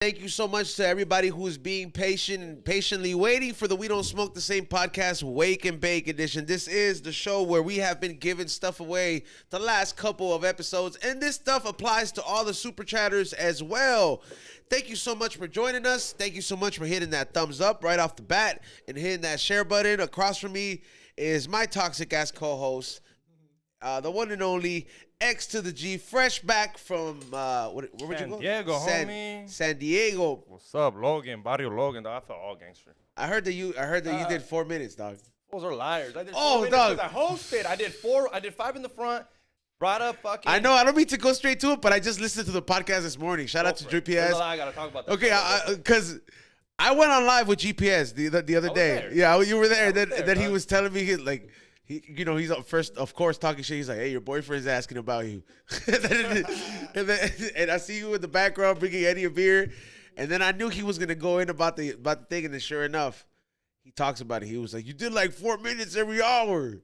Thank you so much to everybody who's being patient and patiently waiting for the We Don't Smoke the Same podcast Wake and Bake edition. This is the show where we have been giving stuff away the last couple of episodes, and this stuff applies to all the super chatters as well. Thank you so much for joining us. Thank you so much for hitting that thumbs up right off the bat and hitting that share button. Across from me is my toxic ass co-host, the one and only X to the G, fresh back from where would you go? San Diego, homie. San Diego. What's up, Logan? Barrio Logan, dog. I felt all gangster. I heard that you did 4 minutes, dog. Those are liars. I did Oh, 4 minutes dog. 'cause I hosted. I did 4. I did 5 in the front. Brought up fucking. I know. I don't mean to go straight to it, but I just listened to the podcast this morning. Shout out to GPS. I gotta talk about that. Okay, because I went on live with GPS the other day. there. Yeah, you were there. And then, there, then he dog. was telling me he's up first, of course, talking shit. He's like, "Hey, your boyfriend's asking about you," and I see you in the background bringing Eddie a beer, and then I knew he was gonna go in about the thing, and then sure enough, he talks about it. He was like, "You did like 4 minutes every hour."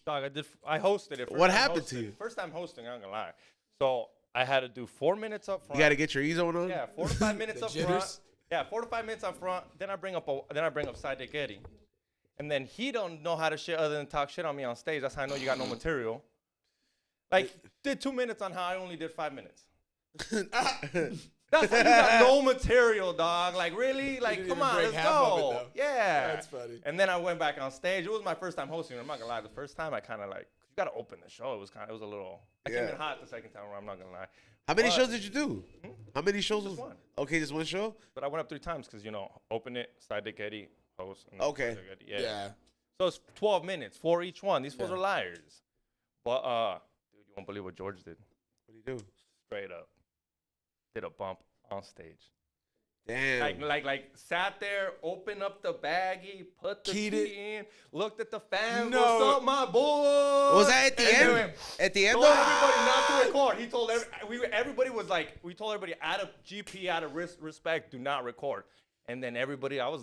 Dog, I hosted it. What happened to you? First time hosting, I'm not gonna lie. So I had to do 4 minutes up front. You got to get your ease on. Yeah, 4 to 5 minutes up jitters? front. Yeah, 4 to 5 minutes up front. Then I bring up Sidekick Eddie, and then he don't know how to shit other than talk shit on me on stage. That's how I know you got no material. Like did 2 minutes on how I only did 5 minutes. That's how you got no material, dog. Like really? Like come on, let's go. Yeah. That's funny. And then I went back on stage. It was my first time hosting. I'm not gonna lie. The first time I kind of like you gotta open the show. It was a little. I came in hot the second time. I'm not gonna lie. How many shows did you do? How many shows? Just one. Okay, just one show. But I went up 3 times because open it, Sidekick Eddie, host. And Okay. Sidekick Eddie. Yeah. So it's 12 minutes for each one. These fools are liars. But dude, you won't believe what George did. What do you do? Straight up, did a bump on stage. Damn. Like sat there, opened up the baggie, put the Keyed key in, looked at the fans. No. What's up, my boy? Was that at the And end? then At the end, told though? everybody not to record. He told everybody was like, we told everybody out of GP, out of respect, do not record. And then everybody, I was,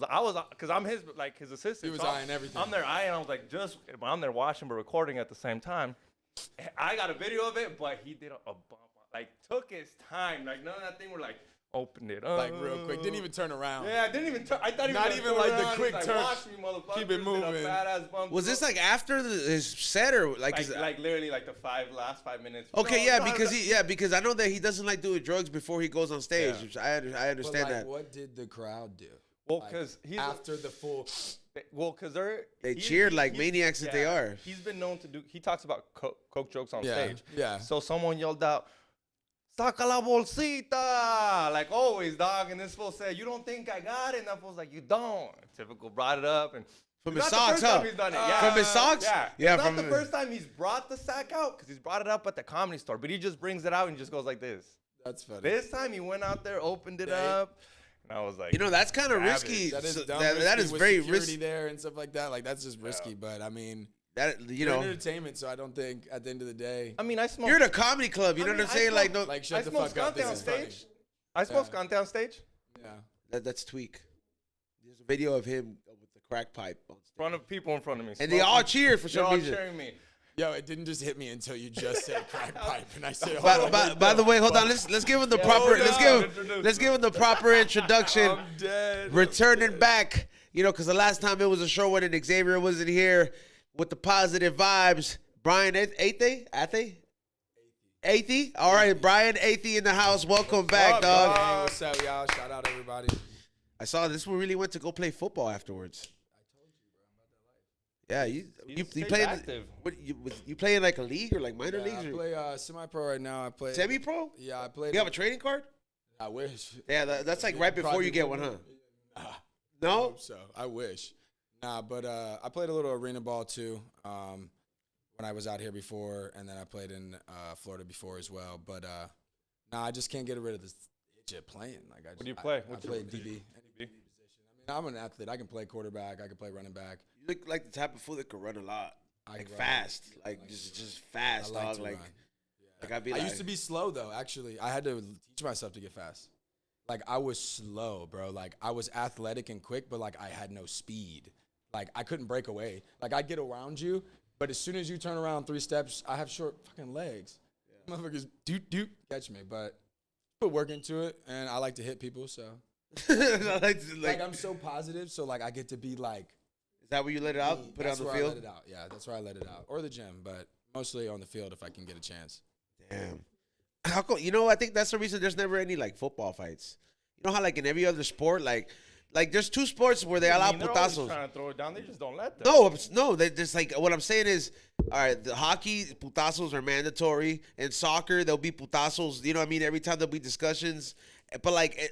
cause I'm his assistant. He was so eyeing everything. I'm there eyeing. I was like, I'm there watching but recording at the same time. I got a video of it, but he did a bump. Like took his time. Like none of that thing were like opened it up. Like real quick. Didn't even turn around. Yeah, I didn't even turn. I thought he was Not gonna even turn like the around. quick He's turn. Watch me, motherfucker. Keep it moving. Badass bump. Was this like after his set or like? like literally like the last 5 minutes? Okay, because I know that he doesn't like doing drugs before he goes on stage. Yeah. Which I understand But like, that. what did the crowd do? Well, Like, because he's after the full. well, because They cheered like maniacs that they are. He's been known to do. He talks about coke jokes on Yeah, stage. yeah. So someone yelled out, "Saca la bolsita!" Like always, dog. And this fool said, "You don't think I got it?" And that fool's like, "You don't." Typical brought it up and. From It's his not the socks, first huh? time he's done it. Yeah. From his socks? Yeah. Yeah, It's from not the first time he's brought the sack out because he's brought it up at the Comedy Store, but he just brings it out and just goes like this. That's funny. This time he went out there, opened it up, and I was like, You know, that's kind of savage. risky. That is So dumb that risky is with very security risky. there and stuff like that. Like that's just risky. But I mean, That you're in entertainment, so I don't think at the end of the day, I mean, I smoked. You're at a comedy club. You know what I'm saying? Like, no, like I shut the smoked fuck up. skante This on is funny. stage. I smoked skante on stage Yeah. that's tweak. There's a video of him with the crack pipe on in stage. front of people in front of me. And they all cheered for They're some all reason. cheering me. Yo, it didn't just hit me until you just said crack pipe, and I said, By the way, hold on. Let's give him the proper. Let's give him the proper introduction. I'm dead. Returning back, because the last time it was a show when Xavier wasn't here with the positive vibes. Brian Athe? All right, Brian Athe in the house. Welcome back, dog. Hey, what's up, y'all? Shout out everybody. I saw this one really went to go play football afterwards. Yeah, you He's play active. you play in like a league or like minor leagues I or play semi-pro right now. I play semi-pro? Yeah, I play. You have a trading card? I wish. Yeah, that's like right before you get one, huh? I No? hope so. I wish. Nah, but I played a little arena ball too when I was out here before, and then I played in Florida before as well. But nah, I just can't get rid of this itch of playing. Like, What do you play? I play DB. Any position. I mean, I'm an athlete. I can play quarterback. I can play running back. You look like the type of fool that could run a lot. I Like run. fast. Like just fast, I like dog. to Like run. like I'd be I like used to be slow though. Actually, I had to teach myself to get fast. Like I was slow, bro. Like I was athletic and quick, but like I had no speed. Like I couldn't break away. Like I'd get around you, but as soon as you turn around 3 steps, I have short fucking legs. Motherfuckers doot catch me. But put work into it, and I like to hit people. So I like I'm so positive, so like I get to be like. Is that where you let it out? Put it on the That's where field? I let it out. Yeah, that's where I let it out, or the gym, but mostly on the field if I can get a chance. Damn. How come? You know, I think that's the reason there's never any like football fights. You know how like in every other sport, like there's two sports where they allow they're always putazos. trying to throw it down. They just don't let them. No, they just like what I'm saying is, all right, the hockey putazos are mandatory. In soccer, there'll be putazos. You know what I mean? Every time there'll be discussions, but like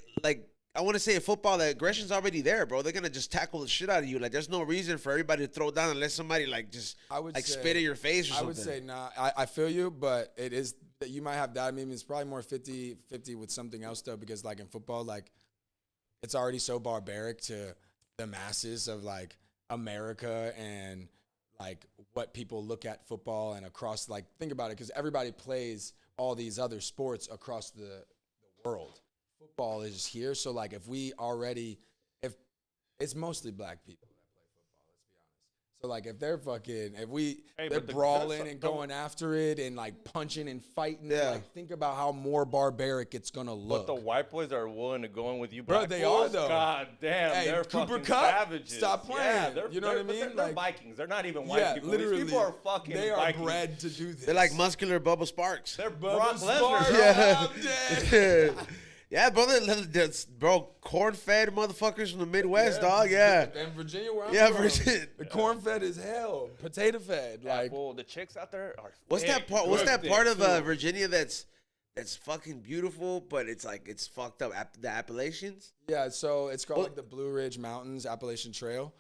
I want to say in football, the aggression's already there, bro. They're gonna just tackle the shit out of you. Like there's no reason for everybody to throw down unless somebody like just spit in your face or something. I would say nah. I feel you, but it is that you might have that. I mean, it's probably more 50-50 with something else though, because like in football, like it's already so barbaric to the masses of like America and like what people look at football and across, like think about it, because everybody plays all these other sports across the world. Football is here, so like if it's mostly black people that play football, let's be honest. So like if they're brawling and going after it and like punching and fighting, like think about how more barbaric it's gonna look. But the white boys are willing to go in with you, bro. They are though. God damn, hey, they're Cooper fucking Kupp, savages. stop playing. Yeah, You know what I mean? They're Like Vikings. They're not even white people. Literally, These people are fucking they are Vikings. bred to do this. They're like muscular Bubba Sparks. They're Brock Sparks. Lesnar. Yeah. I'm dead. Yeah, bro, corn-fed motherfuckers from the Midwest, dog. Yeah. And Virginia, where I'm from, Virginia. the corn-fed is hell. Potato-fed. Like, well, the chicks out there are What's that part? What's that part of Virginia that's fucking beautiful, but it's like it's fucked up? The Appalachians. yeah, so it's called like the Blue Ridge Mountains Appalachian Trail.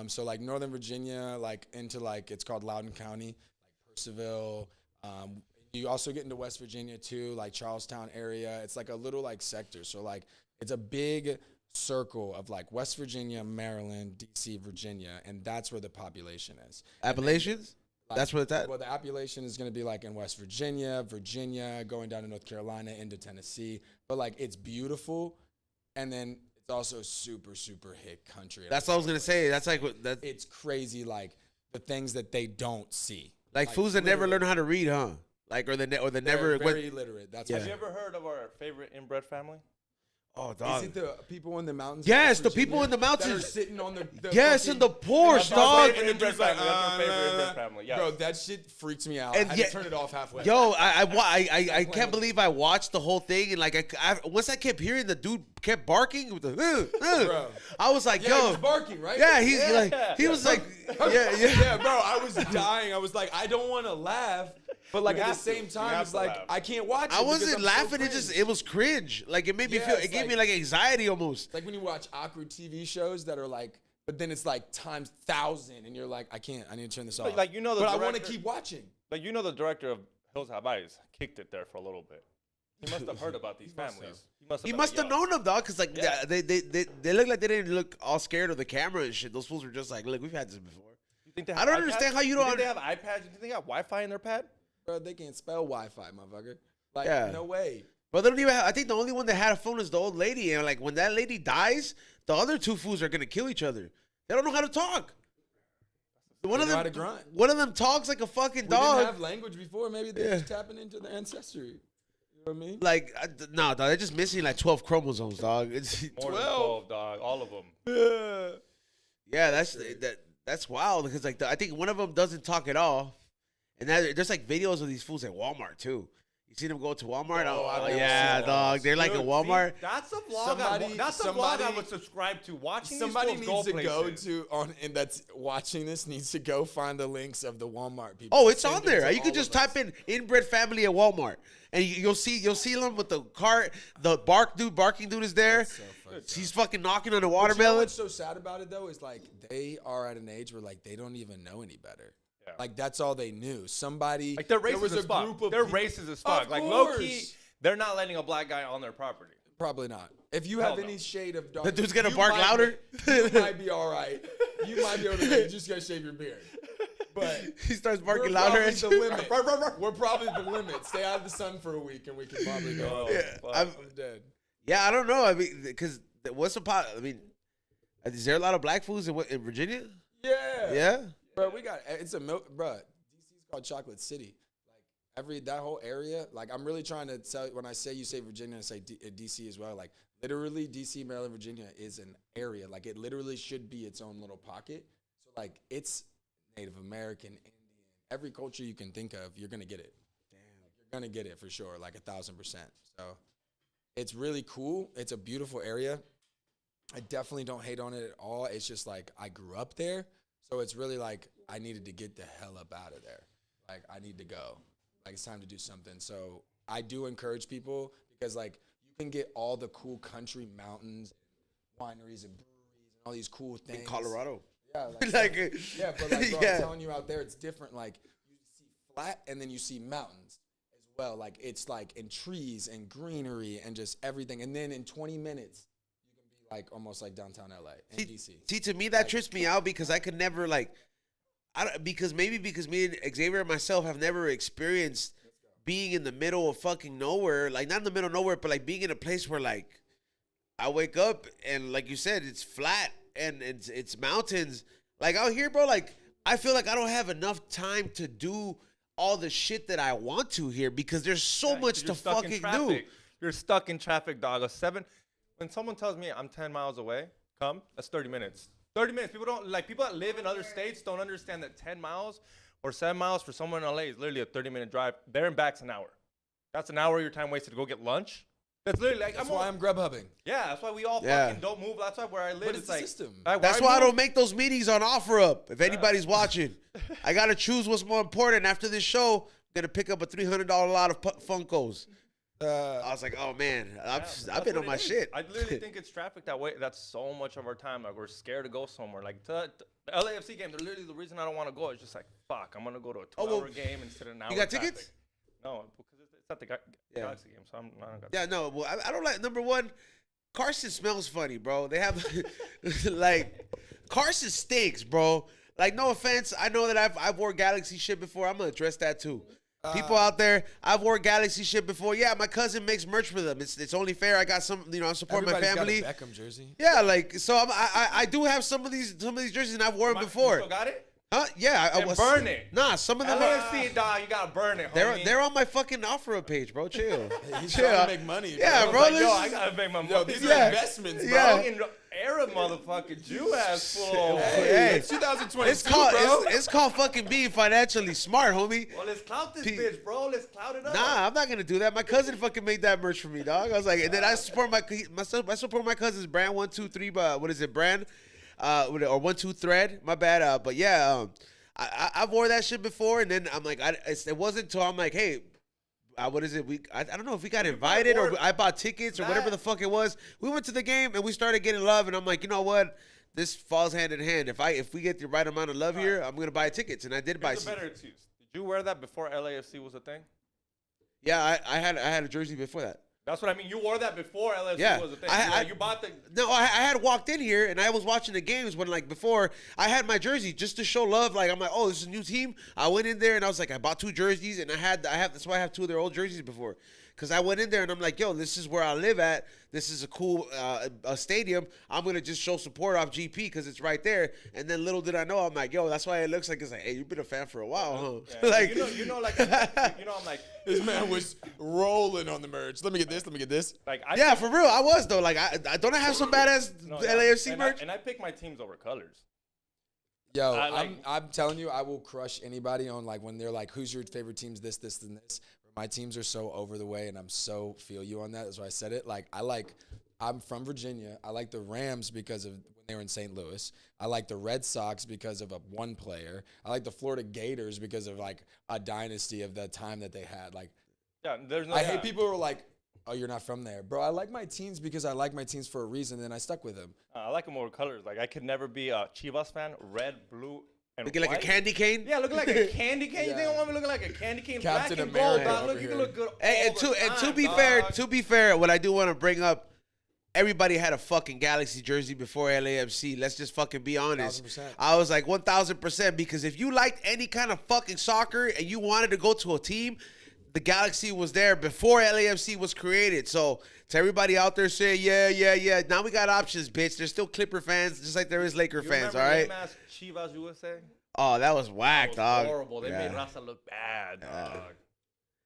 So like Northern Virginia, like into like it's called Loudoun County, like Percival. You also get into West Virginia too, like Charlestown area. It's like a little like sector. So like it's a big circle of like West Virginia, Maryland, DC, Virginia, and that's where the population is. Appalachians? Like, That's where it's at? Well, the Appalachian is going to be like in West Virginia, going down to North Carolina, into Tennessee. But like it's beautiful, and then it's also super, super hit country. That's what I was gonna say. That's like that. It's crazy, like the things that they don't see. Like fools that never learn how to read, huh? Like or they never They're very illiterate. That's Have you ever heard of our favorite inbred family? Oh, dog. Is it the people in the mountains? Yes, of the Virginia people in the that are mountains. sitting on the Yes, in the Porsche, That's our dog. favorite inbred family. That's our favorite inbred family. Yes. Bro, that shit freaks me out. And I had to turn it off halfway. Yo, I can't believe I watched the whole thing and like once I kept hearing the dude kept barking with the Bro. I was like, Yeah, yo, he was barking, right? yeah, he was like, yeah. Yeah, bro, I was dying. I was like, I don't want to laugh, but like You at the have to. same You time, have it's to like laugh. I can't watch it. I because wasn't I'm so laughing. cringe. It was cringe. Like it made me Yeah, feel. it's It gave like- me like anxiety almost. It's like when you watch awkward TV shows that are like, but then it's like times 1,000, and you're like, I can't. I need to turn this off. Like you know the but I want to director- keep watching. Like you know the director of Hills Have Eyes kicked it there for a little bit. He must have heard about these families. He must have known them, dog, because like Yeah. they look like they didn't look all scared of the camera and shit. Those fools were just like, look, we've had this before. You think they I don't understand how you don't. think they have iPads? You think they got Wi-Fi in their pad? Bro, they can't spell Wi-Fi, motherfucker. Like, Yeah. no way. But they don't even. I think the only one that had a phone is the old lady, and like when that lady dies, the other two fools are gonna kill each other. They don't know how to talk. One of know them, how to grunt. one of them talks like a fucking We dog. didn't have language before. Maybe they're just tapping into their ancestry. You know what I mean? Like no, dog, they're just missing like 12 chromosomes, dog. It's More than 12, dog. All of them. Yeah, that's wild because like I think one of them doesn't talk at all, and there's like videos of these fools at Walmart too. You seen them go to Walmart? I've never yeah, seen dog. those. They're like Dude, at Walmart. See, that's a vlog. Somebody- That's a vlog I somebody- would subscribe to. Watching Somebody these fools needs to go places. to and that's watching this needs to go find the links of the Walmart people. Oh, it's Send on them there. to You could all just of us. type in inbred family at Walmart, and you'll see them with the cart. The barking dude is there. So fucked He's fucking knocking on the But you know watermelon. what's so sad about it though is like they are at an age where like they don't even know any better. Yeah. Like that's all they knew. Somebody Like they're there racist was as a fuck. group of They're people- racist as fuck. Of Like low key, course. they're not letting a black guy on their property. Probably not. If you Hell have no. any shade of dark, The dude's gonna you bark might louder? be- You might be all right. You might be able to. You just gotta shave your beard. But He starts we're barking louder. probably at the you. limit. We're probably the limit. Stay out of the sun for a week, and we can probably go. Oh, Yeah, fuck. I'm dead. Yeah, I don't know. I mean, because what's the pot? I mean, is there a lot of black foods in Virginia? Yeah. Yeah. Bro, we got it's a milk. Bro, DC's called Chocolate City. Like that whole area, like I'm really trying to tell. When I say you say Virginia, I say DC as well. Like literally, DC, Maryland, Virginia is an area. Like it literally should be its own little pocket. So like it's Native American, Indian, every culture you can think of, you're gonna get it. Damn, like, you're gonna get it for sure, like 1,000%. So it's really cool. It's a beautiful area. I definitely don't hate on it at all. It's just like I grew up there, so it's really like I needed to get the hell up out of there. Like I need to go. Like it's time to do something. So I do encourage people because like you can get all the cool country mountains, wineries and breweries and all these cool things. In Colorado. Yeah, Like, yeah, but like bro, yeah. I'm telling you out there it's different. Like you see flat and then you see mountains as well. Like it's like in trees and greenery and just everything. And then in 20 minutes you can be like almost like downtown LA and DC. See, to me that trips me out because I could never like because me and Xavier and myself have never experienced being in the middle of fucking nowhere, like not in the middle of nowhere, but like being in a place where like I wake up and like you said, it's flat and it's mountains. Like out here, bro, like I feel like I don't have enough time to do all the shit that I want to here because there's so much to fucking do. You're stuck in traffic, dog. When someone tells me I'm 10 miles away, that's 30 minutes. 30 minutes. People that live in other states don't understand that 10 miles or 7 miles for someone in LA is literally a 30-minute drive. There and back's an hour. That's an hour of your time wasted to go get lunch. That's literally like That's why I'm Grubhubbing. Yeah, that's why we all fucking don't move. That's why where I live, But it's like system. That's why I don't make those meetings on OfferUp. If anybody's watching, I gotta choose what's more important. After this show, I'm gonna pick up a $300 lot of Funkos. I was like, oh man, I've been on my shit. I literally think it's traffic that way. That's so much of our time. Like we're scared to go somewhere. Like the LAFC game, they're literally the reason I don't want to go. It's just like fuck, I'm gonna go to a 2-hour game instead of an hour. You got traffic. tickets? No, because it's not the Galaxy game, so I'm not gonna. Yeah, no. Well, I don't like. Number one, Carson smells funny, bro. They have like Carson stinks, bro. Like no offense, I know that I've wore Galaxy shit before. I'm gonna address that too. People out there, I've wore Galaxy shit before. Yeah, my cousin makes merch for them. It's only fair. I got some, I support my family. Got a Beckham jersey. Yeah, like so. I do have some of these jerseys, and I've worn them before. You still got it? Huh? Yeah, I was. Burn it. Nah, some of them. LAFC, dog, you gotta burn it. Homie. They're on my fucking OfferUp page, bro. Chill. He's trying to make money. Yeah, bro. Like, yo, I gotta make my money. Yo, these are investments, bro. Yeah. Fucking era, motherfucker, Jew ass fool. Hey, it's 2022, It's called bro. it's called fucking being financially smart, homie. Well, let's clout this bitch, bro. Let's clout it up. Nah, I'm not gonna do that. My cousin fucking made that merch for me, dog. I was like, and then I support I support my cousin's brand 123. What is it, brand? Or 12 thread. My bad. But yeah, I've wore that shit before, and then I'm like, it wasn't until I'm like, hey. What is it? I don't know if we got invited or I bought tickets or whatever the fuck it was. We went to the game and we started getting love, and I'm like, you know what? This falls hand in hand. If we get the right amount of love here, I'm gonna buy tickets, and I did buy. Here's a better excuse. Did you wear that before LAFC was a thing? Yeah, I had a jersey before that. That's what I mean. You wore that before LAFC was a thing. You bought the. No, I had walked in here and I was watching the games when like before I had my jersey just to show love. Like I'm like, oh, this is a new team. I went in there and I was like, I bought 2 jerseys and I have that's why I have 2 of their old jerseys before. Cause I went in there and I'm like, yo, this is where I live at. This is a cool a stadium. I'm gonna just show support off GP because it's right there. And then little did I know, I'm like, yo, that's why it looks like it's like, hey, you've been a fan for a while, huh? Yeah, like, I'm like, This man was rolling on the merch. Let me get this. Let me get this. like, yeah, for real, I was though. Like, I don't have some badass LAFC merch. And I pick my teams over colors. Yo, I'm telling you, I will crush anybody on like when they're like, who's your favorite teams? This, and this. My teams are so over the way, and I'm so feel you on that. That's why I said it. Like I'm from Virginia. I like the Rams because of when they were in St. Louis. I like the Red Sox because of one player. I like the Florida Gators because of like a dynasty of the time that they had. Like, yeah, there's no. I hate people who are like, oh, you're not from there, bro. I like my teams because I like my teams for a reason, and I stuck with them. I like them over colors. Like I could never be a Chivas fan. Red, blue. Looking like a candy cane? Yeah, looking like a candy cane. Yeah. You think I want me looking like a candy cane? Captain Black and America gold, dog. over Look, you here. can look good. Hey, to be fair, what I do want to bring up, everybody had a fucking Galaxy jersey before LAFC. Let's just fucking be honest. 1,000%. I was like 1,000% because if you liked any kind of fucking soccer and you wanted to go to a team, the Galaxy was there before LAFC was created. So to everybody out there saying, yeah, now we got options, bitch. There's still Clipper fans just like there is Laker fans, all right? Chivas USA? Oh, that was whack, That was dog. horrible. They Yeah. made Raza look bad, dog.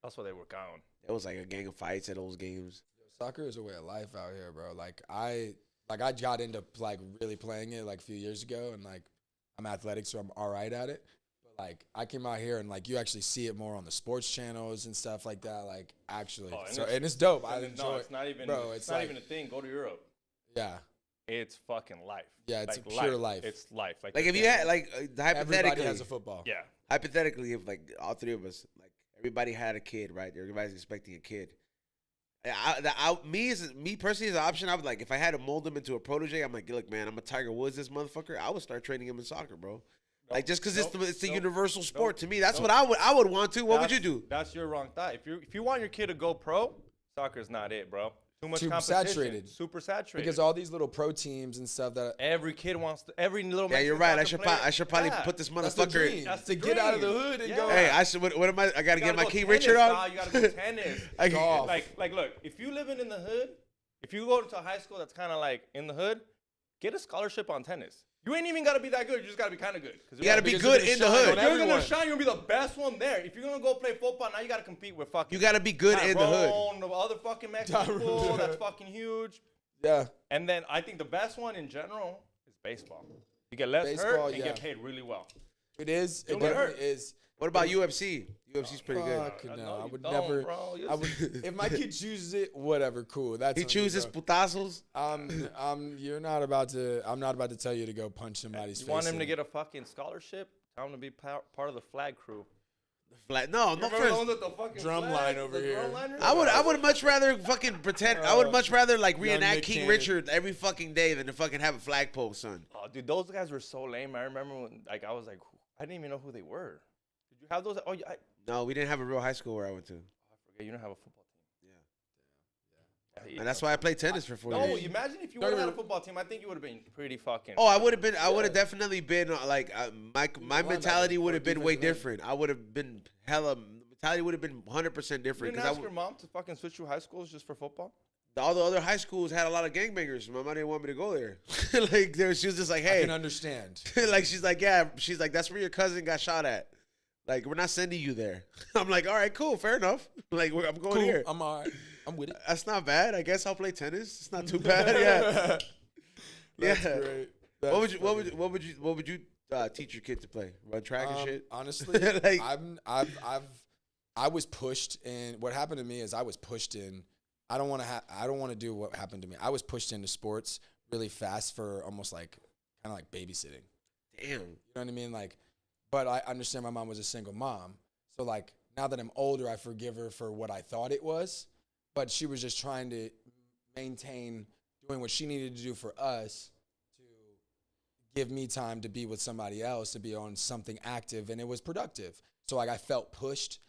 That's what they were going. It was like a gang of fights at those games. Soccer is a way of life out here, bro. I got into like really playing it like a few years ago, and like I'm athletic, so I'm all right at it. But like I came out here and like you actually see it more on the sports channels and stuff like that. Like actually, and it's dope. I enjoy. No, it's not even. Bro, it's not even a thing. Go to Europe. Yeah. It's fucking life. Yeah, it's like pure life. It's life. Like if you had like Everybody hypothetically, has a football. Yeah. hypothetically, if like all three of us, like everybody had a kid, right? Everybody's expecting a kid. Me personally as an option, I would like if I had to mold him into a protege. I'm like, look, man, I'm a Tiger Woods, this motherfucker. I would start training him in soccer, bro. Like just because it's the universal sport to me. That's what I would want to. What would you do? That's your wrong thought. If you want your kid to go pro, soccer's not it, bro. Too much Super competition. saturated. Super saturated. Because all these little pro teams and stuff that every kid wants to. Every little. Yeah, you're right. I should probably Yeah. put this that's the motherfucker. dream. That's to the get out of the dream. hood and Yeah. go. Hey, I should. What am I? I gotta get my go King tennis, Richard on. dog. You gotta go tennis. Golf. Like, look. If you living in the hood, if you go to a high school that's kind of like in the hood, get a scholarship on tennis. You ain't even gotta be that good. You just gotta be kind of good. You gotta be because good you're in the gonna shine hood. on You're gonna everyone. shine. You're gonna be the best one there. If you're gonna go play football, now you gotta compete with fucking. You gotta be good in the hood. Tyrone, the other fucking Mexican school that's fucking huge. Yeah. And then I think the best one in general is baseball. You get less Baseball, hurt and yeah. get paid really well. It is. It Don't get hurt. definitely is. What about UFC? UFC's pretty good. Fuck I no, know I you would don't, never. bro. I would, if my kid chooses it, whatever, cool. That's He on me, chooses bro. putazos. You're not about to. I'm not about to tell you to go punch somebody's You face. want him to in. get a fucking scholarship? Tell him to be part of the flag crew. No, Remember first. the ones with the fucking Drum flag? line over The here. drum liners? I would much rather fucking pretend. I would much rather like young reenact Nick King Cannon. Richard every fucking day than to fucking have a flagpole, son. Oh, dude, those guys were so lame. I remember when, like, I was like, I didn't even know who they were. Did you have those? Oh, yeah. No, we didn't have a real high school where I went to. I forget. You don't have a football team. Yeah. And that's why I played tennis for 4 No, years. imagine if you would have had a football team. I think you would have been pretty fucking. Oh, I would have been. I would have definitely been like my mentality would have or been way defensive end. different. I would have been hella. Mentality would have been 100% You different didn't because ask your mom to fucking switch you high schools just for football? all the other high schools had a lot of gangbangers. My mom didn't want me to go there. Like she was just like, I hey, can understand. like she's like, yeah, she's like, that's where your cousin got shot at. Like we're not sending you there. I'm like, all right, cool, fair enough. Like I'm going Cool. here. I'm all right. I'm with it. That's not bad. I guess I'll play tennis. It's not too bad. Yeah. That's Yeah. great. What would you teach your kid to play? Run track and shit. Honestly, Like- I was pushed in. What happened to me is I was pushed in. I don't want to do what happened to me. I was pushed into sports really fast for almost like kind of like babysitting. Damn. You know what I mean? Like, but I understand my mom was a single mom. So like now that I'm older, I forgive her for what I thought it was. But she was just trying to maintain doing what she needed to do for us to give me time to be with somebody else, to be on something active, and it was productive. So like I felt pushed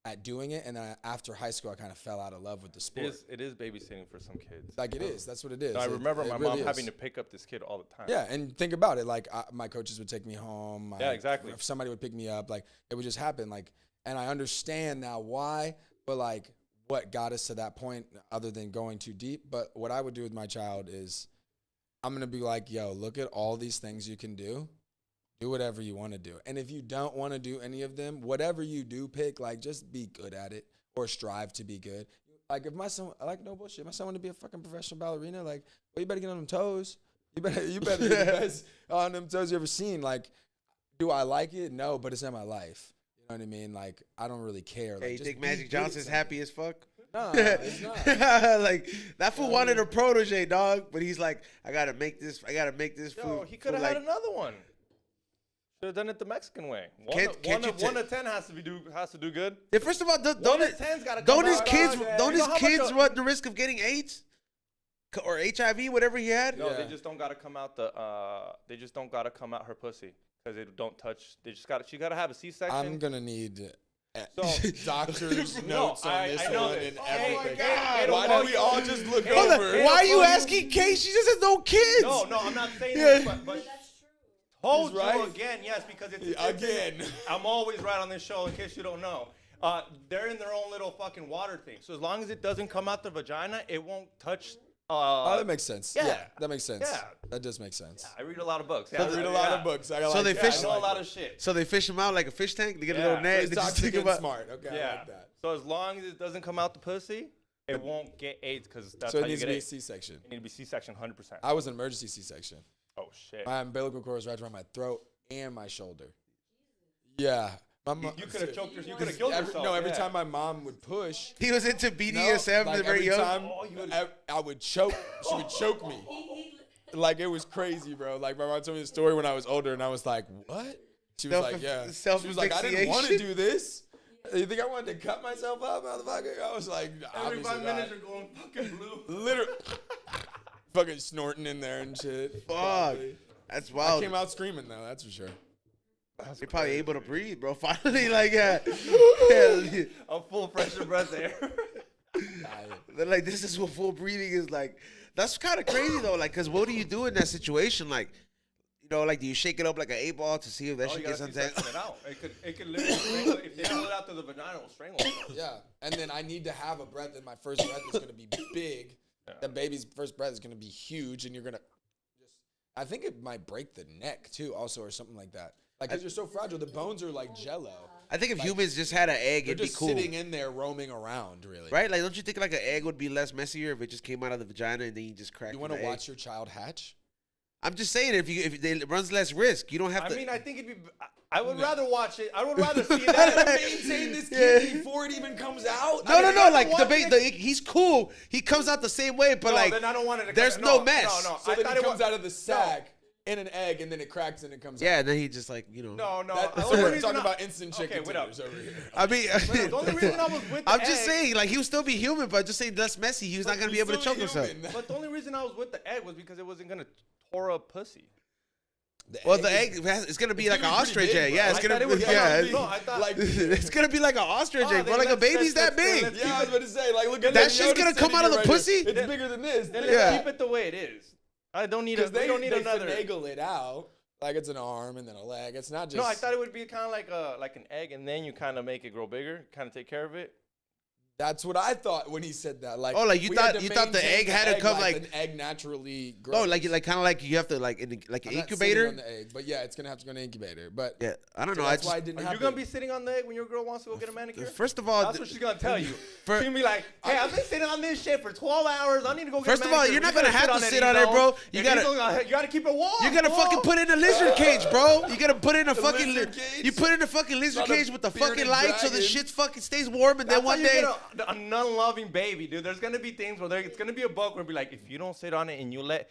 at doing it, and then after high school, I kind of fell out of love with the sport. It is babysitting for some kids. Like it is. That's what it is. No, I remember It my really mom is. having to pick up this kid all the time. Yeah, and think about it. Like my coaches would take me home. Yeah, exactly. If somebody would pick me up, like it would just happen. Like, and I understand now why, but like what got us to that point, other than going too deep. But what I would do with my child is, I'm gonna be like, yo, look at all these things you can do. Do whatever you want to do. And if you don't want to do any of them, whatever you do pick, like just be good at it or strive to be good. Like if my son, I like no bullshit, my son want to be a fucking professional ballerina, like, well, you better get on them toes. You better be the best on them toes you ever seen. Like, do I like it? No, but it's in my life. You know what I mean? Like, I don't really care. Like, Hey, you just think be Magic good at Johnson's something. happy as fuck? Nah, it's not. Like that fool wanted a protege, dog, but he's like, I gotta make this Yo, food. he could have like, had another one. Should have done it the Mexican way. Can't you One to 10 has to do good. Yeah, first of all, don't One to 10's gotta come his out. kids Yeah. don't You his know how much kids a- run the risk of getting AIDS or HIV, whatever he had? No, Yeah. they just don't gotta come out they just don't gotta come out her pussy because they don't touch. She gotta have a C-section. I'm going to need So- doctor's No, notes on I this know one this. and Oh my everything. God. Why don't we all just look Hey, Hold on, over? why are you Hey, asking Kate? She just has no kids. No, I'm not saying Yeah. this, but told He's right. you again, yes, because it's Again. I'm always right on this show in case you don't know. They're in their own little fucking water thing. So as long as it doesn't come out the vagina, it won't touch Oh, that makes sense. yeah. That makes sense. Yeah. That does make sense. I read a lot of books. I read a lot of books. I So they fish. I know a lot of shit. So they fish them out like a fish tank. They get a Yeah. little net. It's They just toxic think and about. smart. Okay, I like that. So as long as it doesn't come out the pussy, it won't get AIDS because that's So how it you needs to get be a AIDS. C-section. It need to be C-section 100%. I was an emergency C-section. Oh shit. My umbilical cord was wrapped around my throat and my shoulder. Yeah. You could have choked yourself. You could have killed yourself. Every time my mom would push. He was into BDSM like very every young. time I would choke. She would choke me. Like, it was crazy, bro. Like, my mom told me the story when I was older, and I was like, what? She was like, yeah. She was like, I didn't want to do this. You think I wanted to cut myself up, motherfucker? I was like, Every obviously 5 minutes you're going fucking blue. Literally. Fucking snorting in there and shit. Fuck. That's I wild. came out screaming, though, that's for sure. You're probably able to breathe, bro. Finally, like, yeah. I'm full pressure breath air. They're like, this is what full breathing is like. That's kind of crazy though. Like, cause what do you do in that situation? Like, you know, like, do you shake it up like an 8-ball to see if that Oh, shit you gets gotta untangled? it out. It could literally strangle. If they pull it out to the vagina, it'll strangle it. Yeah, and then I need to have a breath, and my first breath is going to be big. Yeah. The baby's first breath is going to be huge, and you're going to just, I think it might break the neck, too, also, or something like that. Like, because you're so fragile, the bones are like jello. I think if humans just had an egg, They're it'd be just cool. sitting in there roaming around, really. Right? Like, don't you think like an egg would be less messier if it just came out of the vagina and then you just crack You want the to egg? watch your child hatch? I'm just saying, if it runs less risk, you don't have to. I mean, I think it'd be. I would rather watch it. I would rather see that. Maintain this kid before it even comes out? No. Like watch he's cool. He comes out the same way, but No, like then I don't want it to there's come- no no, mess. no. So I then thought it it comes was- out of the sack in an egg, and then it cracks and it comes out. Yeah, and then he just like, you know. No. That's the what only we're reason talking I- about instant chicken Okay, wait up. tenders over here. I mean, The only reason I was with the I'm just egg- saying, like, he would still be human, but just saying less messy. He was not gonna be able to choke himself. But the only reason I was with the egg was because it wasn't gonna tore up pussy. Well, the egg it's gonna be like an gonna be pretty ostrich big, egg. bro. Yeah, I it's gonna thought it be. was Yeah, gonna be- No, I thought like, it's gonna be like an ostrich egg, bro. then Like a let's- baby's that let's- big. let's- Yeah, I was about to say, like, look at That shit's gonna come out of the pussy? It's bigger than this. Then Yeah. let's keep it the way it is. I don't need Because we they don't need another. finagle it out. Like, it's an arm and then a leg. It's not just. No, I thought it would be kind of like an egg, and then you kind of make it grow bigger, kind of take care of it. That's what I thought when he said that. Like, Oh, like you we had thought- to you thought the maintain egg had to come, like- an egg naturally grows. Oh, like kind of like you have to like in like an I'm not sitting incubator. on the egg, but yeah, it's gonna have to go in an incubator. But Yeah, I don't so know. I that's why it just didn't Are happen. you gonna be sitting on the egg when your girl wants to go get a manicure? first of all, That's what she's gonna tell you. For- She's gonna be like, "Hey, I've been sitting on this shit for 12 hours. I need to go get First a of all, manicure." you're not We gonna gotta have to sit it, on it, Ezo. bro. You And gotta- Ezo's you gotta keep it warm. you're gonna bro. fucking put in a lizard cage, bro. You gotta put in a fucking. lizard cage? You put in a fucking lizard Not a cage with the bearded fucking light, so the dragon. shit fucking stays warm, and That's then one how you day. get a non-loving baby, dude. There's gonna be things where it's gonna be a bug where it'll be like, if you don't sit on it and you let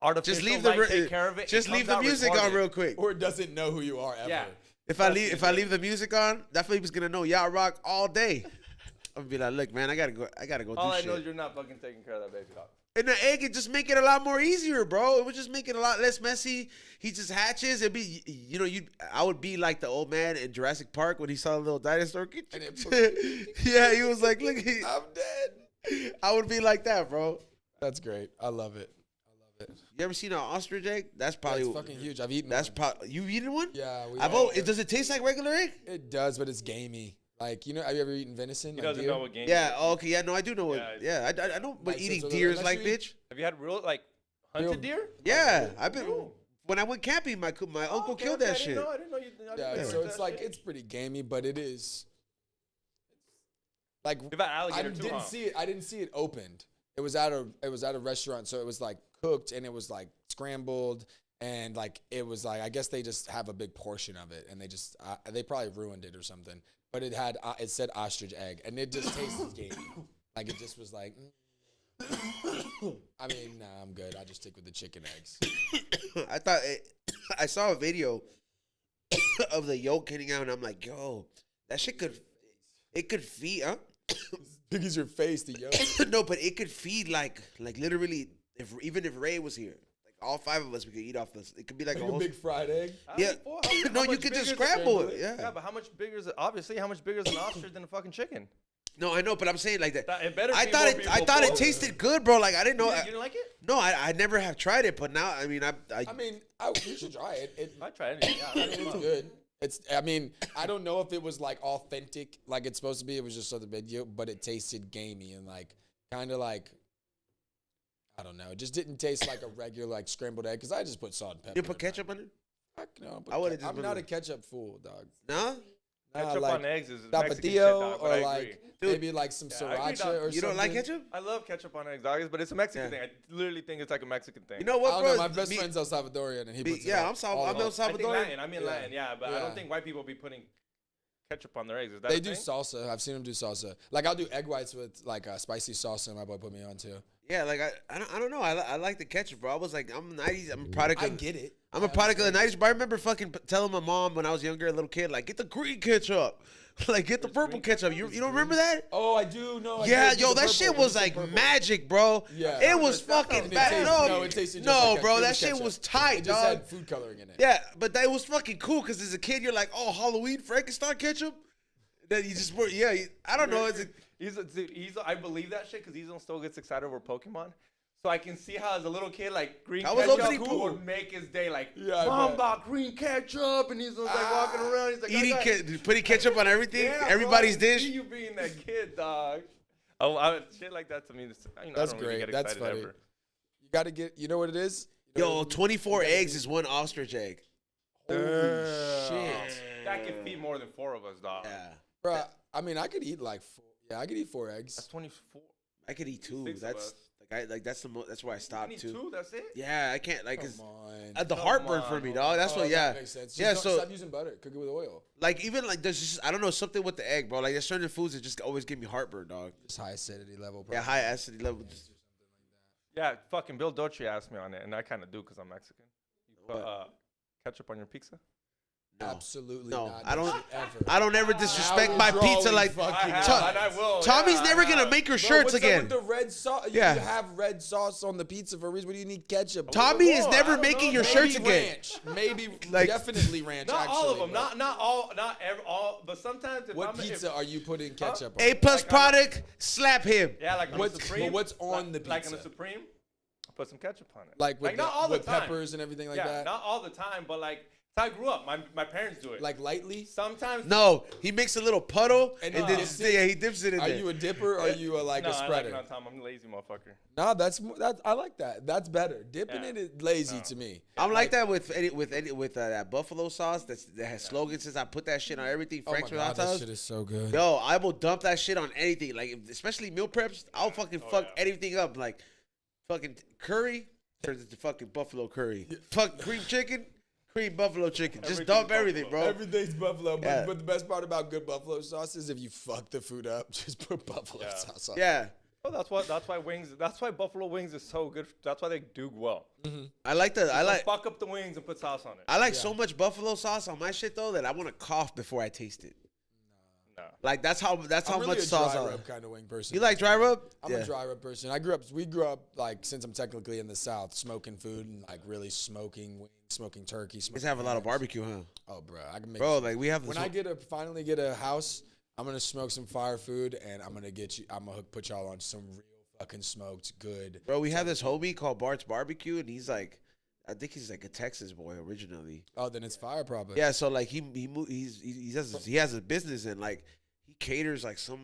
artificial Just leave light the take care of it, just it leave comes the out music on retarded. real quick. or it doesn't know who you are ever. Yeah. If I leave the music on, that baby's gonna know Yacht Rock all day. I'm gonna be like, look, man, I gotta go All do I shit. know is you're not fucking taking care of that baby dog. And the egg, it just make it a lot more easier, bro. It would just make it a lot less messy. He just hatches. It'd be, you know, I would be like the old man in Jurassic Park when he saw the little dinosaur. And it Yeah, he was like, look, I'm dead. I would be like that, bro. That's great. I love it. You ever seen an ostrich egg? That's probably It's fucking huge. I've eaten. That's one. probably you eaten one? Yeah, Does it taste like regular egg? It does, but it's gamey. Like, you know, have you ever eaten venison? He like doesn't deer? know what game. Yeah. Oh, okay. Yeah. No, I do know what. Yeah, Yeah. I know what Like, eating so deer is unless like, you eat- bitch. Have you had real hunted deer? Yeah. I've been Ooh. when I went camping. My uncle Okay, killed okay, that I shit. didn't know you. I didn't know Yeah, you so did it's that like shit. it's pretty gamey, but it is. Like, You've had I alligator too, didn't huh? see it. I didn't see it opened. It was at a restaurant, so it was like cooked and it was like scrambled and like it was like I guess they just have a big portion of it and they probably ruined it or something. But it said ostrich egg and it just tasted gamey. Like it just was like. I mean, nah, I'm good. I just stick with the chicken eggs. I saw a video of the yolk getting out, and I'm like, yo, that shit could feed, huh? Big as your face, the yolk. No, but it could feed like literally, even if Ray was here, like all 5 of us, we could eat off this. It could be like Like a a whole. big fried egg. Yeah. No, you much could just bigger is- scramble it. Yeah, Yeah. but how much bigger is it? Obviously, how much bigger is an ostrich than a fucking chicken? No, I know, but I'm saying like that. It better I be thought more it. people I thought it for- tasted good, bro. Like I didn't know. You didn't like it? No, I never have tried it, but now I mean You should try it. I tried it. Yeah, It's good. I mean, I don't know if it was like authentic, like it's supposed to be. It was just so the video, but it tasted gamey and like kind of like I don't know. It just didn't taste like a regular like scrambled egg because I just put salt and pepper. You put ketchup on it? Fuck no. I would've just I'm been not a like- ketchup fool, dog. No? Ketchup like on eggs is Mexican shit, tapatio dog, but or I agree. like Dude. maybe like some Yeah, I agree, sriracha dog. or something. You don't like ketchup? I love ketchup on eggs, dog, but it's a Mexican Yeah. thing. I literally think it's like a Mexican thing. You know I what, don't bro? know. My best Me- friend's El Salvadorian, and he puts it yeah, all- I'm El all I think Salvadorian. Latin. I mean Yeah. Latin, yeah, but I Yeah. don't think white people be putting ketchup on their eggs. Is that They a do thing? salsa. I've seen them do salsa. Like I'll do egg whites with like spicy salsa. My boy put me on too. Yeah, like I don't know. I like the ketchup, bro. I was like, I'm 90s. I'm a product. I Of, get it. I'm a product of the 90s, but I remember fucking telling my mom when I was younger, a little kid, like, get the green ketchup, like get the purple green ketchup. You don't remember that? Oh, I do know. I Yeah, did do yo, the that purple. shit It was the like purple. magic, bro. Yeah. It was That fucking sounds- bad. it tasted just No, like bro, it that was shit ketchup. was tight, It just dog. had food coloring in it. Yeah, but that was fucking cool because as a kid, you're like, oh, Halloween Frankenstein ketchup. Then you just were, yeah. I don't know. It's I believe that shit because Ezel still gets excited over Pokemon. So I can see how as a little kid, like green That was ketchup opening cool. would make his day. Like, Yeah, I Mom bet. bought green ketchup, and he's like walking around. He's like, putting ketchup on everything, Yeah, everybody's bro, I dish. see you being that kid, dog. Shit like that to me. That's That's I don't really great. get That's excited funny. ever. You gotta get. You know what it is? You know Yo, what it is? 24 eggs is one ostrich egg. Holy Damn. shit, That could feed more than 4 of us, dog. Yeah, bro. I mean, I could eat like 4. Yeah, I could eat 4 eggs. That's 24. I could eat 2. 6 of That's us. that's where I You stopped need too. 2. That's it. Yeah, I can't like Come 'cause, on. the Come heartburn on, for me, bro. dog. That's Oh, what. that Yeah, makes sense. Just yeah. don't- So stop using butter. Cook it with oil. like even like there's just I don't know something with the egg, bro. Like there's certain foods that just always give me heartburn, dog. Just high acidity level. Yeah, high acidity level. Just, Yeah, fucking Bill Dolce asked me on it, and I kind of do because I'm Mexican. You put What? ketchup on your pizza? no. Absolutely No, not. I don't- shit ever. I don't ever disrespect Now my you're pizza drawing like. fucking I have, Tom- and I will. Tommy's yeah, never I gonna have. make her Bro, shirts what's up again. with the red sauce? Yeah. You have red sauce on the pizza for a reason. What do you need ketchup? Tommy is I never don't making know, your maybe shirts Maybe again. ranch. Maybe Like- definitely ranch. Not all of actually, them. but Not all. Not every all. But sometimes if What I'm pizza are you putting ketchup on? A plus Like, product, slap him. Yeah, like on What's- the Supreme. but what's on the Like on pizza? the Supreme, I put some ketchup on it. Like with, not all with the time. peppers and everything like yeah, that? not all the time, but like it's how I grew up. My parents do it. Like lightly? sometimes. No, he makes a little puddle And and, he then dips it? yeah, he dips it in Are there. you a dipper or are you like no, a I like spreader? it on time. I'm a lazy motherfucker. No, that's I like that. That's better. Dipping Yeah. it is lazy No. to me. I'm like that with that buffalo sauce that has slogans. Since I put that shit on everything, Oh my Frank's god, hot that sauce. shit is so good. Yo, I will dump that shit on anything. Like especially meal preps, I'll fucking fuck yeah. anything up. Like fucking curry turns into fucking buffalo curry. Fuck cream chicken, cream buffalo chicken. Just Everything's dump everything, buffalo. bro. Everything's buffalo, Yeah. but the best part about good buffalo sauce is if you fuck the food up, just put buffalo Yeah. sauce on. Yeah, Well, that's why wings. That's why buffalo wings is so good. That's why they do well. I like the I like fuck up the wings and put sauce on it. I like so much buffalo sauce on my shit though that I want to cough before I taste it. No. Like that's how I'm really much a sauce dry I rub like. kind of wing person. You like dry rub? I'm a dry rub person. We grew up like since I'm technically in the South, smoking food and like really smoking wings, smoking turkey. You Smoking guys have a lot of ribs. barbecue, huh? Oh, bro, I can make. Bro, like we have this. when I finally get a house, I'm gonna smoke some fire food and I'm gonna put y'all on some real fucking smoked good. Bro, we have this homie called Bart's Barbecue, and he's like, I think he's like a Texas boy originally. Oh, then it's fire probably. Yeah, so like he has a business and like he caters like so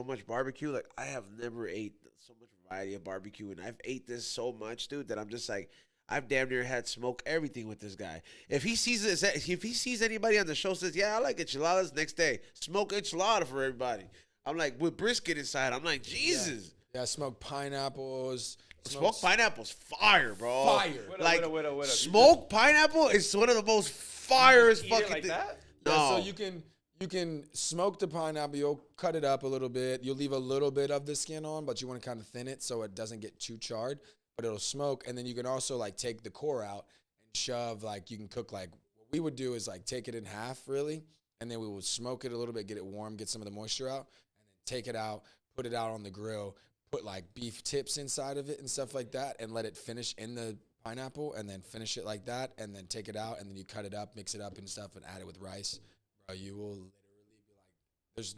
much barbecue. Like I have never ate so much variety of barbecue, and I've ate this so much, dude, that I'm just like I've damn near had smoke everything with this guy. If he sees anybody on the show says, yeah, I like enchiladas, next day smoke enchilada for everybody. I'm like with brisket inside. I'm like Jesus. Yeah, smoked pineapples. Smoked pineapple's fire, bro. Fire. Like Wait. smoked pineapple is one of the most firest Eat fucking it like things. that? No, Yeah, so you can smoke the pineapple. You'll cut it up a little bit. You'll leave a little bit of the skin on, but you want to kind of thin it so it doesn't get too charred. But it'll smoke, and then you can also like take the core out and shove. Like you can cook like what we would do is like take it in half really, and then we would smoke it a little bit, get it warm, get some of the moisture out, and then take it out, put it out on the grill, put like beef tips inside of it and stuff like that, and let it finish in the pineapple, and then finish it like that, and then take it out, and then you cut it up, mix it up and stuff, and add it with rice. Bro, you will literally be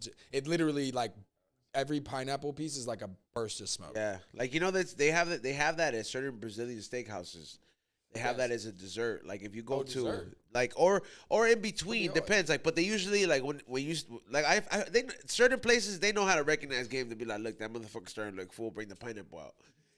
like, it literally like every pineapple piece is like a burst of smoke. yeah, like you know that they have that at certain Brazilian steakhouses. They have that as a dessert. Like if you go to dessert. like or in between Cool. depends. Like but they usually like when you like they certain places they know how to recognize game to be like look that motherfucker starting to look full, bring the pineapple out.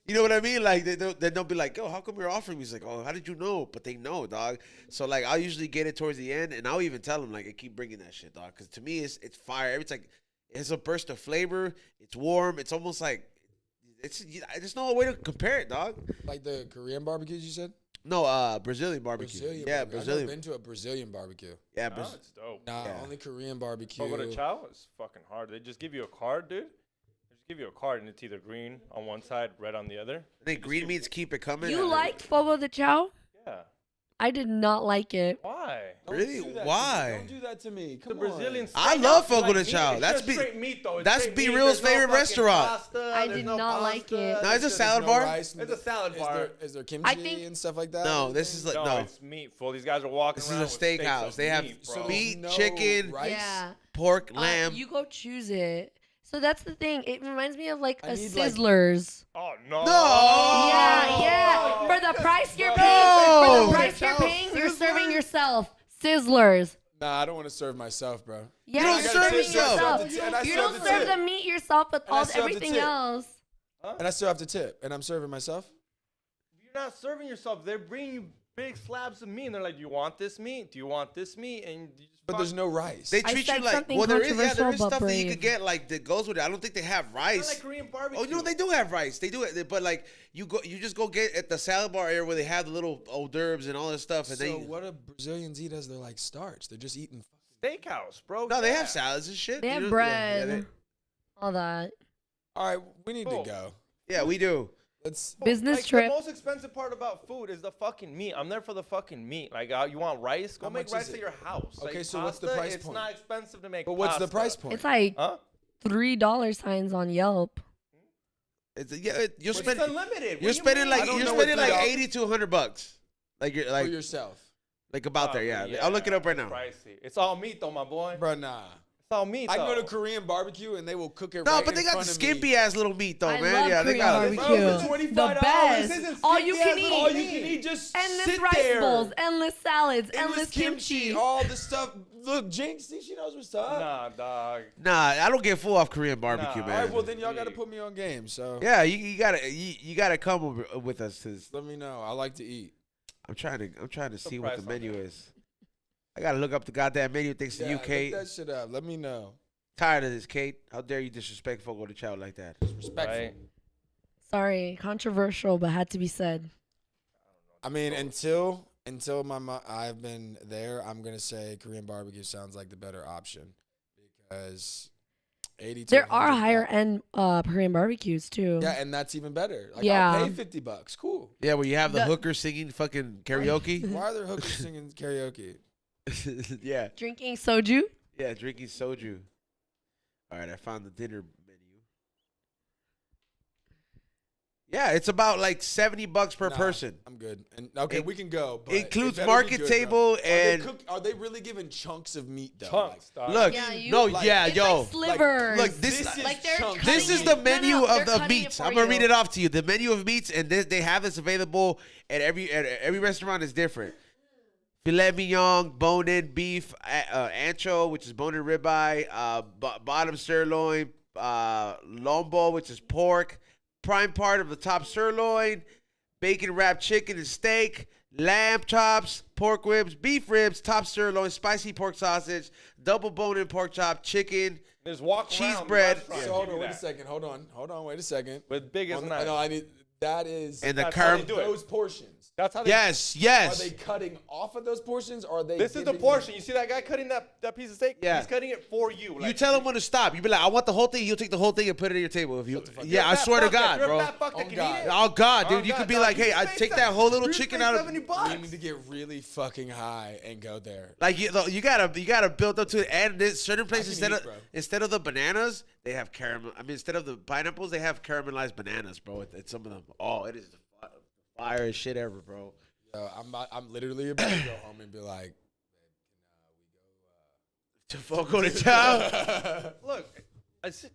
You know what I mean? Like they'll be like, "Yo, how come you're offering me?" He's like, "Oh, how did you know?" But they know, dog. So like, I'll usually get it towards the end, and I'll even tell them like, "I keep bringing that shit, dog," because to me, it's fire. It's like it's a burst of flavor. It's warm. It's almost like there's no way to compare it, dog. Like the Korean barbecues you said? No, Brazilian barbecue. Brazilian Yeah, barbecue. I've Brazilian. never been to a Brazilian barbecue. Yeah, Oh, it's dope. Nah, Yeah. only Korean barbecue. But with a chow, it's fucking hard. They just give you a card, dude. They just give you a card, and it's either green on one side, red on the other. I think green means keep it coming. You like fogo de chao? Yeah. I did not like it. Why? Don't Really? do that to Why? me. Don't do that to me. The Come Brazilian. I steakhouse love is fogo de meat. chao. It's That's just be- straight meat, though. It's that's straight B meat. Real's There's no favorite fucking restaurant. pasta, I there's did no not like pasta, it. No, it's a there's salad no bar? rice. It's a salad bar. Is there kimchi think- and stuff like that? No, this is like No, no. it's meat. Full. These guys are walking This around. is a with steaks steakhouse. of They have meat, So bro. meat, no chicken, rice? Yeah. pork, lamb. You go choose it. So that's the thing. It reminds me of like I a need, like- Sizzlers. Oh no. No. Yeah. For the price you're No. paying, for the No. price you're paying, you're serving yourself. Sizzlers. Nah, I don't want to serve myself, bro. Yeah, don't you're serve serving yourself. yourself. You serve don't the serve tip. the meat yourself, but And I all serve the everything tip. else. And I still have to tip, and I'm serving myself. You're not serving yourself. They're bringing you big slabs of meat, and they're like, "Do you want this meat? Do you want this meat?" And you just But there's no rice. They I treat said you like something there is controversial, but stuff that you brave. could get like that goes with it. I don't think they have It's rice. like Korean barbecue. Oh, you know they do have rice. They do it, but like you just go get at the salad bar area where they have the little hors d'oeuvres and all this stuff, and So they what do Brazilians eat as their like starch? They're just eating. Steakhouse, bro. no, they Yeah. have salads and shit. They You have know? bread. Yeah, All that. All right, we need Cool. to go. yeah, we do. Let's. Business Like, trip. The most expensive part about food is the fucking meat. I'm there for the fucking meat. Like, you want rice? Go How make much rice is at it? your house. Okay, Like, so what's the pasta, price it's point? not expensive to make. But what's the pasta. price point? It's like Huh? $3 signs on Yelp. It's you're But it's spending unlimited. What you're do you spending mean? like I don't you're know spending what like $3 $80 to $100. Like you're For like yourself, about Oh, there. Yeah, I'll look it up right now. Pricey. It's all meat though, my boy. bro. Nah. It's all meat. I can go though. to Korean barbecue and they will cook it. No, right but they in got the front of me. skimpy ass little meat though, I man. love Yeah, they Korean got barbecue. Bro, for The $25, best. this isn't All you skimpy can ass, eat. All you can eat. Just Endless sit rice there. bowls, endless salads, endless Endless kimchi. all the stuff. Look, Jinx, see, she knows what's up. Nah, dog. Nah, I don't get full off Korean barbecue, Nah. man. All right, well then y'all got to put me on game. So yeah, you gotta come with us. 'Cause let me know. I like to eat. I'm trying to see what the price on menu that? is. I gotta look up the goddamn menu. Thanks to you, look Kate. that shit up. Let me know. Tired of this, Kate. How dare you disrespect Fogo de Chao like that? Respectful. Right. Sorry, controversial, but had to be said. I mean, until I've been there, I'm gonna say Korean barbecue sounds like the better option because 80. to There are 100 higher bucks. end Korean barbecues too. Yeah, and that's even better. Like, Yeah. I'll pay $50. Cool. Yeah, where you have the The- hooker singing fucking karaoke. Why are there hookers singing karaoke? yeah, Drinking soju. yeah, drinking soju. All right, I found the dinner menu. Yeah, it's about like $70 per Nah, person. I'm good. And okay, It we can go. But includes it better be market good, table bro. and- Are they really giving chunks of meat though? Chunks, dog. Look, Yeah, you- no, like- yeah, It's yo, like slivers. look, this is like they're chunks. cutting This is it. the No, menu no, of they're the cutting it meats. for I'm gonna you. read it off to you. The menu of meats, and they have this available at every restaurant is different. Filet mignon, bone-in beef, ancho, which is bone-in ribeye, bottom sirloin, lombo, which is pork, prime part of the top sirloin, bacon wrapped chicken and steak, lamb chops, pork ribs, beef ribs, top sirloin, spicy pork sausage, double bone-in pork chop, chicken. Just walk Cheese around the bread. restaurant So and hold give on, you wait a that. second. Hold on, wait a second. With big as Hold on, knife. No, I need. That is. And the That's how they curb. do it. those portions. That's how they. Yes, Are yes. they cutting off of those portions? Or are they? This is the giving- portion. You see that guy cutting that piece of steak? Yeah. He's cutting it for you. You Like, tell him when to stop. You be like, I want the whole thing. You'll take the whole thing and put it on your table. If you, fuck yeah, I fat swear to fuck that- God, you're a bro. fat fuck that Oh, can God. eat it. Oh God, dude, Oh, you God, could be dog, like, you hey, I paid take se- that whole little you chicken paid out of. $70. We need to get really fucking high and go there. Like you gotta build up to it. And there's certain places can instead eat, bro. instead of the bananas, they have caramel. I mean, instead of the pineapples, they have caramelized bananas, bro. At some of them. Oh, it is the fire as shit ever, bro. Yo, I'm literally about to go home and be like, To Fogo de Chao. Look, I see,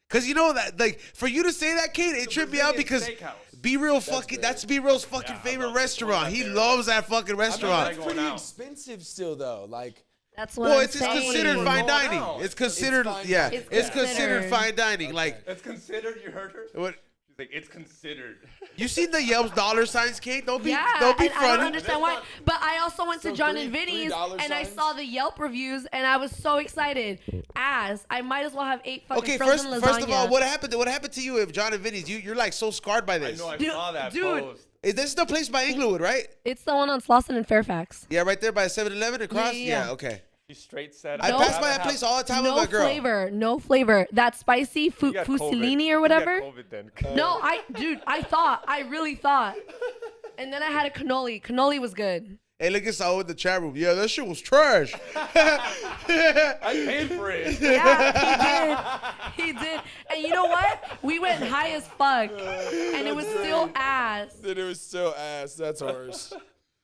Cause you know that, like, for you to say that, Kate, it tripped me out because Steakhouse. B Real fucking that's B Real's fucking Yeah, I favorite love this restaurant. one He right there. loves that fucking restaurant. that's going pretty out. expensive still though. Like, That's what Well, I'm it's saying. considered Going fine out. dining. It's considered, fine yeah, dining. it's It's considered considered. fine dining. Okay. Like, It's considered. You heard her. what? She Like, it's considered. You seen the Yelp dollar signs, Kate? Don't be Yeah, don't be and I don't funny. understand why. But I also went to So John three- and Vinny's $3 and I signs? saw the Yelp reviews and I was so excited. I might as well have 8 fucking Okay, frozen lasagna. first of all, what happened? What happened to you if John and Vinny's? You're like so scarred by I this. know I Dude, saw that dude. post. Is this the place by Inglewood, right? It's the one on Slauson and Fairfax. Yeah, right there by 7-Eleven across. Yeah. Okay. She straight said. I No. pass by that place all the time with No my girl. flavor, no flavor. That spicy You got fusilini COVID. or whatever. You got COVID then. No, I really thought. And then I had a cannoli. Cannoli was good. Hey, look at Saul in the chat room. Yeah, that shit was trash. I paid for it. Yeah, he did. And you know what? We went high as fuck. And it was still ass. Dude, it was so ass. That's worse.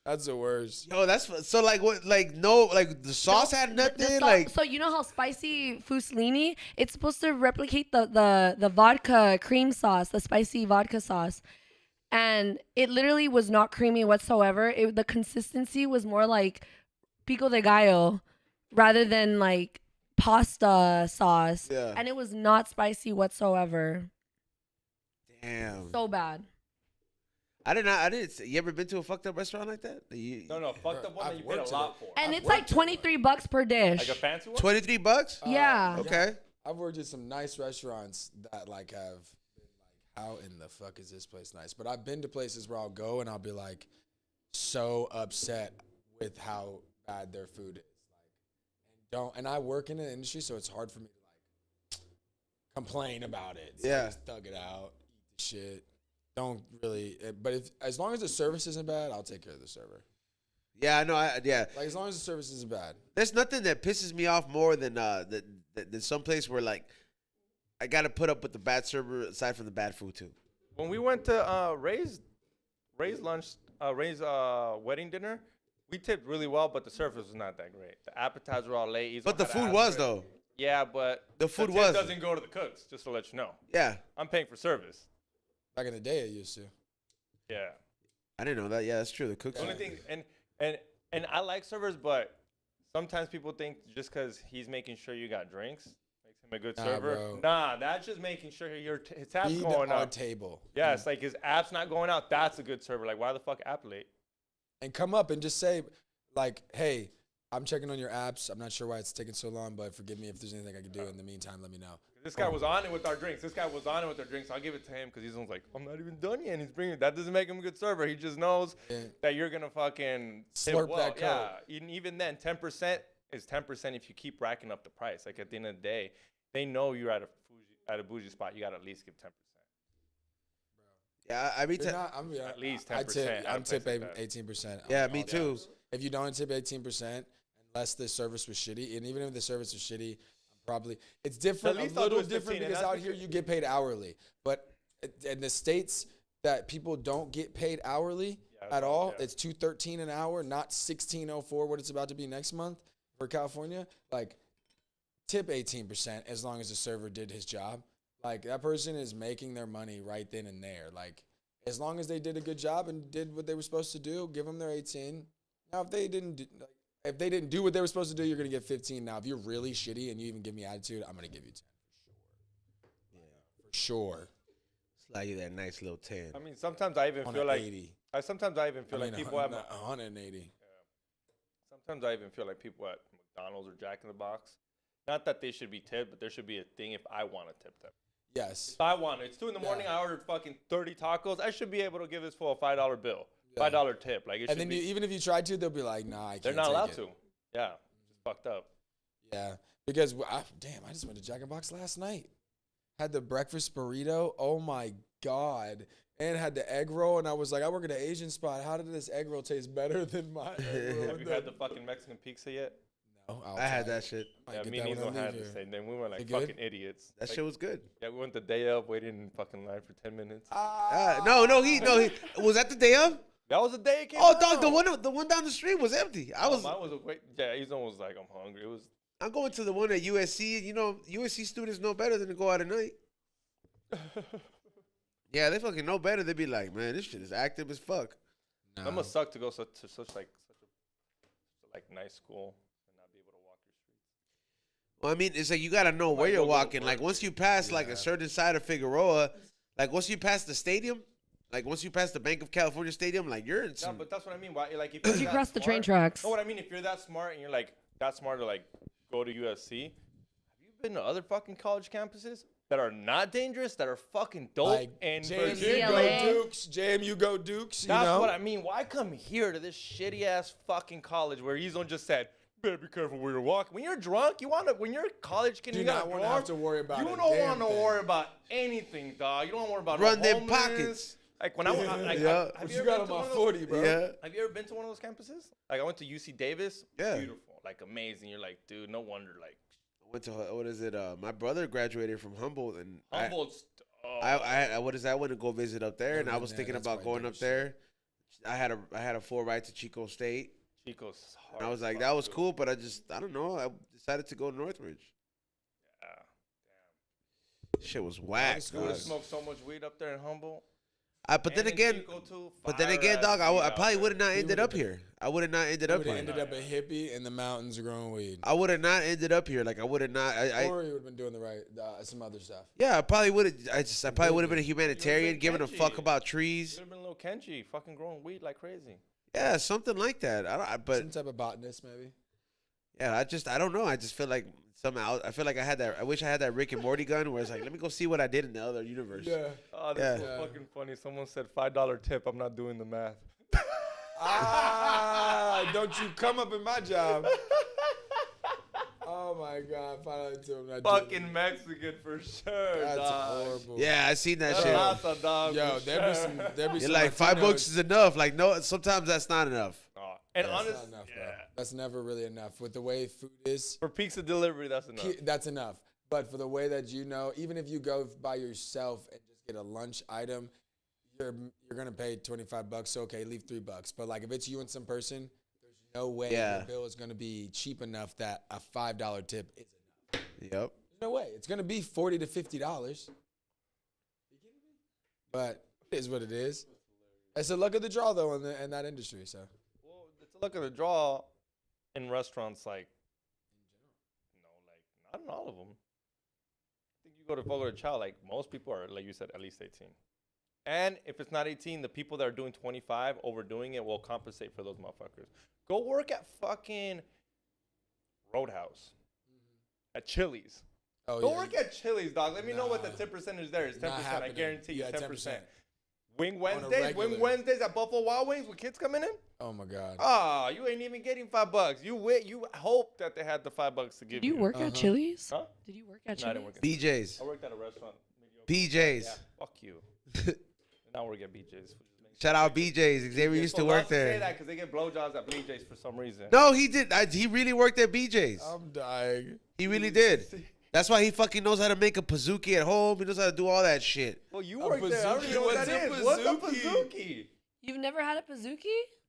That's the worst. Yo, that's so like what? Like no, like the sauce had nothing. Like So you know how spicy fusilini? It's supposed to replicate the vodka cream sauce, the spicy vodka sauce. And it literally was not creamy whatsoever. The consistency was more like pico de gallo rather than like pasta sauce. Yeah. And it was not spicy whatsoever. damn. So bad. I didn't. You ever been to a fucked up restaurant like that? No, fucked up one that you paid a worked lot in for. And I've it's like worked it. $23 per dish. Like a fancy one? $23. Yeah. Okay. I've worked at some nice restaurants that like have been like, how in the fuck is this place nice? But I've been to places where I'll go and I'll be like so upset with how bad their food is. And I work in an industry, so it's hard for me to like complain about it. So Yeah. I just thug it out, eat the shit. Don't really, but as long as the service isn't bad, I'll take care of the server. Yeah, I know. Yeah. Like as long as the service isn't bad. There's nothing that pisses me off more than some place where like I gotta put up with the bad server aside from the bad food too. When we went to Ray's wedding dinner, we tipped really well, but the service was not that great. The appetizers were all late. But the food was though. Yeah, but The food tip was. doesn't go to the cooks. Just to let you know, Yeah. I'm paying for service. Back in the day, it used to. Yeah. I didn't know that. Yeah, that's true. The cooks. The only thing, and I like servers, but sometimes people think just because he's making sure you got drinks makes him a good Nah, server. bro. Nah, that's just making sure his app's Feed going our up. table. Yeah, it's like his app's not going out. That's a good server. Like, why the fuck app late? And come up and just say, like, hey, I'm checking on your apps. I'm not sure why it's taking so long, but forgive me if there's anything I can do in the meantime. Let me know. This guy was on it with our drinks. I'll give it to him because he's like, I'm not even done yet. And he's bringing it. That doesn't make him a good server. He just knows Yeah. that you're gonna fucking tip Slurp well. that Yeah. Coke. Even then, 10% is 10% if you keep racking up the price. Like at the end of the day, they know you're at a bougie spot. You gotta at least give 10%. Yeah, I mean, You're not, I'm, yeah, At least I 10% tip. at a I'm place tip like that. 18%. Yeah, on me all too. jobs. If you don't tip 18%, unless the service was shitty, and even if the service was shitty, I'm probably it's different. At least a I'll do little it 15, different and because that's out here because- you get paid hourly, but in the states that people don't get paid hourly Yeah, at all, yeah. it's $2.13 an hour, not $16.04 what it's about to be next month for California. Like tip 18% as long as the server did his job. Like that person is making their money right then and there. Like as long as they did a good job and did what they were supposed to do, give them their 18. Now if they didn't do what they were supposed to do, you're gonna get 15. Now if you're really shitty and you even give me attitude, I'm gonna give you 10 for sure. slide you that nice little 10. I mean, sometimes I even On feel an like 80. sometimes I even feel like people at 180. sometimes I even feel like people at McDonald's or Jack in the Box. Not that they should be tipped, but there should be a thing if I want to tip them. Yes. If I want it. It's 2 in the morning. Yeah. I ordered fucking 30 tacos. I should be able to give this fool a $5 bill, Yeah. $5 tip. Like it And should then be. even if you tried to, they'll be like, nah, I can't. They're not take allowed it. to. Yeah, it's fucked up. Yeah, because I just went to Jack in the Box last night. Had the breakfast burrito. Oh my god! And had the egg roll. And I was like, I work at an Asian spot. How did this egg roll taste better than my egg roll? Have you had the fucking Mexican pizza yet? No, I had that shit. Yeah, me and neither had the same. Then we were like You good? fucking idiots. That Like, shit was good. Yeah, we went the day up, waited in fucking line for 10 minutes. No, he was that the day of? That was the day it came Oh, out. dog, the one down the street was empty. Mine was a great. Yeah, he's almost like I'm hungry. It was. I'm going to the one at USC. You know, USC students know better than to go out at night. Yeah, they fucking know better. They be like, man, this shit is active as fuck. That must suck to go to such a nice school and not be able to walk your streets. Well, I mean, it's like you gotta know where Might you're go to walking. work. Like once you pass like Yeah. a certain side of Figueroa, Like once you pass the stadium, like once you pass the Bank of California Stadium, like you're in Yeah, some. but that's what I mean. Why, like, if you're You that cross the train smart- tracks. Know what I mean? If you're that smart and you're like that smart to like go to USC, have you been to other fucking college campuses that are not dangerous, that are fucking dope Like and JMU UCLA. go Dukes, JMU go Dukes. You That's know? what I mean. Why come here to this shitty ass fucking college where he's on just said, better be careful where you're walking. When you're drunk, you want to. When you're a college kid, Do you not got wanna have to worry about You a don't damn want to thing. worry about anything, dog. You don't want to worry about Run no them homeless. pockets. Like when I went, like, Yeah. have What you you ever got been on to my one of those- 40, bro? Yeah. Have you ever been to one of those campuses? Like I went to UC Davis. Yeah. Beautiful, like amazing. You're like, dude, no wonder. Like I went to what is it? My brother graduated from Humboldt, and Humboldt's. I what is that? I went to go visit up there, and Never I was been there. thinking That's about probably going up dope there. I had a full ride to Chico State, Chico's hard. and I was as like, fuck, that was dude. cool, but I don't know. I decided to go to Northridge. Yeah. Shit was whack. You would dog. smoke so much weed up there in Humboldt. But then And in again, Chico, too. but then Fire again, ass dog, I weed out probably there. would have not He ended would've up been- here. I would have not ended You up would have here. ended up a hippie in the mountains growing weed. I would have not ended up here. Like I would have not. Or you would have been doing the right, some other stuff. Yeah, I probably would have. I probably would have been a humanitarian, been giving a fuck catchy. about You trees. would have been a little Kenji, fucking growing weed like crazy. Yeah, something like that. But Some type of botanist, maybe. yeah, I don't know. I just feel like somehow I feel like I had that. I wish I had that Rick and Morty gun where it's like, let me go see what I did in the other universe. Yeah. Oh, this Yeah. is fucking funny. Someone said $5 tip. I'm not doing the math. Don't you come up in my job. Oh my God, finally to him. Fucking Mexican for sure, That's dog. horrible. Yeah, I seen that That's shit. Raza, dog, Yo, for there be sure. some, there be You're some like $5 Latinos- is enough. Like no, sometimes that's not enough. Oh, and That's honest, not enough, bro. yeah. That's never really enough. With the way food is, For pizza delivery, that's enough. that's enough. But for the way that even if you go by yourself and just get a lunch item, you're gonna pay $25. So okay, leave $3. But like if it's you and some person, there's no way Yeah. your bill is gonna be cheap enough that a $5 tip is enough. Yep. There's no way. It's gonna be $40 to $50. But it is what it is. It's the luck of the draw though in that industry. So Well, it's a look at the draw in restaurants, like, like not in all of them. I think you go to Fogo de Chao, like most people are, like you said, at least 18. And if it's not 18, the people that are doing 25, overdoing it, will compensate for those motherfuckers. Go work at fucking Roadhouse, at Chili's. oh Go yeah, work at Chili's, dog. Let me know what the Nah. tip percentage there is. 10%. Not I happening. guarantee you, Yeah, 10%. 10%. Wing a Wednesdays, regular. at Buffalo Wild Wings with kids coming in. Oh my God. Ah, you ain't even getting $5. You hope that they had the $5 to give Did you work at Chili's? Huh? Did you work at No, I Chili's? didn't work at BJ's. I worked at a restaurant. BJ's. Yeah, fuck you. Now I work at BJ's. Shout out BJ's. Xavier used to work Say there. that because they get blowjobs at BJ's for some reason. No, he did. He really worked at BJ's. I'm dying. He really did. That's why he fucking knows how to make a pizookie at home. He knows how to do all that shit. Well, you A work there. I don't even know what What's that a is. What's a Pizookie? Pizookie? You've never had a pizookie?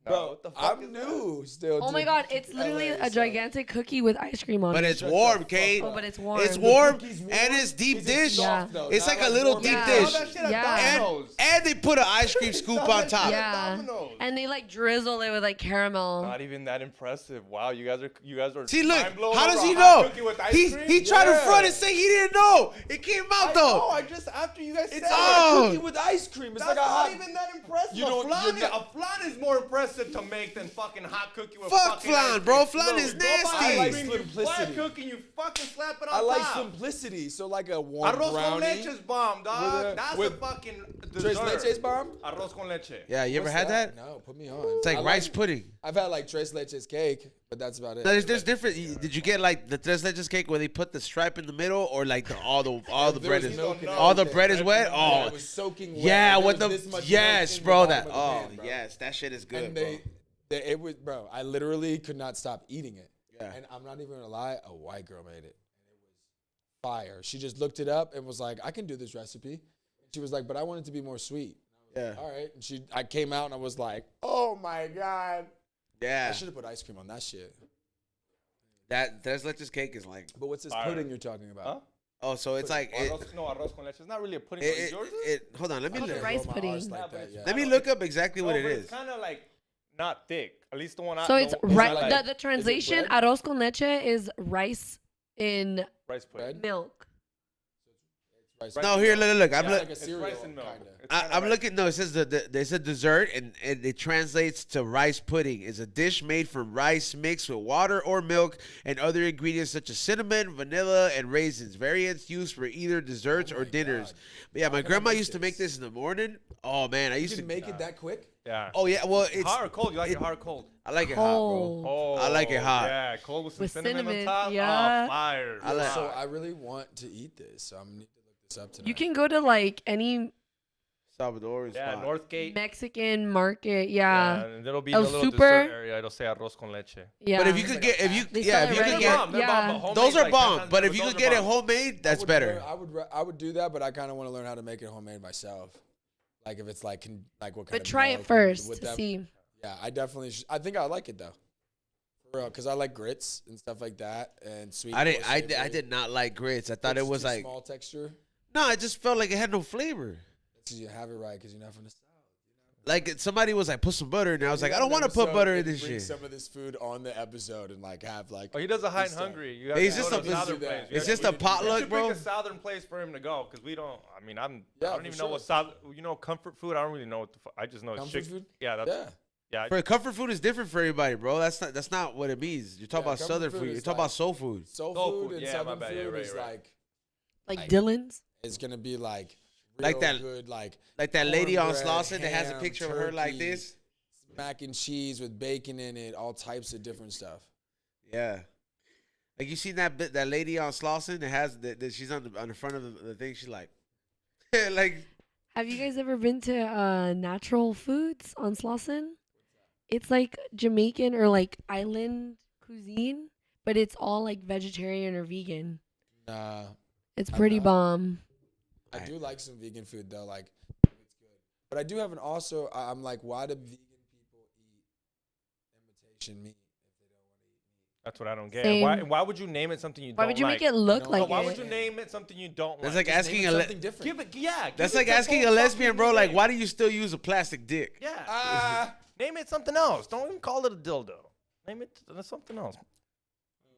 No, Bro, what the fuck I'm is that? new still. Oh to- my God, to it's literally LA, a so- gigantic cookie with ice cream on But it. it's Shut the warm, fuck Kate. up. Oh, but it's warm. It's The warm cookie's and warm? it's deep Is it dish. soft, Yeah. though? It's Not like a little warm deep and dish. All that shit at Yeah. Domino's. And they put an ice cream scoop All on that top. shit at Yeah. Domino's. And they like drizzle it with like caramel. Not even that impressive. Wow, you guys are. See, look, mind blown how over does a he hot know? cookie with ice He cream? he tried to Yeah. front and say he didn't know. It came out I though. know. I just after you guys said It's it. Oh. a cookie with ice cream. It's That's like a not hot. even that impressive. You don't- a you're not- flan is more impressive to make than fucking hot cookie with Fuck fucking flan, ice bro. cream. Flan Look, is go buy nasty. ice I like cream, you flat simplicity. cookie, you fucking slap it on I like top. simplicity. So like a warm Arroz con brownie. leche's bomb, dog. With a- That's with a fucking Tres dessert. leches bomb? Arroz con leche. Yeah, you ever What's had that? No, put me on. It's like I rice pudding. I've had like tres leches cake, but that's about it. No, there's different. Did you get like the tres leches cake where they put the stripe in the middle, or like all the There bread was is milk in all the everything. bread is wet? Yeah, Oh, it was soaking wet. yeah. Like, What there the was this much milk yes, in the bro. bottom That of the oh pan, bro. yes, that shit is good. And bro. it was, bro. I literally could not stop eating it. Yeah. And I'm not even gonna lie, a white girl made it, and it was fire. She just looked it up and was like, "I can do this recipe." She was like, "But I want it to be more sweet." Yeah, All right. And I came out and I was like, "Oh my God." I yeah. should have put ice cream on that shit. That tres leches cake is like But what's this Fire. pudding you're talking about? Huh? oh, so it's like it, No, arroz con leche. It's not really a pudding. Is yours? hold on. Let me Called look. rice Roll my pudding. R's like Yeah, but that, it's yeah. Let me look up exactly what No, it but is. It's kind of like not thick. At least the one I. So it's the, right. like- The translation bread? arroz con leche is rice in rice pudding. Bread? milk. Rice No, and here, milk. look. I'm Yeah, look. like a It's cereal, rice and milk. kinda. It's kinda I'm rice. looking. No, it says they said dessert, and it translates to rice pudding. It's a dish made from rice mixed with water or milk and other ingredients such as cinnamon, vanilla, and raisins. Variants used for either desserts or my dinners. God. But yeah, How my can I grandma make used to make this? this in the morning. Oh man, I You used can to make it that quick? Yeah. Oh yeah, well it's Hot or cold? You like it hot or cold? I like it hot, bro. Cold. Oh, I like it hot. Yeah, cold with some With cinnamon, cinnamon, on top. yeah. Oh, fire. I like- So I really want to eat this. So I'm gonna need to look this up tonight. You can go to like any Salvador is Yeah, hot. Northgate. Mexican market. Yeah. And it'll be El in the little Super. dessert area. It'll say arroz con leche. Yeah. But if you It's could like get, a if you, pack. They yeah, sell if it you ready could to get, go. Yeah. those are like 10 bomb. times But better, if you those could are get it bomb. homemade, that's I would better. learn- I would do that, but I kind of want to learn how to make it homemade myself. Like if it's like what kind But of try it milk first with to that- see. Yeah, I definitely. I think I like it though. For real, because I like grits and stuff like that, and sweet. I or did, I savory. did not like grits. I thought it It's was too like small texture. no, it just felt like it had no flavor. That's 'cause you have it right, because you're not from the south. Like somebody was like, put some butter in there. I was like, You I have don't an want to put episode butter in and this bring shit. some of this food on the episode and like have like. Oh, he does a hot and stuff. hungry. You have It's to just go a- to southern it's place. It's You just have a to- potluck, you should bro. pick a southern place for him to go, because we don't. I mean, I Yeah, don't for even know what south. You know, comfort food. I don't really know what the. I just know it's Comfort chicken. food? Yeah, that's Yeah. yeah. For comfort food is different for everybody, bro. That's not what it means. You're talking Yeah, about comfort southern food food. You're is talking like- about soul food. Soul Soul food food, and yeah, my southern bad, yeah, food right, is right. Like Like- Dylan's. it's gonna be like Like real that- good like Like that lady on cornbread, Slauson that has a ham, picture of her like turkey, this. mac and cheese with bacon in it, all types of different stuff. Yeah. Like you seen that lady on Slauson that has that she's on the front of the thing. She's like, like Have you guys ever been to Natural Foods on Slauson? It's like Jamaican or like island cuisine, but it's all like vegetarian or vegan. It's I'm pretty not. bomb. I do like some vegan food though, like it's good. But I do have an also. I'm like, why do vegan people eat imitation meat if they don't want to eat meat? That's what I don't get. Same. Why would you name it something you Why don't would you like? make it look No, like Why it? would you name it something you don't that's like? like Just asking name a it le- something different. Give it, yeah. that's give like it the asking full a lesbian, fucking bro. Like, name. why do you still use a plastic dick? Yeah. Ah, Name it something else. Don't even call it a dildo. Name it something else.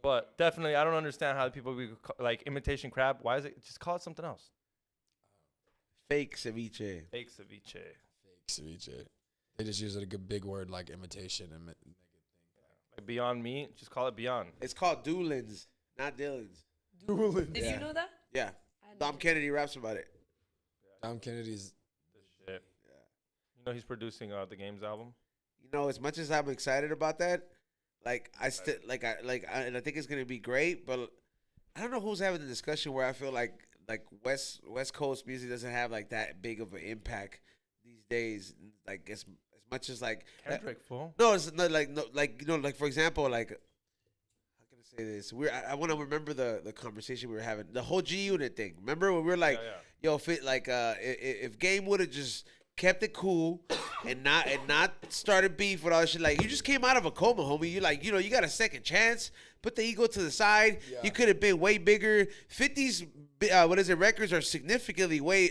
But definitely, I don't understand how people like imitation crab. Why is it? Just call it something else. Fake ceviche. Fake ceviche. fake ceviche. They just use a good big word like imitation and make it think. Like Beyond Meat. Just call it Beyond. It's called Doolin's, not Dylan's. Did you know that? Yeah. Dom Kennedy raps about it. Dom Kennedy's. This shit. You know he's producing the Games album. You know, as much as I'm excited about that, like I still and I think it's gonna be great, but I don't know who's having the discussion where I feel like West Coast music doesn't have like that big of an impact these days. Like as much as like Kendrick, fool. no, it's not like you know, like for example, like how can I say this? I want to remember the conversation we were having, the whole GUnit thing. Remember when we were like, Yeah, yo, if Game would have just kept it cool and not started beef with all that shit. Like, you just came out of a coma, homie. You like, you know, you got a second chance. Put the ego to the side. Yeah. You could have been way bigger. 50's records are significantly way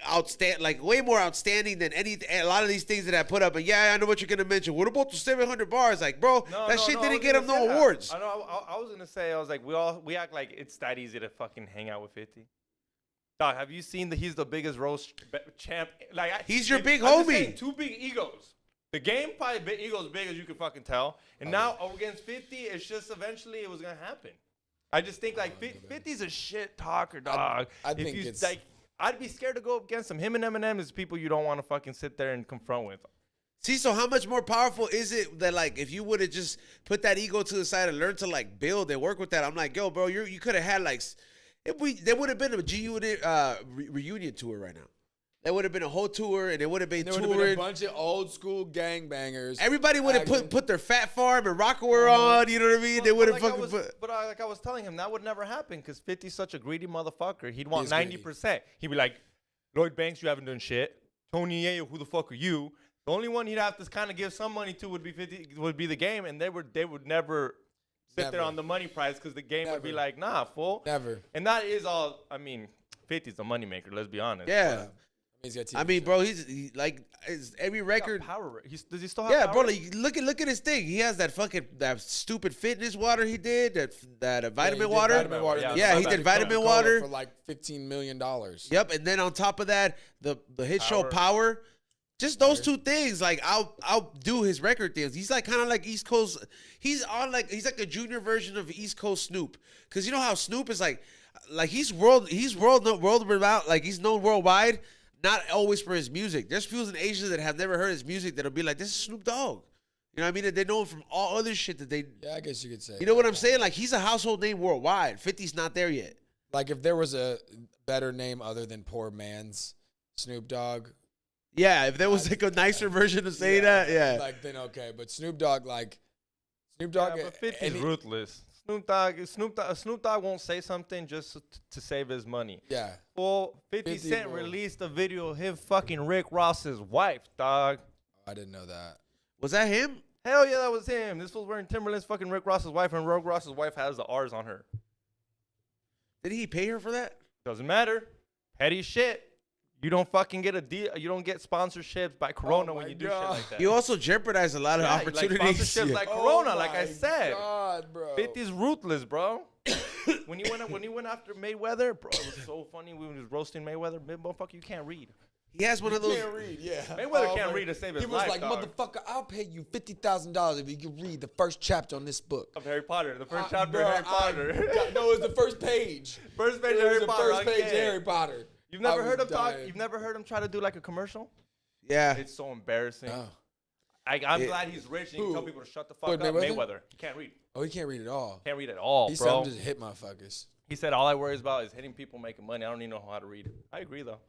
outstanding, like way more outstanding than a lot of these things that I put up. And yeah, I know what you're gonna mention. What about the 700 bars? Like, bro, that shit didn't get him no awards. I know. I was gonna say. I was like, we act like it's that easy to fucking hang out with 50. Dog, have you seen he's the biggest roast champ? Like, He's your big I'm just homie. saying, two big egos. The game probably ego as big as you can fucking tell. And now against 50, it's just eventually it was gonna happen. I just think like 50's a shit talker, dog. I If think you, it's- like, I'd be scared to go up against him. Him and Eminem is people you don't want to fucking sit there and confront with. See, so how much more powerful is it that, like, if you would have just put that ego to the side and learned to, like, build and work with that? I'm like, yo, bro, you could have had, like, there would have been a GUnit reunion tour right now. There would have been a whole tour, and it would have been There would have been a touring. bunch of old school gangbangers. Everybody would have acting- put their Fat Farm and Rockaware on, you know what I mean? They would have like fucking put... But like I was telling him, that would never happen because 50's such a greedy motherfucker. He'd want He's greedy. 90%. He'd be like, Lloyd Banks, you haven't done shit. Tony Yayo, who the fuck are you? The only one he'd have to kind of give some money to would be 50, would be the game, and they would never sit there Never. on the money prize because the game would be Never. like, nah, fool. Never. And that is all. I mean, 50's the moneymaker. Let's be honest. Yeah. He's got TV I mean, shows. bro, every record. Power. Does he still have Yeah, power? bro. Like, look at his thing. He has that stupid fitness water he did. That vitamin he did water. Vitamin water. Yeah, he did vitamin water for like $15 million. Yep, and then on top of that, the hit show Power. Power. Just those two things, like I'll do his record deals. He's like kind of like East Coast. He's like a junior version of East Coast Snoop. Cause you know how Snoop is like he's world renowned, like he's known worldwide. Not always for his music. There's people in Asia that have never heard his music that'll be like, this is Snoop Dogg. You know what I mean? And they know him from all other shit that they. Yeah, I guess you could say. You know what I'm saying? Like he's a household name worldwide. 50's not there yet. Like if there was a better name other than Poor Man's Snoop Dogg. Yeah, if there was like a nicer version of saying that, yeah. Like then okay, but Snoop Dogg, Yeah, but 50's any- ruthless. Snoop Dogg won't say something just to save his money. Yeah. Well, 50 50 Cent will. released a video of him fucking Rick Ross's wife, dog. I didn't know that. Was that him? Hell yeah, that was him. This was wearing Timberland's fucking Rick Ross's wife, and Rick Ross's wife has the R's on her. Did he pay her for that? Doesn't matter. Petty shit. You don't fucking get a deal. You don't get sponsorships by Corona when my you do God. shit like that. You also jeopardized a lot of Yeah, opportunities. Like sponsorships Yeah. like Corona, like I my said. God, bro. 50's ruthless, bro. when he went after Mayweather, bro, it was so funny. We was roasting Mayweather. Motherfucker, you can't read. He has one of those. Can't read, yeah. Mayweather can't read to save his He was life, like, dog. motherfucker, I'll pay you $50,000 if you can read the first chapter on this book. Of Harry Potter, the first Bro, chapter of Harry Potter. no, it was the first page. First page It of was Harry the Potter. first page of okay. Harry Potter. You've never I heard him was talk. dying. You've never heard him try to do like a commercial. Yeah. It's so embarrassing. Oh. I'm glad he's rich and he can tell Who? people to shut the fuck Floyd up. Mayweather? Mayweather. He can't read. Oh, he can't read at all. Can't read at all, He said, bro. I'm just hit motherfuckers. He said all I worry about is hitting people making money. I don't even know how to read. I agree though.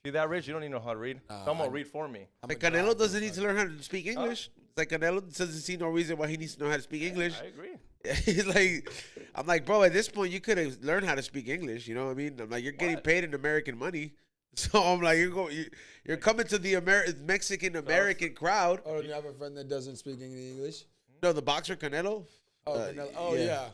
If you're that rich, you don't even know how to read. Someone will read for me. Like Canelo doesn't need to learn how to speak English. It's like Canelo doesn't see no reason why he needs to know how to speak English. I agree. He's like, I'm like, bro, at this point, you could have learned how to speak English. You know what I mean? I'm like, you're getting paid in American money. So I'm like, you're coming to the Mexican American crowd. Oh, do you have a friend that doesn't speak any English? No, the boxer Canelo. Oh, Canelo. yeah.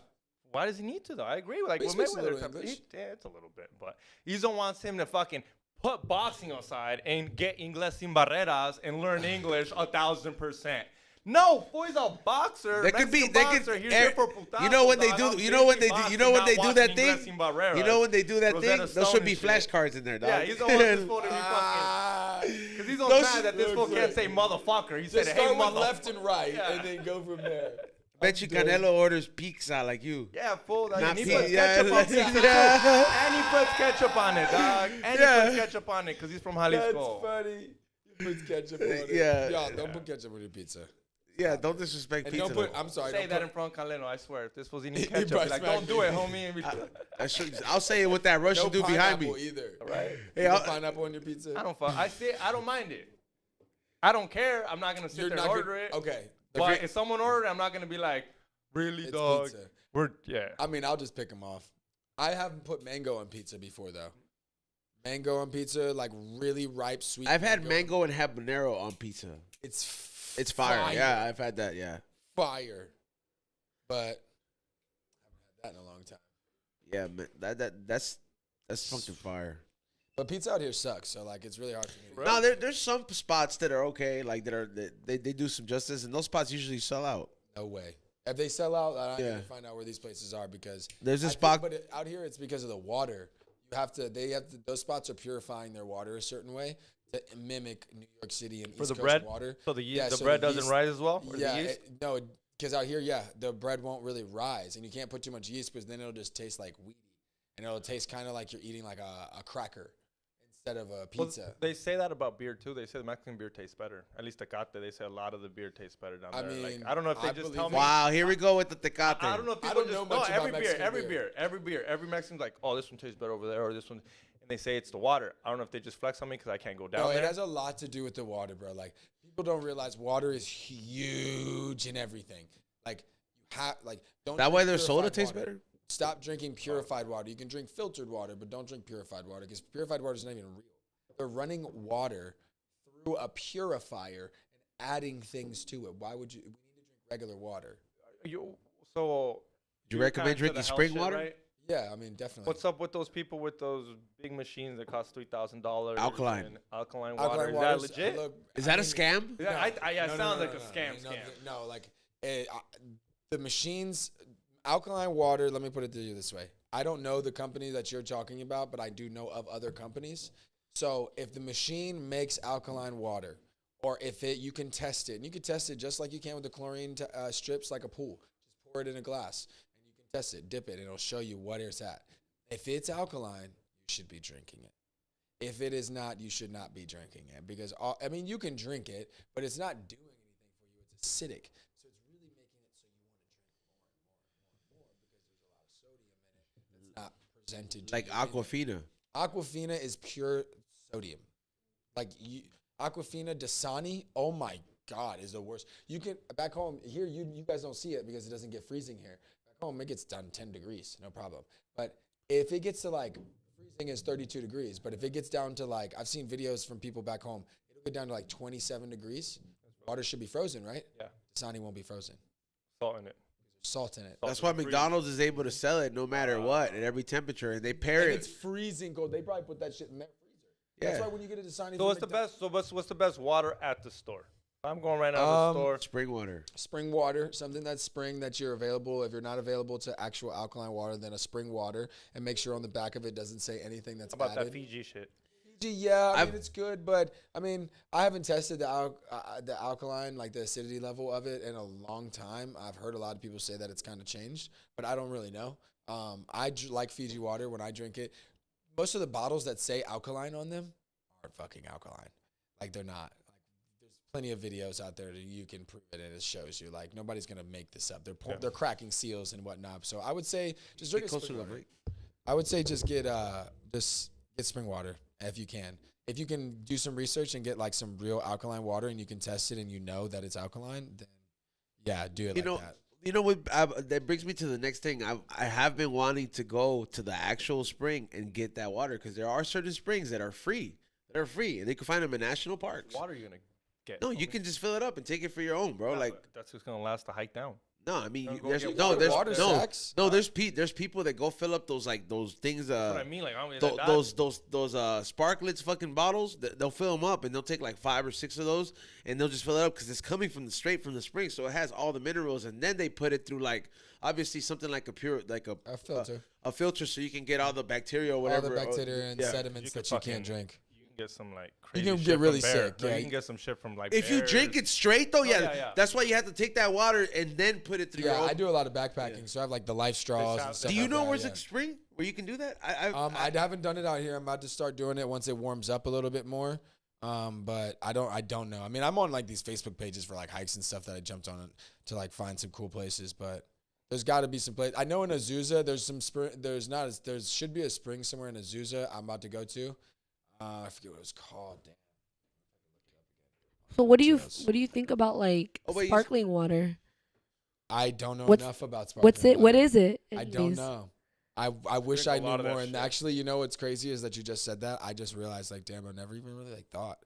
Why does he need to though? I agree. Like He with speaks a Mayweather, little type of- English. yeah, it's a little bit, but Izzo wants him to fucking put boxing aside and get Inglés sin barreras and learn English 1,000%. No, boy's a boxer. That could be. Mexican They boxer. could. He's here for putazos, You know when they dog. do. I'm You know when they busy do. You know when boxing, they do not that watching thing. Inglés sin barreras. You know when they do that Rosetta thing. Those Stone should be and shit. flashcards in there, dog. Yeah, he's the one that's supposed to be fucking. Ah, Because he's so Those mad that this fool can't say motherfucker. He said, just hey, start with motherfucker. left and right, Yeah. and then go from there. Bet you Canelo orders pizza like you. Yeah, fool. Not And he pizza, puts yeah, ketchup on like- pizza too. Yeah. And he puts ketchup on it, dog. And Yeah. he puts ketchup on it because he's from Jalisco. That's funny. He puts ketchup on it. Yeah. Y'all, don't put ketchup on your pizza. Yeah, don't disrespect And pizza. don't put, though. I'm sorry. Say don't that put, in front of Caleno, I swear. If this was eating He ketchup, be probably like, smack don't do you. it, homie. I'll say it with that Russian no dude behind pineapple me. either. Right? Hey, You put I'll- pineapple on your pizza? I don't fuck. I don't mind it. I don't care. I'm not gonna sit You're there not and gonna- order it. Okay. The But great- if someone ordered it, I'm not gonna be like, really, It's dog. pizza. Yeah. I mean, I'll just pick them off. I haven't put mango on pizza before, though. Mango on pizza, like really ripe, sweet. I've had mango and habanero on pizza. It's fire. Yeah, I've had that. Yeah. fire. But I haven't had that in a long time. Yeah, man, that's fucking fire. But pizza out here sucks, so like it's really hard for me. To No, there's some spots that are okay, like that they do some justice, and those spots usually sell out. No way. If they sell out, I Yeah. need to find out where these places are because There's a I think- spot- but out here it's because of the water. Those spots are purifying their water a certain way to mimic New York City and For East the Coast bread? water. So the Yeah, the so bread the doesn't yeast- rise as well? Or Yeah, the yeast? no, because out here, the bread won't really rise, and you can't put too much yeast because then it'll just taste like weedy, and it'll taste kind of like you're eating like a cracker instead of a Well, pizza. they say that about beer too. They say the Mexican beer tastes better. At least Tecate, they say a lot of the beer tastes better down I there. mean, I don't know if they I just believe tell it. me. Wow, here we go with the tecate. I don't know if I people don't know just much about every beer, Mexican every beer. beer, every beer, every Mexican's like, oh, this one tastes better over there, or this one, and they say it's the water. I don't know if they just flex on me because I can't go down No, there. it has a lot to do with the water, bro. Like people don't realize water is huge in everything. Like you have don't. That drink why their soda purified tastes water. better? Stop drinking purified water. You can drink filtered water, but don't drink purified water because purified water is not even real. They're running water through a purifier and adding things to it. Why would you? We need to drink regular water. So Do you you're recommend kinda into drinking the health spring shit, water? right? Yeah, I mean, definitely. What's up with those people with those big machines that cost $3,000? Alkaline. Alkaline water. Alkaline Is waters, that legit? look, Is that a mean, scam? Yeah, it sounds like a scam. No, like the machines, alkaline water. Let me put it to you this way: I don't know the company that you're talking about, but I do know of other companies. So if the machine makes alkaline water, or if you can test it, and you can test it just like you can with the chlorine strips, like a pool. Just pour it in a glass, and you can test it, dip it, and it'll show you what it's at. If it's alkaline, you should be drinking it. If it is not, you should not be drinking it because I mean you can drink it, but it's not doing anything for you. It's acidic, so it's really making it so you want to drink more because there's a lot of sodium in it that's not presented. Like Aquafina. Aquafina is pure sodium. Like Aquafina Dasani, oh my God, is the worst. You can back home here. You guys don't see it because it doesn't get freezing here. Back home it gets down 10 degrees, no problem. But if it gets to like freezing is 32 degrees, but if it gets down to like, I've seen videos from people back home, it'll get down to like 27 degrees. Water should be frozen, right? Yeah. Dasani won't be frozen. Salt in it. There's salt in it. That's why McDonald's is able to sell it no matter what at every temperature, and they pair And it. it's freezing cold. They probably put that shit in their freezer. Yeah. That's why when you get a Dasani, So what's the best? So what's the best water at the store? I'm going right now to the store. Spring water. Spring water, something that's spring that you're available. If you're not available to actual alkaline water, then a spring water, and make sure on the back of it doesn't say anything that's How about added. that Fiji shit? Fiji, yeah, I mean it's good, but I mean I haven't tested the alkaline, like the acidity level of it, in a long time. I've heard a lot of people say that it's kind of changed, but I don't really know. Like Fiji water when I drink it. Most of the bottles that say alkaline on them aren't fucking alkaline. Like they're not. Plenty of videos out there that you can prove it, and it shows you. Like nobody's gonna make this up. They're cracking seals and whatnot. So I would say just drink spring water. I would say just get spring water if you can. If you can do some research and get like some real alkaline water, and you can test it, and you know that it's alkaline, then yeah, do it that. You know what? That brings me to the next thing. I have been wanting to go to the actual spring and get that water because there are certain springs that are free. And they can find them in national parks. What water are you gonna get? No, you can just fill it up and take it for your own, bro. Yeah, like that's just gonna last the hike down. no, I mean Don't go there's get no water sacks? there's people that go fill up those things. That's what I mean. Like Those sparklets fucking bottles. They'll fill them up and they'll take like 5 or 6 of those and they'll just fill it up because it's coming straight from the spring, so it has all the minerals, and then they put it through like obviously something like A filter. a filter, so you can get all the bacteria or whatever. All the bacteria and sediments that you can't drink. Get some like crazy You can shit get really from bear. sick. No, Yeah, you can get some shit from like. If you bears. drink it straight though, yeah, yeah. that's why you have to take that water and then put it through your Yeah, own. I do a lot of backpacking, so I have like the life straws and stuff. Do you like know that, where's yeah. a spring where you can do that? I haven't done it out here. I'm about to start doing it once it warms up a little bit more. But I don't know. I mean, I'm on like these Facebook pages for like hikes and stuff that I jumped on to like find some cool places. But there's got to be some place. I know in Azusa there's some spring. There should be a spring somewhere in Azusa. I'm about to go to. I forget what it was called. Damn. So what do you think about like sparkling water? I don't know What's- enough about sparkling water. What is it? I don't anyways? know. I wish I Drink a knew lot of that more. And shit. actually, you know what's crazy is that you just said that. I just realized, like, damn, I never even really like thought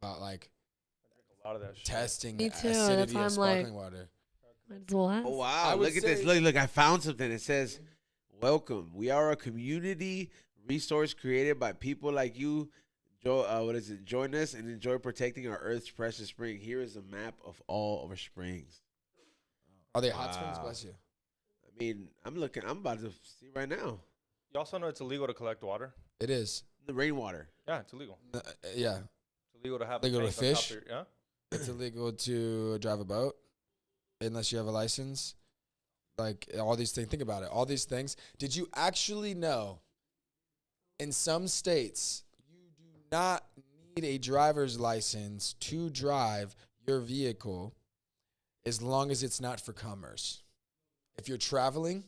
about like a lot of that shit. testing Me too, that's acidity why of I'm sparkling like- water. Might as well ask. Oh wow! I would Look at this. say- Look! I found something. It says, "Welcome. We are a community resource created by people like you. Join us and enjoy protecting our Earth's precious spring. Here is a map of all of our springs. Are they hot springs? Wow. Bless you. I mean, I'm about to see right now You also know it's illegal to collect water. It is. the rainwater. Yeah, it's illegal. Yeah, It's illegal to have Illegal to tanks on top fish? of your- yeah. it's illegal to drive a boat unless you have a license. Like all these things. Think about it. All these things. Did you actually know? In some states, you do not need a driver's license to drive your vehicle as long as it's not for commerce. If you're traveling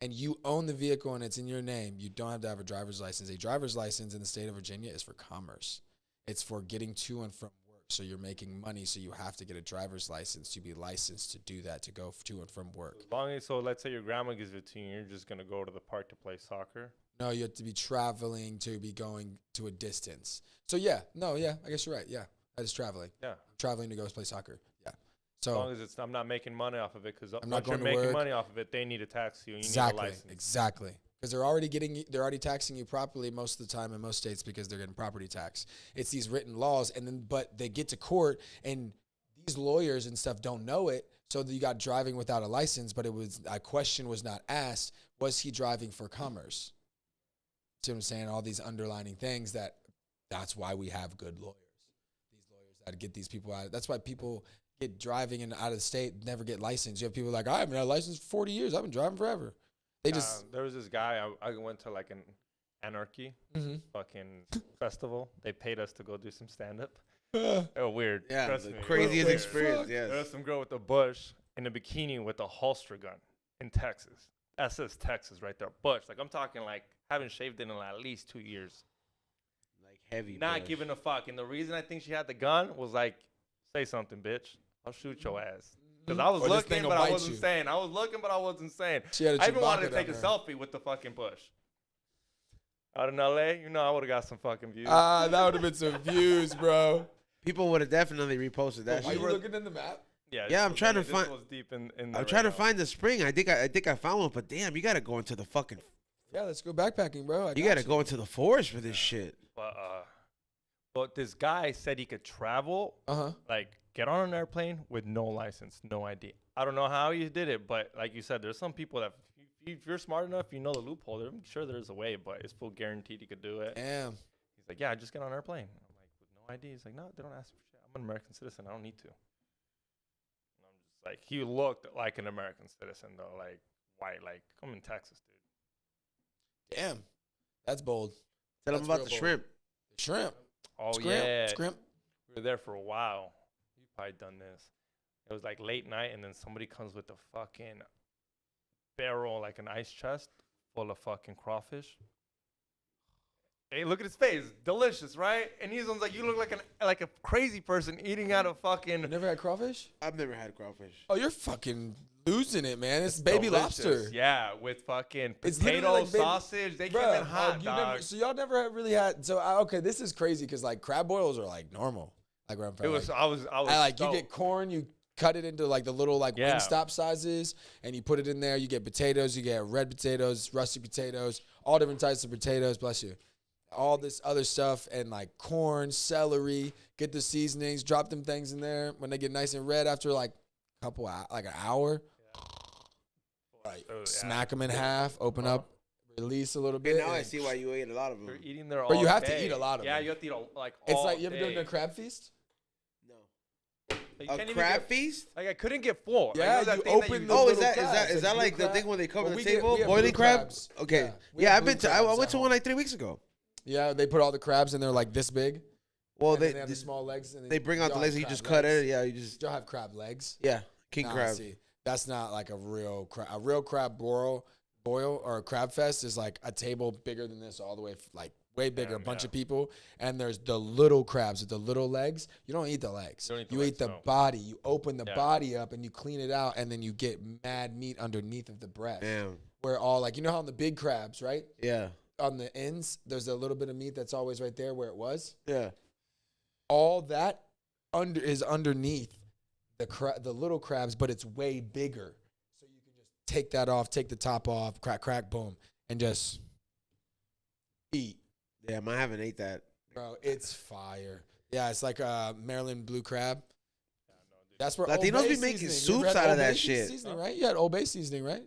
and you own the vehicle and it's in your name, you don't have to have a driver's license. A driver's license in the state of Virginia is for commerce. It's for getting to and from work. So you're making money, so you have to get a driver's license to be licensed to do that, to go to and from work. As long as, so let's say your grandma gives it to you, you're just gonna go to the park to play soccer. No, you have to be traveling to be going to a distance. So yeah, I guess you're right. Yeah, that is traveling. Yeah. I'm traveling to go play soccer. Yeah. As long So as I'm not making money off of it, because I'm once not you're going to making work. money off of it, they need to tax you. And you need a exactly, license. exactly. because they're already taxing you properly most of the time in most states because they're getting property tax. It's these written laws, but they get to court and these lawyers and stuff don't know it. So you got driving without a license, but a question was not asked. Was he driving for commerce? See what I'm saying? All these underlining things that's why we have good lawyers. These lawyers that get these people out. That's why people get driving and out of the state, never get licensed. You have people like, I haven't had a license for 40 years. I've been driving forever. They just. There was this guy, I went to like an anarchy fucking festival. They paid us to go do some stand-up. Oh, weird. Yeah, Trust the me. craziest Weird. experience, yes. There was some girl with a bush in a bikini with a holster gun in Texas. That says Texas right there. Bush. Like, I'm talking like, haven't shaved it in at least 2 years. Like heavy. Not bush. giving a fuck. And the reason I think she had the gun was like, say something, bitch. I'll shoot your ass. Because I was Or this thing looking, will but I bite wasn't you. saying. I was looking, but I wasn't saying. She had a I even wanted to Chewbacca take a down selfie with the fucking bush. Out in LA, I would have got some fucking views. That would have been some views, bro. People would have definitely reposted that. Are shit. you looking in the map? Yeah, I'm trying to find. Was deep in I'm trying to find the spring. I think I found one, but damn, you gotta go into the fucking. Yeah, let's go backpacking, bro. You gotta go into the forest for this shit. But this guy said he could travel, like get on an airplane with no license, no ID. I don't know how he did it, but like you said, there's some people that if you're smart enough, you know the loophole. I'm sure there's a way, but it's full guaranteed he could do it. Damn. He's like, yeah, just get on an airplane. I'm like, with no ID. He's like, no, they don't ask for shit. I'm an American citizen. I don't need to. And I'm just like, he looked like an American citizen though, like white, like I'm in Texas, dude. Damn. That's bold. Tell them That's about real the bold. shrimp. Shrimp. Oh Scrimp. yeah, Scrimp. we were there for a while. You've probably done this. It was like late night, and then somebody comes with a fucking barrel, like an ice chest full of fucking crawfish. Hey, look at his face. Delicious, right? And he's like, you look like a crazy person eating out of fucking. You never had crawfish? I've never had crawfish. Oh, you're fucking losing it, man. It's baby delicious. lobster. Yeah, with fucking It's literally potato, like baby- sausage. They Bruh, came in hot, dog. so y'all never really had. So okay, this is crazy because like crab boils are like normal. Like where I'm from. It was. like, I was. like you stoked. get corn, you cut it into like the little like Yeah. Wingstop sizes, and you put it in there. You get potatoes, you get red potatoes, rusty potatoes, all different types of potatoes. Bless you. All this other stuff and like corn, celery. Get the seasonings, drop them things in there. When they get nice and red after like like an hour, like Oh, yeah. smack them in half, open up, release a little bit. Okay, now I and- see why you ate a lot of them. You're eating there all But you have to day. eat a lot of Yeah, them. you have to eat like It's all like you ever day. done a crab feast? No. Like, you A can't even crab get- feast? Like I couldn't get full. Like, Yeah, you know that you thing that open you- the Oh, little is crabs, that like like blue the thing crab. when they come Well, to we the get- table? we have Boiling blue crab? crabs. Okay. Yeah, we Yeah, have I've blue been to. I crabs went at to one home. like 3 weeks ago. Yeah, they put all the crabs in there like this big. Well, and then they they have the small legs. And they bring out the y'all legs have and you just crab cut legs. it. Yeah, you just Y'all have crab legs. yeah, king Nah, crab. see, that's not like a real crab. A real crab boil or a crab fest is like a table bigger than this, all the way like way bigger, a Damn, bunch yeah. of people, and there's the little crabs with the little legs. You don't eat the legs. You don't eat the You legs, eat the no. body. You open the Yeah. body up and you clean it out, and then you get mad meat underneath of the breast. Damn. Where all like how on the big crabs, right? Yeah. On the ends, there's a little bit of meat that's always right there where it was. Yeah. All that is underneath the little crabs, but it's way bigger. So you can just take that off, take the top off, crack, boom, and just eat. Damn, I haven't ate that. Bro, it's fire. Yeah, it's like Maryland blue crab. That's where Latinos Old Bay be making seasoning. You ever soups had out of Old that Bay shit. Seasoning, right? You had Old Bay seasoning, right?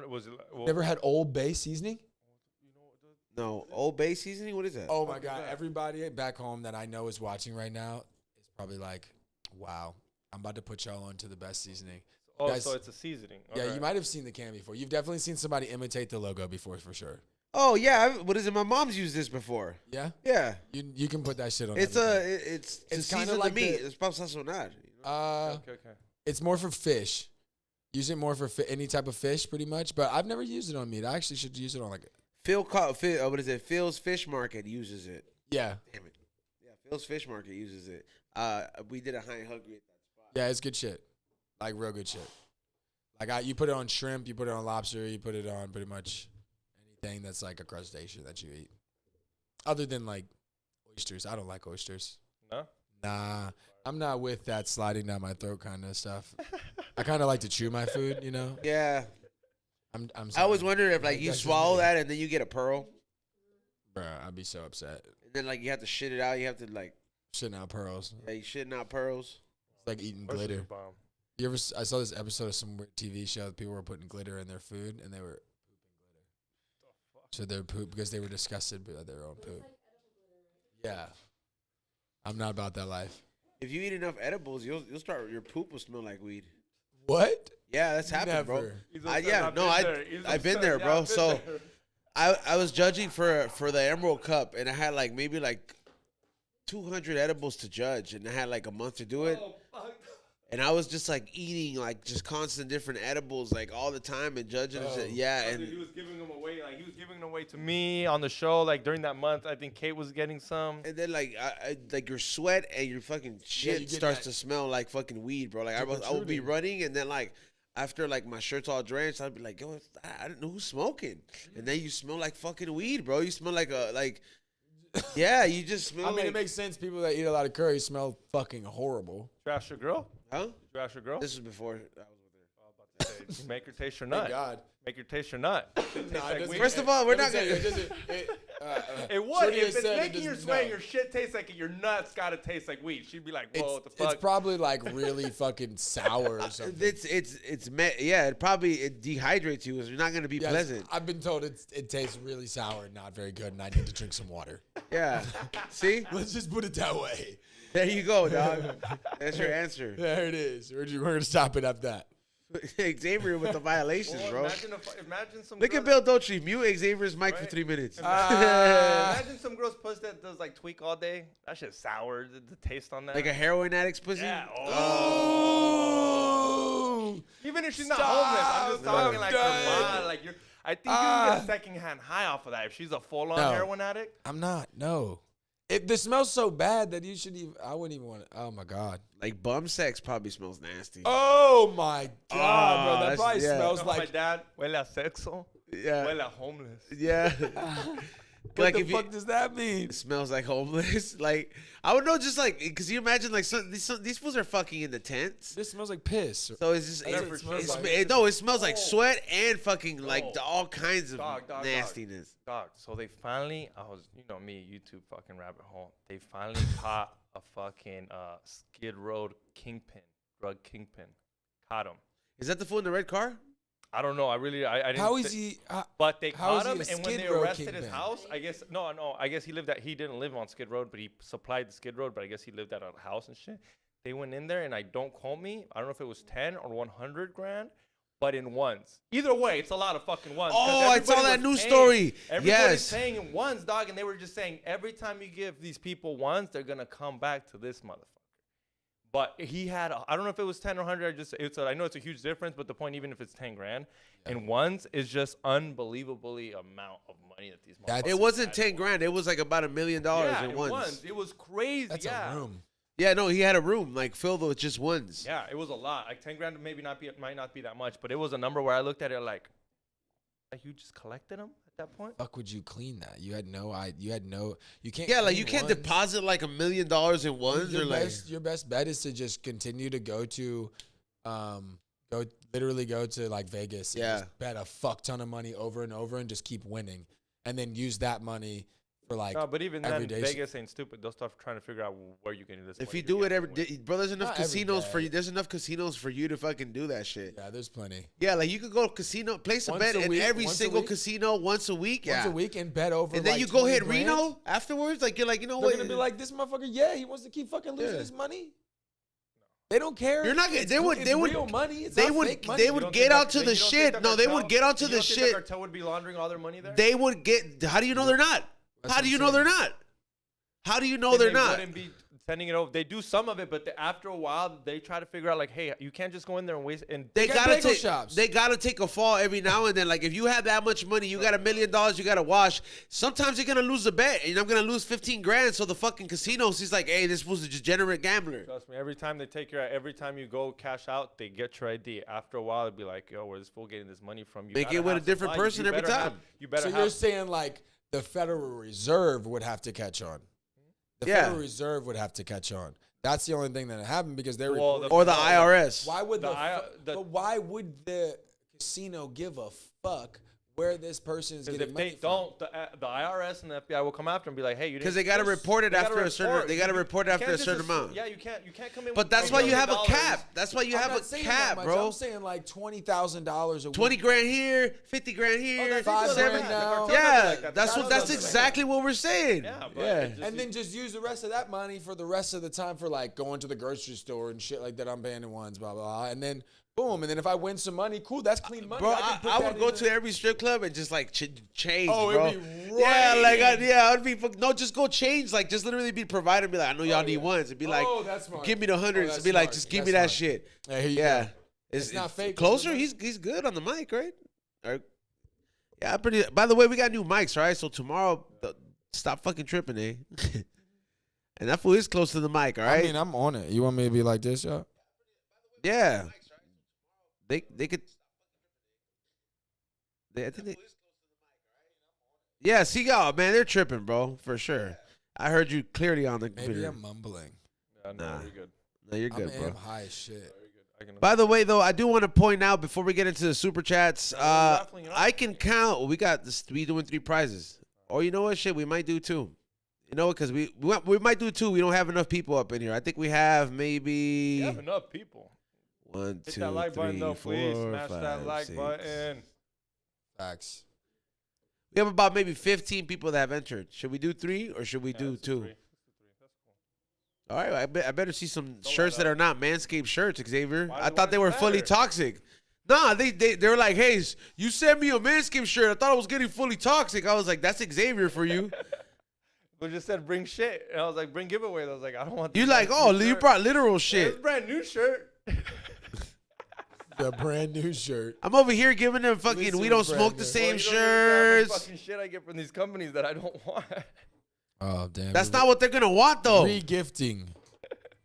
Was it? Well, Never had Old Bay seasoning? No, Old Bay seasoning. What is that? Oh my God! Everybody back home that I know is watching right now is probably like, "Wow, I'm about to put y'all on to the best seasoning." Oh, guys- so it's a seasoning. Yeah, Okay. you might have seen the can before. You've definitely seen somebody imitate the logo before, for sure. Oh yeah, what is it? My mom's used this before. Yeah, Yeah, you can put that shit on. it's everything. it's It's kind kinda of like the meat. the- It's para sazonar. Okay. It's more for fish. Use it more for any type of fish, pretty much. But I've never used it on meat. I actually should use it on like. What is it? Phil's Fish Market uses it. Yeah, Damn it. Yeah, Phil's Fish Market uses it. We did a High and Hungry at that spot. yeah, it's good shit. Like real good shit. Like you put it on shrimp, you put it on lobster, you put it on pretty much anything that's like a crustacean that you eat. Other than like oysters, I don't like oysters. No. Nah, I'm not with that sliding down my throat kind of stuff. I kind of like to chew my food, Yeah. I'm I always sorry. wonder if like you That's just swallow me. that and then you get a pearl, Bruh, I'd be so upset. and then like you have to shit it out. You have to like, Shitting out pearls. yeah, you shitting out pearls. It's like eating Where's the glitter. bomb? You ever? I saw this episode of some weird TV show that people were putting glitter in their food, and they were pooping glitter. So their poop because they were disgusted by their own poop. Yeah, I'm not about that life. If you eat enough edibles, you'll start your poop will smell like weed. What? Yeah, that's happened, bro. Never. He's I, upset. yeah, I've no, been I there. He's I've been upset. there, Yeah, bro. I've been So there. I was judging for the Emerald Cup, and I had like maybe like 200 edibles to judge, and I had like a month to do it. Oh, fuck. And I was just like eating like just constant different edibles like all the time and judging and shit. Oh. Yeah, Dude, he and was giving them away. Like he was giving them away to me on the show. Like during that month, I think Kate was getting some. then like like your sweat and your fucking shit get starts that- to smell like fucking weed, bro. Like I would be protruding. running, and then like after like my shirt's all drenched, I'd be like, yo, I don't know who's smoking. And then you smell like fucking weed, bro. You smell like a like yeah, you just smell I mean, like, it makes sense. People that eat a lot of curry smell fucking horrible. Trash your girl. huh? Trash your girl. This was before I was with her. You make her taste your Thank nut. God. Make her taste your nut. It tastes Nah, it like doesn't- weed. First of all, we're Let not me gonna. tell you, It would. Shorty If has it's said it making your does- sweat, no. your shit tastes like it, your nuts gotta taste like weed. She'd be like, whoa, what the It's fuck? probably like really fucking sour or something. Yeah, it probably dehydrates you. It's not gonna be Yes, pleasant. I've been told it tastes really sour and not very good, and I need to drink some water. Yeah. See, Let's just put it that way. there you go, dog. That's your answer. There it is. We're gonna stop it at that. Xavier with the violations, Well, bro. imagine some Look girl at Bill Dolce. Mute Xavier's mic for Right. 3 minutes. Imagine some girl's pussy that does like tweak all day. That shit's sour. The taste on that. Like a heroin addict's pussy. Yeah. Oh. Even if she's not Stop. homeless, I'm just talking I'm like done. her mom. Like you're. I think you can get a secondhand high off of that. If she's a full-on No. heroin addict. I'm not. No. It smells so bad that you should even. I wouldn't even want to. Oh my god. Like bum sex probably smells nasty. Oh my god, bro. That that's- probably yeah. smells You know, my like. dad huele a sexo. Yeah. Huele a homeless. Yeah. What like the if fuck you, does that mean? it smells like homeless. Like I would know, just like, cause you imagine like these fools are fucking in the tents. This smells like piss. So it's just That's what it smells like. no, it smells like Oh. sweat and fucking like Oh. all kinds of Dog. nastiness. Dog. So they finally, you know me, YouTube fucking rabbit hole. They finally caught a fucking Skid Row drug kingpin. Caught him. Is that the fool in the red car? I don't know. I didn't. How is he? But they how caught him, is he a and when Skid they Row arrested his kingpin? house, I guess no. I guess he didn't live on Skid Row, but he supplied the Skid Row. But I guess he lived at a house and shit. They went in there, and I don't quote me. I don't know if it was 10 or 100 grand, but in ones. Either way, it's a lot of fucking ones. 'cause Oh, I saw everybody that was news paying- story. Everybody's Yes. paying in ones, dog, and they were just saying every time you give these people ones, they're gonna come back to this motherfucker. But he had, I don't know if it was 10 or 100. I know it's a huge difference, but the point, even if it's 10 grand, in ones is just unbelievably amount of money that these That's- motherfuckers It wasn't had. 10 grand. It was like about $1 million Yeah, in in ones. ones. It was crazy. That's yeah. a room. Yeah, no, he had a room like filled with just ones. Yeah, it was a lot. Like 10 grand might not be that much, but it was a number where I looked at it like you just collected them at that point. Fuck would you clean that? You had no. You can't. Yeah, like clean you can't ones. deposit like $1 million in ones Your or like. your best bet is to just continue to go to, literally go to like Vegas. And Yeah. just bet a fuck ton of money over and over and just keep winning, and then use that money for like. No, but even then, every day Vegas ain't stupid. They'll start trying to figure out where you can do this. If money you to do get it every away. day, bro, there's enough Not every casinos for day. you. There's enough casinos for you to fucking do that shit. Yeah, there's plenty. Yeah, like you could go casino, place a Once bet a in week- every once a single week? casino once a week. Yeah, Once a week and bet over. and then like you go 20 hit grand. Reno afterwards. Like you're like, you know They're what? gonna be like, this motherfucker. Yeah, he wants to keep fucking losing Yeah. his money. They don't care. You're not gonna- It's they would- it's they would- real money. It's they not would- fake money. they You would don't get think onto you the don't shit. think No, they would cartel- get onto you the don't think shit. cartel would be laundering all their money there. They would get. How do you know they're not? That's How what do you I'm know they're saying. not? How do you know Then they're they not? wouldn't be sending it over. They do some of it, but after a while, they try to figure out like, hey, you can't just go in there and waste. And They got gotta bagel take. shops. They gotta take a fall every now and then. Like if you have that much money, you got $1 million. You gotta wash. Sometimes you're gonna lose a bet, and I'm gonna lose 15 grand. So the fucking casinos, he's like, hey, this was a degenerate gambler. trust me, every time every time you go cash out, they get your ID. After a while, it'd be like, yo, where's this fool getting this money from? You Make gotta it with have a different some money. person You every better have- time. You better So have. you're saying like the Federal Reserve would have to catch on. The Yeah. Federal Reserve would have to catch on. That's the only thing that happened because they're Well, reporting- Or the IRS. Why would but why would the casino give a fuck where this person is Because getting if money they from. don't, the IRS and the FBI will come after and be like, "Hey, you didn't." Because they got to report it after a certain. They got to report it after a certain amount. Yeah, you can't come in. But with that's why you have a $3 cap. That's why you I'm have not a saying cap, that much. bro. I'm saying like $20,000 a week. 20 grand here, 50 grand here, that's $5 equal to grand that. now. The cartel does Yeah, it like that. The that's cartel that's does it like exactly what we're saying. Yeah, but yeah. it just- And then just use the rest of that money for the rest of the time for like going to the grocery store and shit like that on Bandit Ones, blah, blah, blah. And then boom. And then if I win some money, cool. That's clean money. Bro, can put I that would go in to every strip club and just like change, Oh, bro. it'd be Yeah, like raining. I'd be no, just go change, like just literally be provided and be like, I know y'all Oh, need yeah. ones, and be like, Oh, that's smart. give me the hundreds, that's and be like, smart. just give That's me that smart. shit. Yeah, here you Yeah, go. It's not fake, Closer, isn't it? he's good on the mic, right? Yeah, pretty. By the way, we got new mics, right? So tomorrow, stop fucking tripping, eh? And that fool is close to the mic, all right? I mean, I'm on it. You want me to be like this, y'all? Yeah. They could. I think they. Yeah, Seagull, man, they're tripping, bro, for sure. I heard you clearly on the Maybe computer. I'm mumbling. Yeah, no, Nah. you're good. No, you're good, bro. I'm high as shit. I can. By the way, though, I do want to point out before we get into the super chats, raffling it off. I can count. We got this. We doing 3 prizes. Or you know what? Shit, we might do 2. You know, because we might do 2. We don't have enough people up in here. I think we have maybe You have enough people. 1, 2, Hit that like 3, button, though, 4, please. Smash 5, that like 6. button. Facts. We have about maybe 15 people that have entered. Should we do 3 or should we Yeah, do let's 2? 3. Let's do 3. That's cool. All right, I better see some Don't shirts let that up. are not Manscaped shirts, Xavier. Why I does thought they were it fully matter? toxic. Nah, they were like, hey, you sent me a Manscaped shirt. I thought I was getting fully toxic. I was like, that's Xavier for you. We just said bring shit, and I was like, bring giveaways. I was like, I don't want. You this like, brand oh, new you shirt. brought literal Yeah, it's shit. a brand new shirt. The brand new shirt. I'm over here giving them fucking, Listen, we don't brand smoke new. the Well, same you don't understand how much shirts. fucking shit I get from these companies that I don't want. Oh, damn. That's not what they're going to want, though. Re-gifting.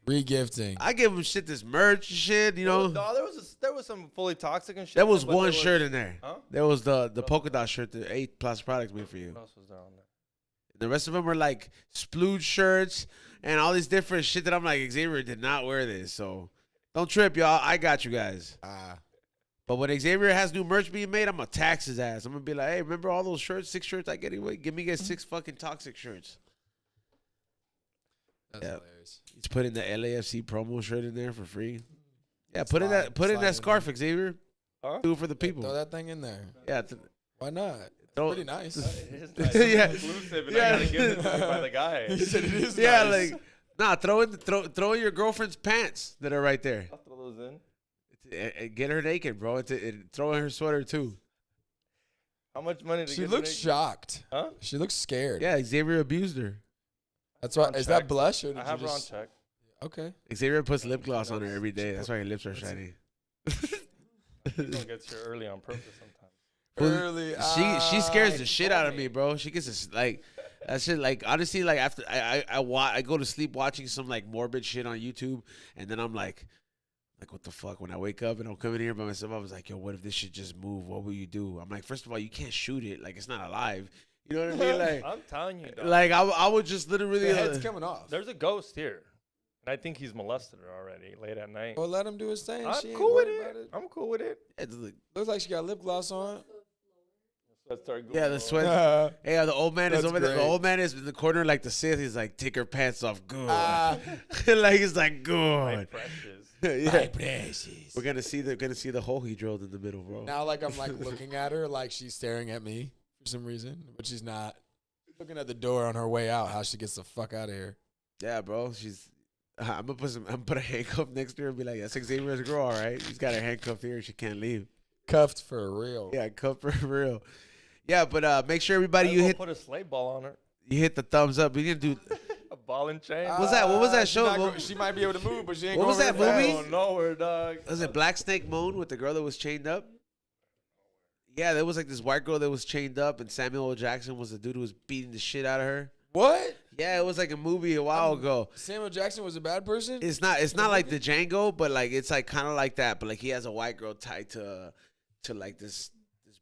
Re-gifting. I give them shit, this merch shit, you know. No, there was some fully toxic and shit. There was but one shirt in there. Huh? There was the polka dot shirt, the 8 plus products made for you. What else was there on there? The rest of them were like splooge shirts and all these different shit that I'm like, Xavier did not wear this. So don't trip, y'all. I got you guys. But when Xavier has new merch being made, I'm going to tax his ass. I'm going to be like, hey, remember all those shirts, 6 shirts I get anyway? Give me 6 fucking toxic shirts. That's Yeah. hilarious. He's putting the LAFC promo shirt in there for free. Yeah, Slide put in in that scarf, Xavier. Huh? Do it for the Throw people. that thing in there. Yeah. Why not? Throw- Pretty nice. It is nice. Yeah. It's exclusive, and Yeah. I gotta give it to me by the guy. He said it is Yeah, nice. like, nah, throw in your girlfriend's pants that are right there. I'll throw those in. Get her naked, bro. Throw in her sweater, too. How much money to She get looks naked? shocked. Huh? She looks scared. Yeah, Xavier abused her. That's why. On Is check. that blush or did I you have her on just? check. Okay. Xavier puts lip gloss on her every day. That's why her lips are That's- shiny. You don't get here early on purpose sometimes. Well, Early. She scares the he shit told out of me. me, bro. She gets this like that shit. Like honestly, like after I go to sleep watching some like morbid shit on YouTube, and then I'm like what the fuck? When I wake up and I'm coming here by myself, I was like, yo, what if this shit just move? What will you do? I'm like, first of all, you can't shoot it. Like it's not alive. You know what I mean? Like I'm telling you, dog. like I would just literally. The head's coming off. There's a ghost here. And I think he's molested her already late at night. Well, let him do his thing. I'm She ain't cool with worried it. about it. I'm cool with it. It's like- Looks like she got lip gloss on. Let's start yeah, the Googling. sweat. Hey, the old man is That's over there. The great. old man is in the corner like the Sith. He's like, take her pants off, good. Ah. like he's like, My good. precious. yeah. precious. We're gonna see the hole he drilled in the middle, bro. Now, like I'm like looking at her, like she's staring at me for some reason, but she's not. Looking at the door on her way out, how she gets the fuck out of here. Yeah, bro. I'm gonna put a handcuff next to her and be like, that's Xavier's girl, all right? He's got her handcuffed here. She can't leave. Cuffed for real. Yeah, cuffed for real. Yeah, but make sure everybody you put a sleigh ball on her. hit the thumbs up. We didn't do. A ball and chain. What's that? What was that She's show? not What- go- she might be able to move, but she ain't What was going that very movie? fast. Going nowhere, dog. Was it Black Snake Moon with the girl that was chained up? Yeah, there was like this white girl that was chained up, and Samuel L. Jackson was the dude who was beating the shit out of her. What? Yeah, it was like a movie a while ago. Samuel Jackson was a bad person? It's not like the Django, but like it's like kind of like that. But like he has a white girl tied to like this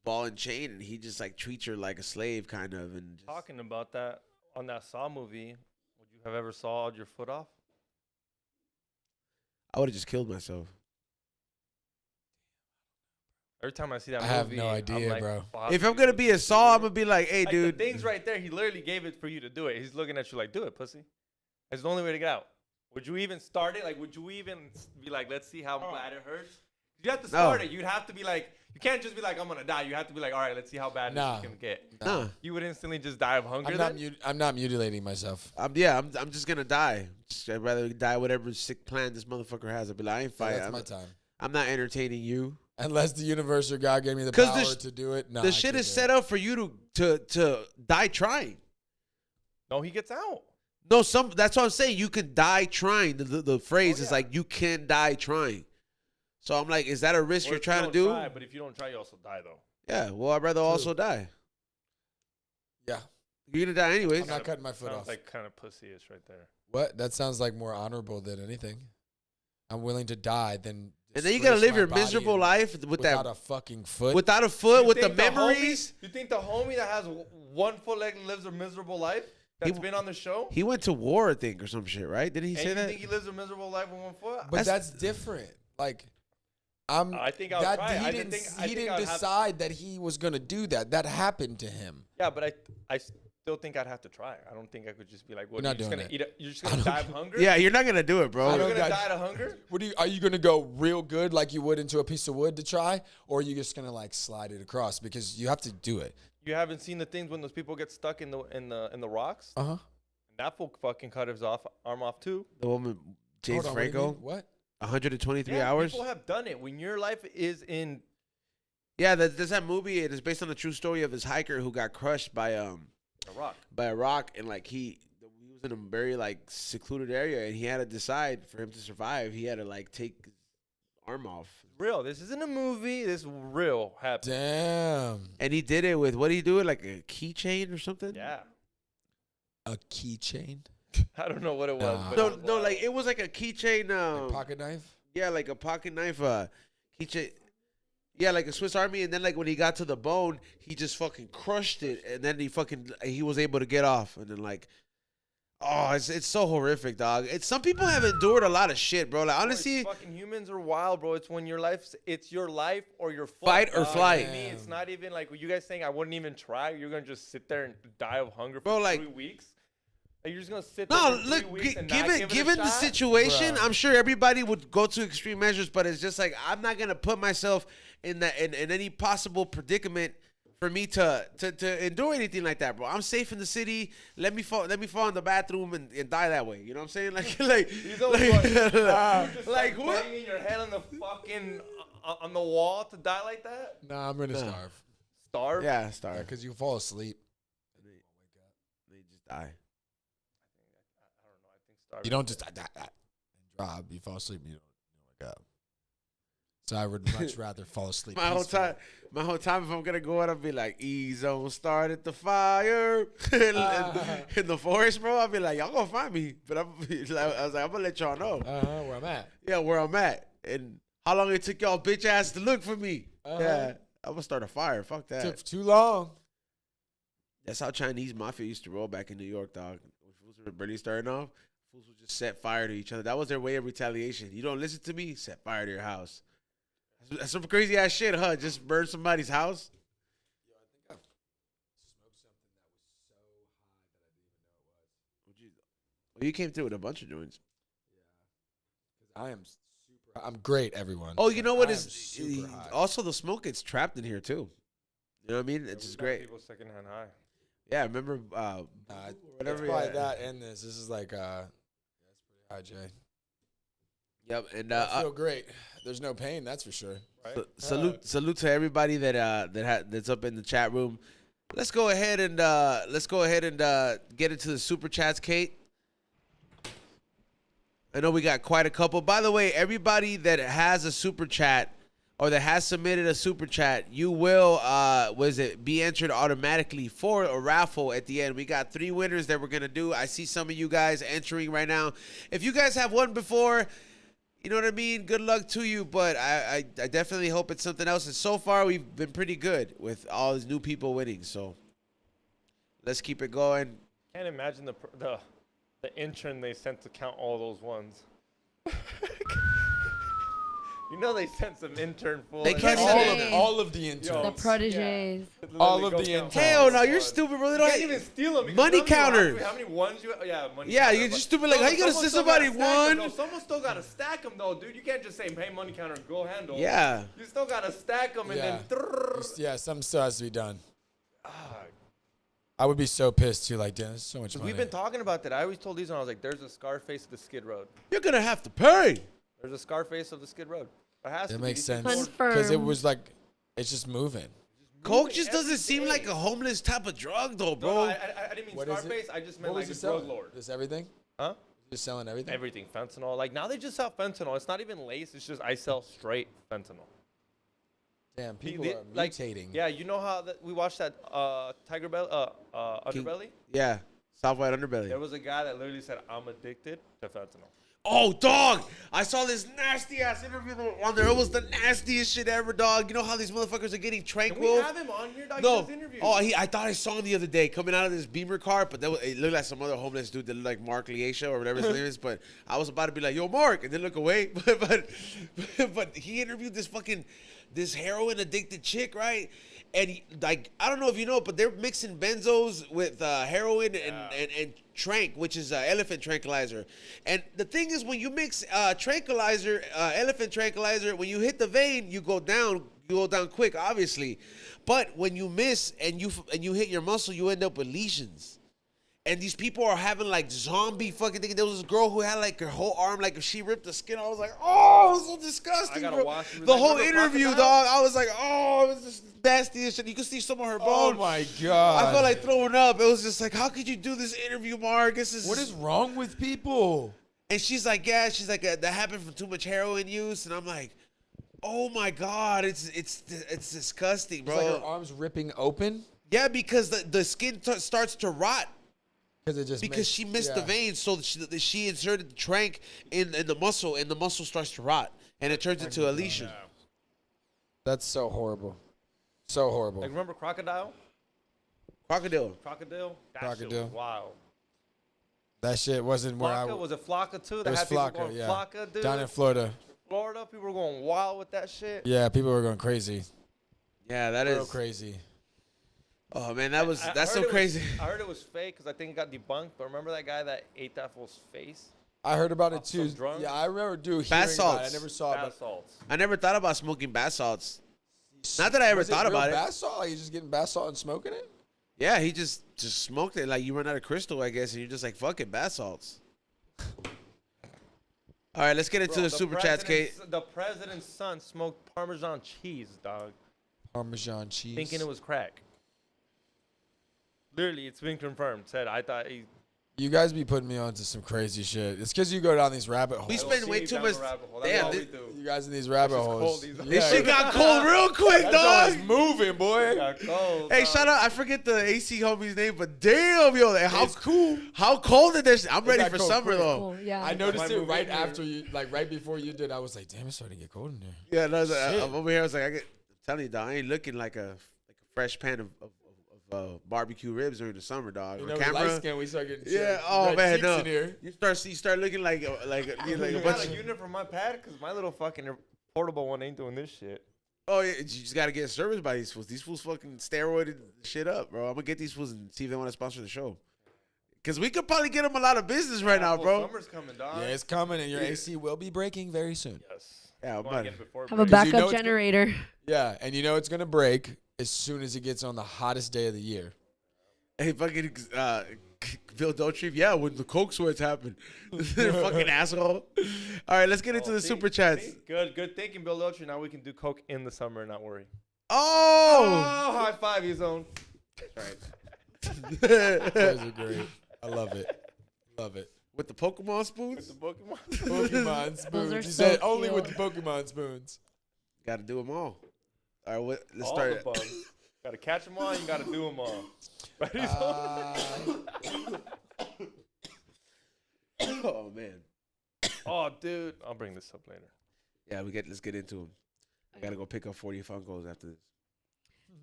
ball and chain, and he just like treats her like a slave, kind of. And just, Talking about that on that Saw movie, would you have ever sawed your foot off? I would have just killed myself. Every time I see that I movie, have no I'm idea, like, bro. fuck, If I'm dude, gonna be a this is Saul, I'm weird. gonna be like, hey, Like, dude. the thing's right there. He literally gave it for you to do it. He's looking at you like, do it, pussy. It's the only way to get out. Would you even start it? Like, would you even be like, let's see how bad it hurts? You have to start it. You'd have to be like, you can't just be like, I'm gonna die. You have to be like, all right, let's see how bad this is gonna get. Nah. You would instantly just die of hunger. I'm not mutilating myself. I'm just gonna die. I'd rather die whatever sick plan this motherfucker has. I'd be like, I ain't fighting. That's my time. I'm not entertaining you. Unless the universe or God gave me the power to do it. No, the shit is set up for you to die trying. No, he gets out. No, that's what I'm saying. You can die trying. The phrase is like, you can die trying. So I'm like, is that a risk you're trying to do? Try, but if you don't try, you also die though. Yeah. Well, I'd rather also die. Yeah. You're gonna die anyways. I'm not cutting my foot Sounds off. like kind of pussy-ish right there. What? That sounds like more honorable than anything. I'm willing to die than. And then you gotta live my your body miserable life without a fucking foot. without a foot, You with the think memories. You think the homie that has one foot leg lives a miserable life? That's been on the show. He went to war, I think, or some shit, right? Didn't he And say you that? think he lives a miserable life with one foot? But that's different. Like, I think I'll try. He didn't decide that he was gonna do that. That happened to him. Yeah, but I still think I'd have to try. I don't think I could just be like, well, You're not you're just doing gonna that. eat it. You're just gonna die of hunger. Yeah, you're not gonna do it, bro. You're gonna die of hunger. Are you gonna go real good like you would into a piece of wood to try, or are you just gonna like slide it across because you have to do it? You haven't seen the things when those people get stuck in the rocks. Uh huh. That fool fucking cut his arm off too. The woman, James Franco, What? 123 Yeah, hours. people have done it. When your life is in Yeah, there's that movie. It is based on the true story of this hiker who got crushed by a rock. a rock, and like he was in a very like secluded area, and he had to decide for him to survive. He had to like take his arm off, Real. This isn't a movie. This real happened. Damn. and he did it with what did he do it like a keychain or something? Yeah. A keychain? I don't know what it was. Nah. But No, it was no, wild. like it was like a keychain. Like pocket knife? Yeah, like a pocket knife. Keychain. Yeah, like a Swiss Army, and then like when he got to the bone, he just fucking crushed it, and then he was able to get off, and then like, oh, it's so horrific, dog. Some people have endured a lot of shit, bro. Like Bro, honestly, fucking humans are wild, bro. It's when it's your life or your Fight or flight. To me, it's not even like you guys saying I wouldn't even try. You're gonna just sit there and die of hunger for Bro, like- 3 weeks. Like, you're just gonna sit there no, for 3 look, weeks and not give it a given the shot? situation, Bruh. I'm sure everybody would go to extreme measures, but it's just like I'm not gonna put myself in any possible predicament for me to endure anything like that, bro. I'm safe in the city. Let me fall in the bathroom and die that way. You know what I'm saying? Like He's always like, just like like what? banging your head on the fucking on the wall to die like that. Nah, I'm gonna starve. Starve. Yeah, star. Because you fall asleep. They just die. I don't know. I think starve. You don't just and drop. You fall asleep and you don't wake up. So I would much rather fall asleep. My whole peacefully. time, if I'm gonna go out, I'll be like, E-Zone started the fire in the forest, bro. I'll be like, y'all gonna find me, but I was like, I'm gonna let y'all know, Where I'm at. yeah, where I'm at, and how long it took y'all bitch ass to look for me. Yeah, I'm gonna start a fire. Fuck that. Took too long. That's how Chinese mafia used to roll back in New York, dog. When fools were barely starting off, fools would just set fire to each other. That was their way of retaliation. You don't listen to me, set fire to your house. That's some crazy ass shit, huh? Just burn somebody's house. Smoked something that was so high that I didn't even know it was. Well, you came through with a bunch of joints. I am super. I'm great, everyone. Oh, you know what I is am super high. also the smoke gets trapped in here too. You know what I mean? It's just great. People secondhand high. Yeah, remember Whatever. yeah. Probably that and this. This is like that's pretty high, Jay. Yep, and I feel great. There's no pain, that's for sure. Right? salute to everybody that's up in the chat room. Let's go ahead and get into the super chats, Kate. I know we got quite a couple. By the way, everybody that has a super chat or that has submitted a super chat, you will be entered automatically for a raffle at the end. We got 3 winners that we're gonna do. I see some of you guys entering right now. If you guys have won before, you know what I mean? Good luck to you, but I definitely hope it's something else. And so far, we've been pretty good with all these new people winning. So let's keep it going. Can't imagine the intern they sent to count all those ones. You know they sent some intern full. They can't all of the interns. The proteges. All of the interns. Hell no, you're stupid, bro. They You don't can't even steal them. Money counter. How many ones you? Yeah, money. Yeah, counter, you're but just stupid. Like, how you gonna someone say still somebody gotta stack 'em, won? though. Someone still gotta stack them though, dude. You can't just say, "Hey, money counter, go handle." Yeah. You still gotta stack them and Yeah. then. Yeah, something still has to be done. I would be so pissed too. Like, damn, this is so much money. We've been talking about that. I always told these, and I was like, "There's a Scarface of the Skid Road. You're gonna have to pay. There's a Scarface of the Skid Road. It has to It be. makes These sense people are- because it Confirmed. was like, it's just moving. Coke just every doesn't seem day. like a homeless type of drug, though, No, bro. I didn't mean What is it? Scarface. I just meant What like was a he drug selling? lord. Just everything? Huh? Just selling everything? Everything fentanyl. Like now they just sell fentanyl. It's not even lace. It's just I sell straight fentanyl. Damn, He- people they- are like, mutating. Yeah, you know how we watched that Tiger Belly, Underbelly. Yeah, soft white underbelly. There was a guy that literally said, "I'm addicted to fentanyl." Oh, dog! I saw this nasty ass interview on there. It was the nastiest shit ever, dog. You know how these motherfuckers are getting Can we tranquil? have him on here, dog? No. He does interviews. Oh, I thought I saw him the other day coming out of this Beamer car, but it looked like some other homeless dude that looked like Mark Liesha or whatever his name is. But I was about to be like, "Yo, Mark," and then look away. But he interviewed this heroin addicted chick, right? And like, I don't know if you know, but they're mixing benzos with heroin and trank, which is elephant tranquilizer. And the thing is, when you mix tranquilizer, elephant tranquilizer, when you hit the vein, you go down quick, obviously. But when you miss and you hit your muscle, you end up with lesions. And these people are having like zombie fucking thing. There was this girl who had like her whole arm, like if she ripped the skin, I was like, oh, it was so disgusting, I gotta bro. watch it. The whole Remember interview, Crocodile? dog, I was like, oh, it was just nasty and shit. You could see some of her Oh bone. my god! I felt like throwing up. It was just like, how could you do this interview, Mark? This is what is wrong with people? And she's like, yeah, that happened from too much heroin use, and I'm like, oh my god, it's disgusting, bro. It's like her arms ripping open Yeah, because the skin starts to rot. because She missed the veins, so she inserted the trank in the muscle, and the muscle starts to rot, and it turns into a lesion. That's so horrible. So horrible. Like remember Crocodile? Crocodile. Crocodile. That shit Crocodile. was wild. That shit wasn't where I. Flocka, was it Flocka too? It That was had people Flocka, going yeah. Flocka, dude. Down in Florida. Florida, people were going wild with that shit. Yeah, people were going crazy. Yeah, that Real is. crazy. Oh man, that's I so heard it crazy. I heard it was fake because I think it got debunked. But remember that guy that ate that fool's face? I heard about it Some too. drunk? Yeah, I remember hearing Bath about it. I salts. never saw it. Bath But salts. I never thought about smoking bath salts. Not that I ever was thought real about it. bath salt? Like you just getting bath salt and smoking it? Yeah, he just smoked it. Like you run out of crystal, I guess, and you're just like, fuck it, bath salts. All right, let's get into Bro, the super chats, Kate. The president's son smoked Parmesan cheese, dog, Parmesan cheese. thinking it was crack. Literally, it's been confirmed. Said I thought he. You guys be putting me onto some crazy shit. It's because you go down these rabbit holes. We spend way Deep too down much. the rabbit hole. That's Damn, all we this, do. You guys in these rabbit just holes. cold these days. this shit got cold real quick, That dog. shit was moving, boy. Got cold, Hey, dog. shout out! I forget the AC homie's name, but damn, yo, how It's cool. How cold is this? I'm ready got for cold summer quick. though. Cool, yeah. I noticed Might it move right in here. after you, like right before you did. I was like, damn, it's starting to get cold in there. Yeah, no, Shit. I'm over here. I was like, I'm telling you, dog, I ain't looking like a fresh pan of barbecue ribs during the summer, dog. You On know, camera. light skin, we start getting Yeah. shit, Oh red man, cheeks no. in here. You start looking like a You bunch got a of. unit for my pad? Because my little fucking portable one ain't doing this shit. Oh yeah, you just gotta get serviced by these fools. These fools fucking steroided shit up, bro. I'm gonna get these fools and see if they want to sponsor the show. Cause we could probably get them a lot of business right now, Well, bro. Summer's coming, dog. Yeah, it's coming, and your AC will be breaking very soon. Yes. Yeah, I wanna buddy. get it before Have a break. Because you backup know it's- generator. Yeah, and you know it's gonna break as soon as it gets on the hottest day of the year. Hey, fucking Bill Dotrieve. Yeah, when the coke sweats happen. Fucking asshole. All right, let's get into the See? super chats. See? Good thinking, Bill Locher. Now we can do coke in the summer and not worry. Oh. high five, you zone. You guys are great. I love it. Love it. With the Pokemon spoons, The Pokemon. Pokemon spoons. are You so said only with the cute. Pokemon spoons. gotta do them all. All right, let's All start. the bugs. Gotta catch them all. You gotta do them all. Ready? Oh man. Oh, dude. I'll bring this up later. Yeah, let's get into them. I gotta go pick up 40 Funkos after this.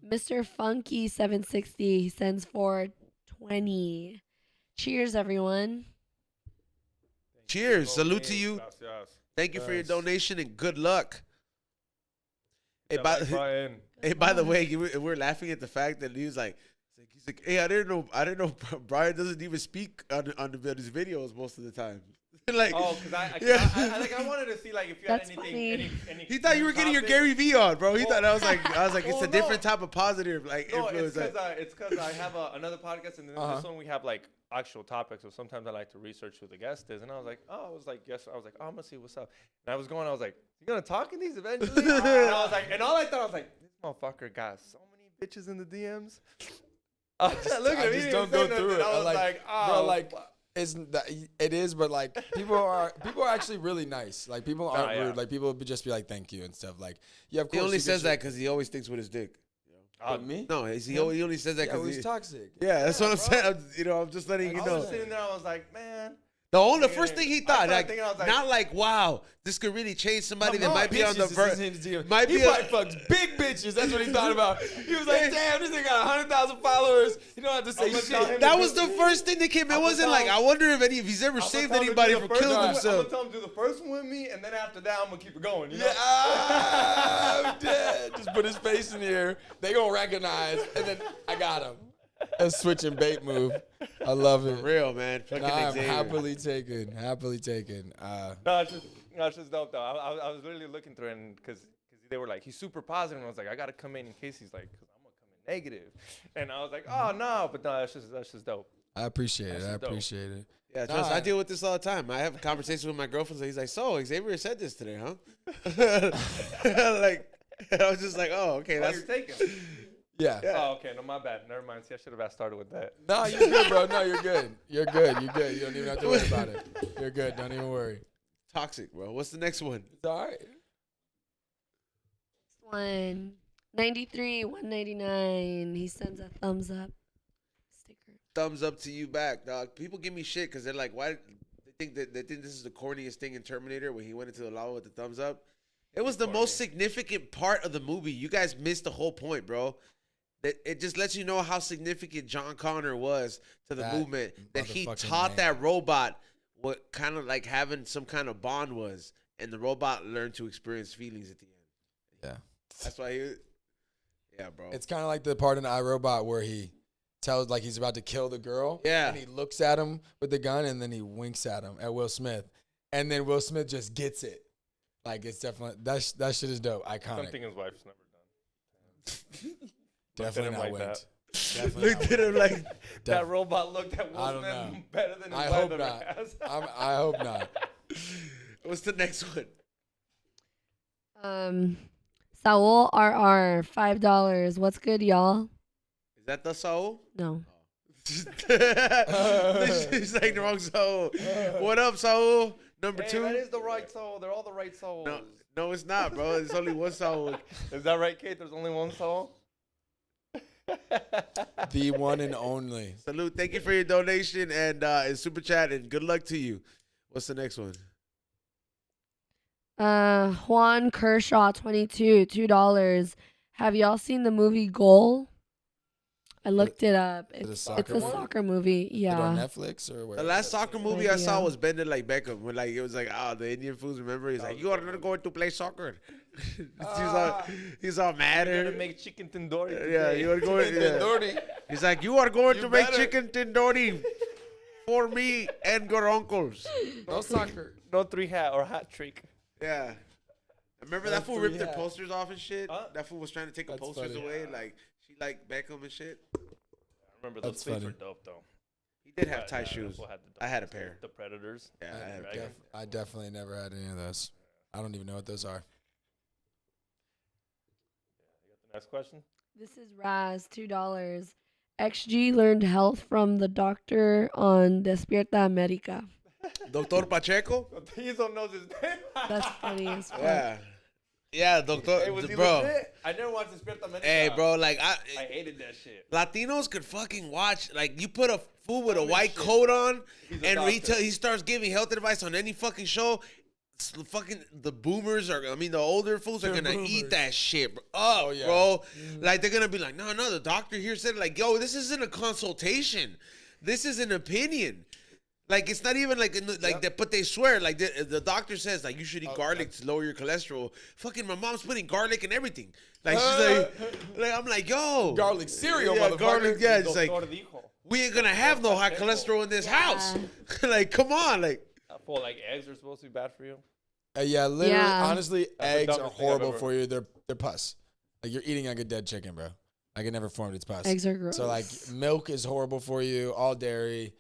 Mr. Funky 760 sends for 20. Cheers, everyone. Cheers. Oh, Salute to man. you. Gracias. Thank you for your Yes. donation and good luck. Hey, Yeah, by, like Brian. hey, by the way, we're laughing at the fact that he was like, he's like, hey, I didn't know Brian doesn't even speak on his videos most of the time. Like, Oh, because yeah. I wanted to see like if you That's had funny. any. He thought you were getting your topics. Gary V on, bro. He Well, thought I was like, it's well, a different no. type of positive like No, influence. it's because I have another podcast, and then this one we have like actual topics. So sometimes I like to research who the guest is, and I was like, oh, I'm gonna see what's up. And I was going, I was like, you gonna talk in these eventually? And I was like, and all I thought, I was like, this motherfucker got so many bitches in the DMs. Look at me, just don't go through it. I was like, oh, bro, like. It is, but like people are actually really nice. Like people aren't rude. Like people would just be like thank you and stuff. Like yeah, of course. He only says that because he always thinks with his dick. Me? No, he only says that Yeah, because he's toxic. Yeah, that's what I'm bro. saying. I'm just letting you I know. was sitting there, I was like, man. The first thing he thought, I like, thinking, I was like, not like, wow, this could really change somebody that No, might be on the bitches verge. is in his Might he be probably fucks big bitches. That's what he thought about. He was like, damn, this nigga got 100,000 followers. You don't have to say I'm gonna tell him shit. That was the first thing that came. It I'm wasn't gonna like, tell I wonder if he's ever saved anybody from killing I'm himself. gonna tell him to do the first one with me, and then after that, I'm gonna keep it going. You know? Yeah, I'm dead. Just put his face in here. They gonna recognize, and then I got him. A switch and bait move. I love it. For real, man. Fucking Nah, I'm Xavier. happily taken. Happily taken. No, it's just dope though. I was literally looking through it because they were like, he's super positive, and I was like, I gotta come in case he's like, because I'm gonna come in negative, and I was like, oh no, but no, that's just dope. I appreciate it. That's I just dope. appreciate it. Yeah, Nah, trust, I deal with this all the time. I have a conversation with my girlfriend. So he's like, so Xavier said this today, huh? Like, I was just like, oh, okay, Oh, that's you're taking. Yeah. Oh, okay. No, my bad. Never mind. See, I should have started with that. No, you're good, bro. No, you're good. You're good. You're good. You don't even have to worry about it. You're good. Don't even worry. toxic, bro. What's the next one? It's all right. One 93, 199. He sends a thumbs up sticker. Thumbs up to you back, dog. People give me shit because they're like, why? They think this is the corniest thing in Terminator when he went into the lava with the thumbs up. It was the most significant part of the movie. You guys missed the whole point, bro. It just lets you know how significant John Connor was to the movement. That he motherfucking taught man. that robot what kind of like having some kind of bond was, and the robot learned to experience feelings at the end. Yeah. That's why yeah, bro. It's kind of like the part in iRobot where he tells like he's about to kill the girl. Yeah. And he looks at him with the gun and then he winks at him, at Will Smith. And then Will Smith just gets it. Like it's definitely that shit is dope. Iconic. Something his wife's never done. Definitely him not like winked. that. Definitely Looked at him like, That robot looked at I Will don't Smith know. better than his I wife hope ever not. has. I hope not. what's the next one? Saul RR, $5. What's good, y'all? Is that the Saul? No. He's like the wrong Saul. What up, Saul? Number Hey, two? that is the right soul. They're all the right souls. No, it's not, bro. There's only one Saul. Is that right, Kate? There's only one soul? The one and only. Salute. Thank you for your donation and super chat, and good luck to you. What's the next one? Juan Kershaw, 22, $2. Have y'all seen the movie Goal? I looked it up. it a It's soccer a one? soccer movie. Is it on Yeah. Netflix or where? The last soccer movie I saw idea. was Bending Like Beckham. When like it was like, the Indian fools, remember? He's like, you are not going to play soccer. he's all mad. We're gonna make chicken tandoori Yeah, today. you are going. Yeah. Dory. He's like, you are going You to make better. chicken tandoori for me and your uncles. No soccer. No three hat or hat trick. Yeah. Remember No that fool three ripped their hat. posters off and shit? Huh? That fool was trying to take the That's posters funny. away. Like, she liked Beckham and shit. I remember those That's cleats funny. were dope though. He did have But, tight yeah, shoes. that fool the I had a dope- pair. The Predators. Yeah, I had a Dragon. pair. I definitely never had any of those. I don't even know what those are. You got the next question? This is Raz, $2. XG learned health from the doctor on Despierta America. Doctor Pacheco? He don't know his name. That's funny as fuck. Yeah. Yeah, Doctor. Hey, was he bro. legit? I never watched Despierta America. Hey, bro, like, I hated that shit. Latinos could fucking watch. Like, you put a fool with a Dumb as white shit. coat on, He's a and doctor. he starts giving health advice on any fucking show. Fucking the boomers the older fools are The gonna eat boomers. that shit, bro. Oh, yeah. bro. Like, they're gonna be like, no, the doctor here said, like, yo, this isn't a consultation. This is an opinion. Like it's not even like but they swear like the doctor says like you should eat garlic to lower your cholesterol. Fucking my mom's putting garlic in everything. Like she's like I'm like yo Garlic cereal, yeah, motherfucker. garlic. Yeah, it's like Doctor dijo. we ain't gonna have no high cholesterol in this house. Like come on, like Well, like eggs are supposed to be bad for you. Yeah, literally, Yeah. honestly, That's the eggs are dumbest thing I've horrible ever- for you. They're pus. Like you're eating like a dead chicken, bro. Like it never formed its pus. Eggs are gross. So like milk is horrible for you. All dairy.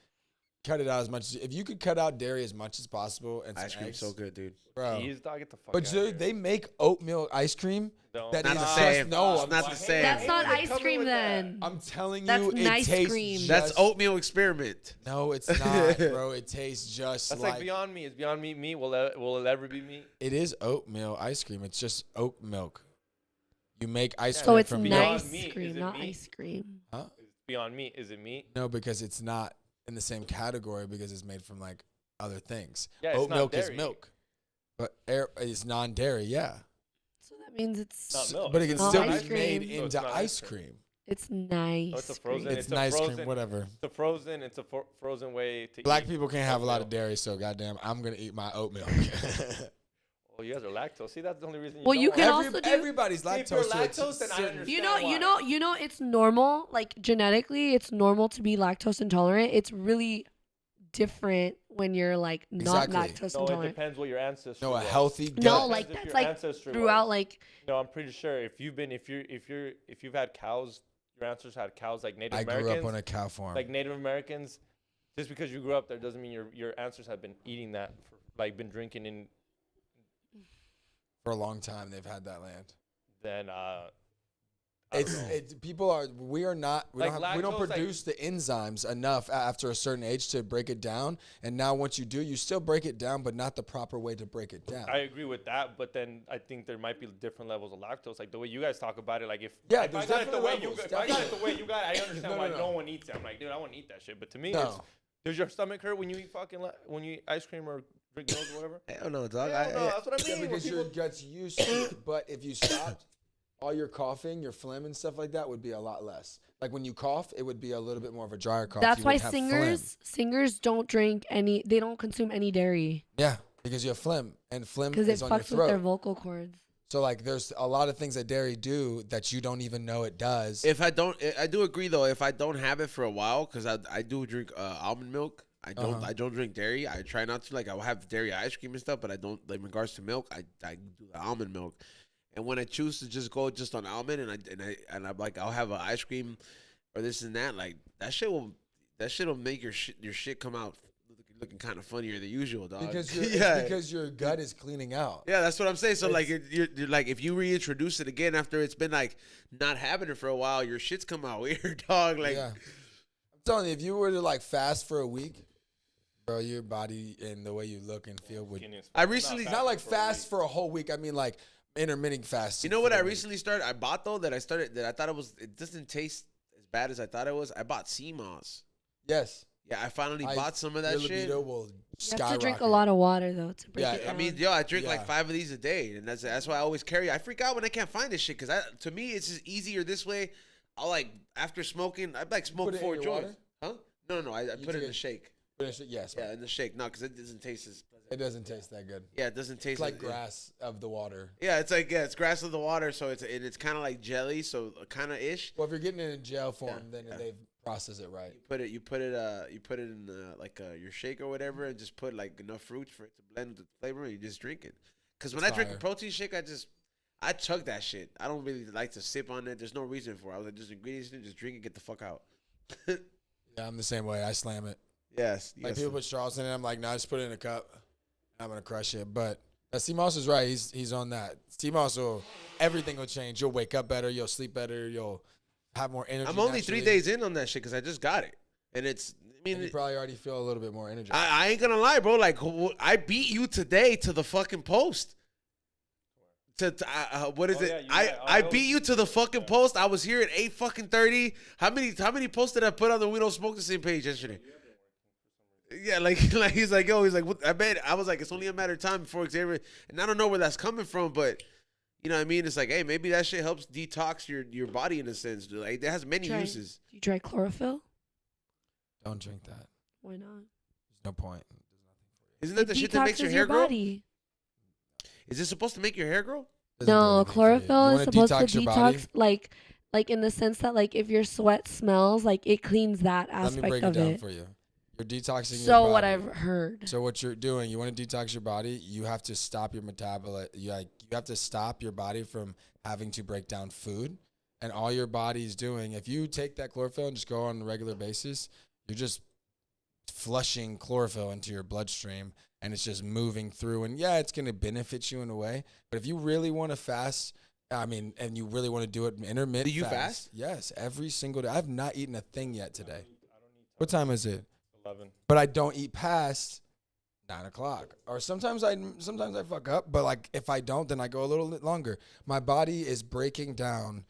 Cut it out as much as if you could cut out dairy as much as possible. And some ice cream's eggs, so good, dude. bro. Jeez, dog, get the fuck But out dude, they make oatmeal ice cream. Don't. That Not is the just same. no. It's I'm not the same. That's not They ice come in cream with then. I'm telling That's you, it nice tastes. cream. That's just- oatmeal experiment. No, it's not, bro. It tastes just That's like like Beyond Meat. Is Beyond Meat meat? Will it ever be meat? it is oatmeal ice cream. It's just oat milk. You make ice Yeah, cream So it's from Beyond nice Meat, cream, is it not meat? ice cream. Huh? Beyond Meat. Is it meat? No, because it's not in the same category because it's made from like other things. Yeah, it's Oat not milk is dairy. milk, but it's non-dairy. Yeah, So that means it's Not milk. but it can It's not still ice be cream. made So it's into not ice cream. it's nice. Oh, it's a cream. frozen- It's It's a nice cream, frozen- whatever. It's a frozen way to Black eat. people can't have a lot of oatmeal. dairy, so goddamn, I'm gonna eat my oat milk. Oh, you guys are lactose. See, that's the only reason. Well, don't you want can it. also do- everybody's See, if lactose. you're so it's lactose, then I certain- understand. You know, it's normal. Like genetically, it's normal to be lactose intolerant. It's really different when you're like not Exactly. lactose No, it intolerant. depends what your ancestry. No, a was. healthy gut. No, Depends like if that's your like ancestry throughout was. like No, I'm pretty sure if you've had cows, your ancestors had cows like Native I grew Americans. up on a cow farm. Like Native Americans, just because you grew up there doesn't mean your ancestors have been eating that, like been drinking in. For a long time, they've had that land. Then I don't know. We are not, we Like don't lactose, like- produce the enzymes enough after a certain age to break it down. And now once you do, you still break it down, but not the proper way to break it down. I agree with that, but then I think there might be different levels of lactose. Like the way you guys talk about it, like if Yeah, if there's I got it the definitely way you levels, got, if I got it the way you got, it, I understand No, why no. no one eats it. I'm like, dude, I won't eat that shit. But to me, No. it's, does your stomach hurt when you eat when you eat ice cream or drink milk or whatever? Hell no, dog. Hell no, that's what I Yeah, mean. because when your people- gut's used to it. But if you stopped, all your coughing, your phlegm and stuff like that would be a lot less. Like when you cough, it would be a little bit more of a drier cough. that's You why wouldn't have phlegm. singers don't drink any. They don't consume any dairy Yeah, because you have phlegm, and phlegm because it is on your fucks with their throat. vocal cords. So like, there's a lot of things that dairy do that you don't even know it does. If I do agree though. If I don't have it for a while, because I do drink almond milk. I don't drink dairy. I try not to. Like I will have dairy ice cream and stuff, but I don't. Like in regards to milk, I do the almond milk. And when I choose to just go just on almond, and I'm like I'll have an ice cream or this and that, like that shit will make your shit come out looking kind of funnier than usual, dog. because because your gut is cleaning out. Yeah, that's what I'm saying. So like, you're like, if you reintroduce it again after it's been like not having it for a while, your shit's come out weird, dog. Like, Yeah. I'm telling you, if you were to like fast for a week, bro, your body and the way you look and feel would. I recently, It's not like fast for a whole week. I mean like intermittent fasting. you know what for I the week. recently started? I bought though that I thought it doesn't taste as bad as I thought it was. I bought sea moss. Yes. Yeah, I finally bought some of that Your shit. libido will You skyrocket. have to drink a lot of water though to break Yeah, it I down. I mean, yo, I drink like Yeah. 5 of these a day, and that's why I always carry. I freak out when I can't find this shit because to me it's just easier this way. I'll like after smoking, I'd like smoke put it in 4 your joints. water? Huh? No, I put it in take the it- shake. Yes. Yeah, in the shake. No, because it doesn't taste as pleasant. It doesn't taste that good. Yeah, it doesn't taste It's like as- grass of the water. Yeah, it's like it's grass of the water, so it's kind of like jelly, so kind of ish. Well, if you're getting it in gel form, Yeah, then yeah. they've processed it right. You put it in your shake or whatever, and just put like enough fruits for it to blend with the flavor, and you just drink it. Because when It's I drink a fire. protein shake, I chug that shit. I don't really like to sip on it. There's no reason for it. I was like, just ingredients, in it, just drink it, get the fuck out. Yeah, I'm the same way. I slam it. Yes, Like yes. people put straws in it. I'm like, nah, just put it in a cup. I'm gonna crush it. But C-Moss is right. He's on that. C-Moss everything will change. You'll wake up better. You'll sleep better. You'll have more energy. I'm only 3 naturally. days in on that shit because I just got it, and it's. I And you mean, probably already feel a little bit more energy. I ain't gonna lie, bro. Like I beat you today to the fucking post. What is Oh, it? yeah, you I got- I oh, beat you to the fucking post. I was here at 8:30. How many posts did I put on the We Don't Smoke the Same page yesterday? Yeah, like he's like, what, I bet I was like, it's only a matter of time before Xavier, and I don't know where that's coming from, but you know what I mean? It's like, hey, maybe that shit helps detox your body in a sense. Dude. Like it has many uses. Do you try chlorophyll? Don't drink that. Why not? no point. Isn't that It the shit that makes your detoxes hair grow? body. Is it supposed to make your hair grow? Doesn't do No, anything for you. You chlorophyll is wanna supposed to detox your body? detox, like in the sense that like if your sweat smells, like it cleans that Let me aspect break it of down it. for you. You're detoxing your So body. what I've heard. So what you're doing, you want to detox your body, you have to stop your metabolism. You have to stop your body from having to break down food. And all your body's doing, if you take that chlorophyll and just go on a regular basis, you're just flushing chlorophyll into your bloodstream and it's just moving through. And yeah, it's going to benefit you in a way. But if you really want to fast, and you really want to do it intermittent. Do you fast? Yes, every single day. I've not eaten a thing yet today. What time is it? 11. But I don't eat past 9 o'clock. Or sometimes I fuck up, but like if I don't, then I go a little bit longer. My body is breaking down.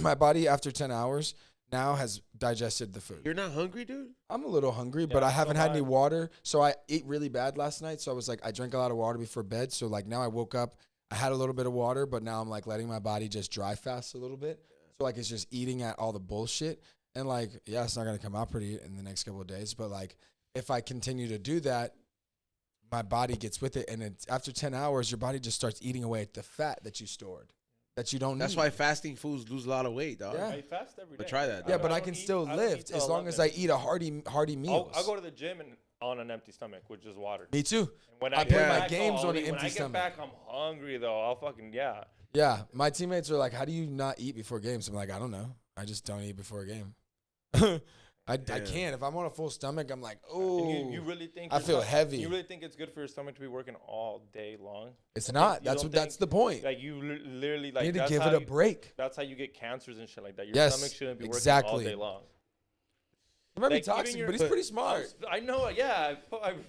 My body after 10 hours now has digested the food. You're not hungry, dude? I'm a little hungry, but I haven't had any water. So I ate really bad last night. So I was like, I drank a lot of water before bed. So like now I woke up, I had a little bit of water, but now I'm like letting my body just dry fast a little bit. So like it's just eating at all the bullshit. And like, yeah, it's not going to come out pretty in the next couple of days. But like, if I continue to do that, my body gets with it. And it's, after 10 hours, your body just starts eating away at the fat that you stored, that you don't need. That's why fasting foods lose a lot of weight, dog. Yeah. I fast every day. But try that. Yeah, dog. but I don't can eat- still I don't lift eat till as long as 11. I eat a hearty meals. I'll go to the gym and on an empty stomach with just water. Me too. And when I get play my back, games on an when empty I get stomach. back, I'm hungry though. I'll fucking Yeah, my teammates are like, how do you not eat before games? I'm like, I don't know. I just don't eat before a game. I can't. If I'm on a full stomach, I'm like, oh, And you really think I your feel stomach- heavy. You really think it's good for your stomach to be working all day long? It's not. you That's don't that's the point. Like you literally like you need to that's give how it a you- break. That's how you get cancers and shit like that. Your Yes, stomach shouldn't be exactly. working all day long. He might be Like, even toxic, your- but he's pretty smart. I know. Yeah.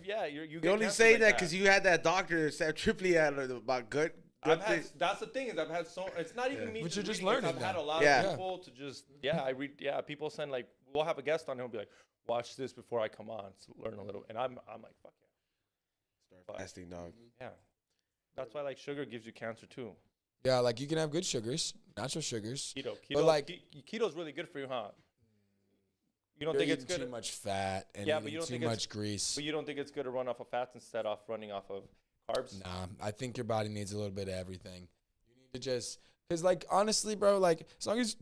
Yeah. You You get only cancer say like that because you had that doctor, Sam Tripoli, about gut things. That's the thing is I've had so it's not even me. But you're just reading it, learning I've had a now. lot Yeah. of people to just I read people send like we'll have a guest on and he'll be like watch this before I come on to learn a little and I'm like fuck yeah. Start fasting, dog. Yeah. That's why like sugar gives you cancer too. Yeah, like you can have good sugars, natural sugars. Keto. But, like- Keto's really good for you, huh? You don't You're think it's eating good? too much fat and Yeah, but eating you don't too think it's- much grease. But you don't think it's good to run off of fats instead of running off of carbs? Nah, I think your body needs a little bit of everything. You need to just, cause like honestly, bro, like as long as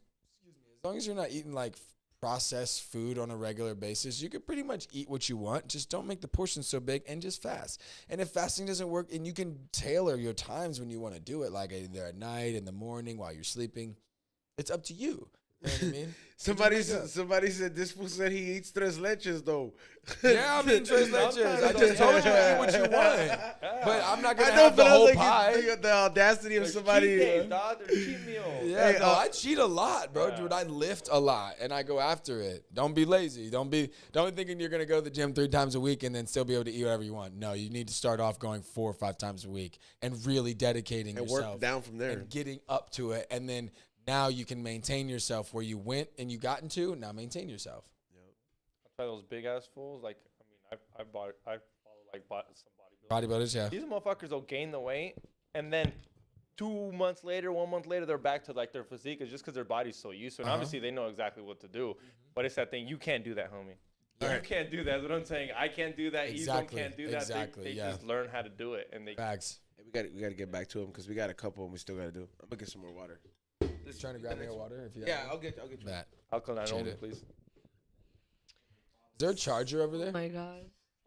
you're not eating like processed food on a regular basis, you could pretty much eat what you want. Just don't make the portions so big and just fast. And if fasting doesn't work, and you can tailor your times when you want to do it, like either at night, in the morning, while you're sleeping, it's up to you. You know what I mean? Somebody said this fool said he eats tres leches though. Yeah, I'm eating tres leches. I just told you eat what you want. But I'm not going I to know, have the but I whole was like, pie. the audacity of They're somebody. cheat days, dog. They're cheat meals. Yeah, Hey, no, I cheat a lot, bro. Yeah. Dude, I lift a lot and I go after it. Don't be lazy. Don't be thinking you're gonna go to the gym 3 times a week and then still be able to eat whatever you want. No, you need to start off going 4 or 5 times a week and really dedicating And yourself work down from there. and getting up to it. And then now you can maintain yourself where you went and you got into. Now maintain yourself. That's why those big ass fools, like, I mean, I follow like some bodybuilders. Bodybuilders, yeah. These motherfuckers will gain the weight, and then 2 months later, 1 month later, they're back to like their physique. It's just because their body's so used to it. And obviously, they know exactly what to do. But it's that thing. You can't do that, homie. You can't do that. That's what I'm saying. I can't do that. Exactly, You can't do that. exactly, They yeah. just learn how to do it, and they. Facts. Hey, we got to get back to him because we got a couple and we still got to do. I'm gonna get some more water. Just trying to grab me a water if you Yeah, have I'll get you. that. Alkaline Appreciate only, it. please. Is there a charger over Oh there? my god.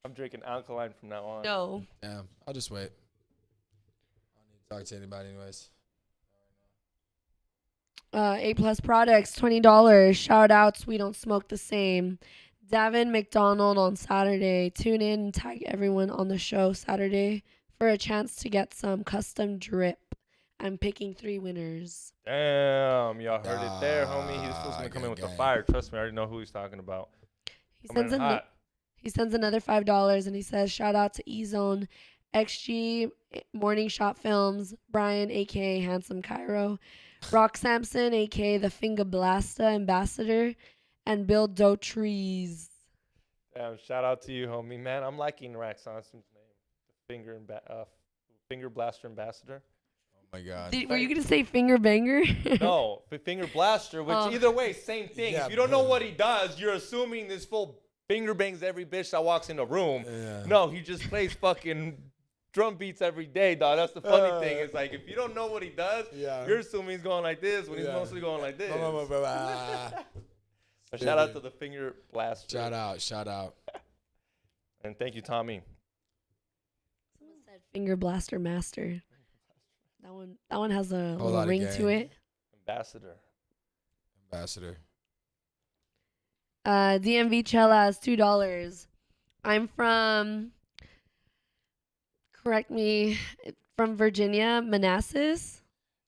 I'm drinking alkaline from now on. No. Yeah, I'll just wait. I don't need to talk to anybody anyways. A plus products, $20. Shout outs. We don't smoke the same. Davin McDonald on Saturday. Tune in and tag everyone on the show Saturday for a chance to get some custom drip. I'm picking 3 winners. Damn, y'all heard it there, homie. He's supposed to come in gang, with the gang. fire. Trust me, I already know who he's talking about. He Coming sends in an, hot. he sends another $5 and he says, shout out to E-Zone, XG, Morning Shot Films, Brian, aka Handsome Cairo, Rock Sampson, aka the Finger Blasta Ambassador, and Bill Trees. Damn, shout out to you, homie. Man, I'm liking Rax Hanson's name. The Finger Blaster Ambassador. Oh my God. Were you going to say Finger Banger? No, Finger Blaster, which Oh. either way, same thing. Yeah, if you don't know but- what he does, you're assuming this full finger bangs every bitch that walks in the room. Yeah. No, he just plays fucking drum beats every day, dog. That's the funny thing. It's like, if you don't know what he does, you're assuming he's going like this when he's mostly going like this. So shout out to the finger blaster. Shout out. And thank you, Tommy. Someone said finger blaster master. That one has a Whole little lot of ring to gang. it. Ambassador. DMV Chelas, $2. I'm from, correct me, from Virginia, Manassas,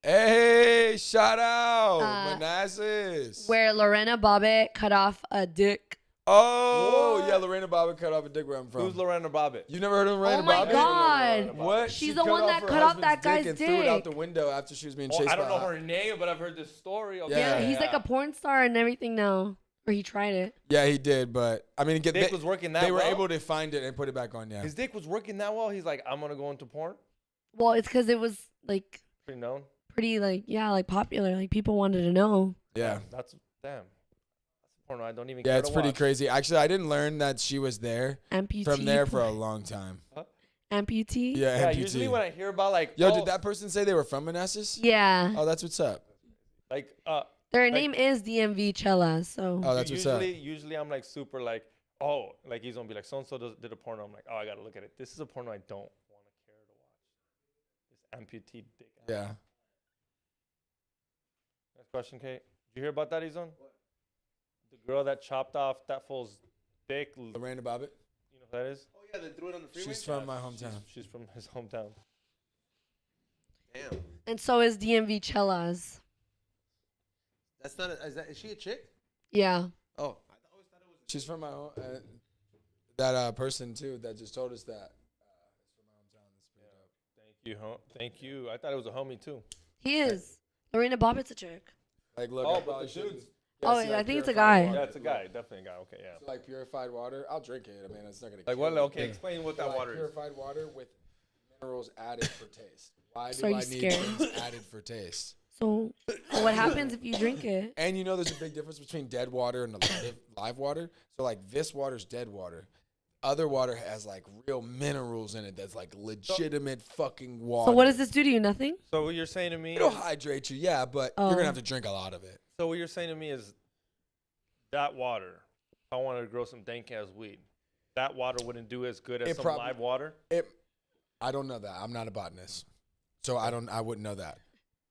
Hey, shout out. Manassas. where Lorena Bobbitt cut off a dick. Oh, What? yeah, Lorena Bobbitt cut off a dick where I'm from. Who's Lorena Bobbitt? You never heard of Lorena Oh my Bobbitt? God. What? She's She the cut one off that her cut off that husband's guy's dick and threw it out the dick. window after she was being Oh, chased I don't by know her name, but I've heard this story. Okay, Yeah. He's like a porn star and everything now. Or he tried it. Yeah, he did, but I mean, Dick was working that they were well? able to find it and put it back on. Yeah, His dick was working that well. He's like, I'm gonna go into porn. Well, it's because it was like Pretty known. pretty like popular. Like people wanted to know. yeah, That's damn. That's porno. I don't even. yeah. care It's to pretty watch. crazy. Actually, I didn't learn that she was there Amputee. from there for a long time. Amputee. Yeah, Yeah, amputee. usually when I hear about like, Yo, oh, did that person say they were from Manassas? Yeah. Oh, that's what's up. like Their like- name is DMV Chella. So Oh, that's what's up. usually I'm like super like, oh, like he's gonna be like, so and so did a porno. I'm like, oh, I gotta look at it. This is a porno I don't want to care to watch. This amputee dick. Yeah. Next question, Kate. Did you hear about that, Izon? The girl that chopped off that fool's dick. Lorena Bobbitt. You know who that is? Oh yeah, then threw it on the freeway. She's from my hometown. She's from his hometown. Damn, and so is DMV Chella's. that's not. Is she a chick? Yeah. Oh, She's from my home. That person too that just told us that. Is from my hometown. That's pretty dope. Thank you, thank you. I thought it was a homie too. He is. Lorena Bobbitt's a chick. Like, look. Oh, I but probably the shouldn't- dudes- Yeah, Oh, see, yeah, I like, think it's a purified guy. water. Yeah, it's a guy, definitely a guy. Okay, yeah. So, like purified water, I'll drink it. I mean, it's not gonna. Like kill what? me. Okay, explain what that Like water is. purified water with minerals added for taste. Why do So are you I need scared? things added for taste? So what happens if you drink it? And you know, there's a big difference between dead water and live water. So like this water's dead water. Other water has like real minerals in it. That's like legitimate fucking water. So what does this do to you? Nothing? So what you're saying to me? It'll hydrate you, yeah, but you're Oh. gonna have to drink a lot of it. So what you're saying to me is that water. If I wanted to grow some dank ass weed, that water wouldn't do as good as It some prob- live water. I don't know that. I'm not a botanist, so I wouldn't know that.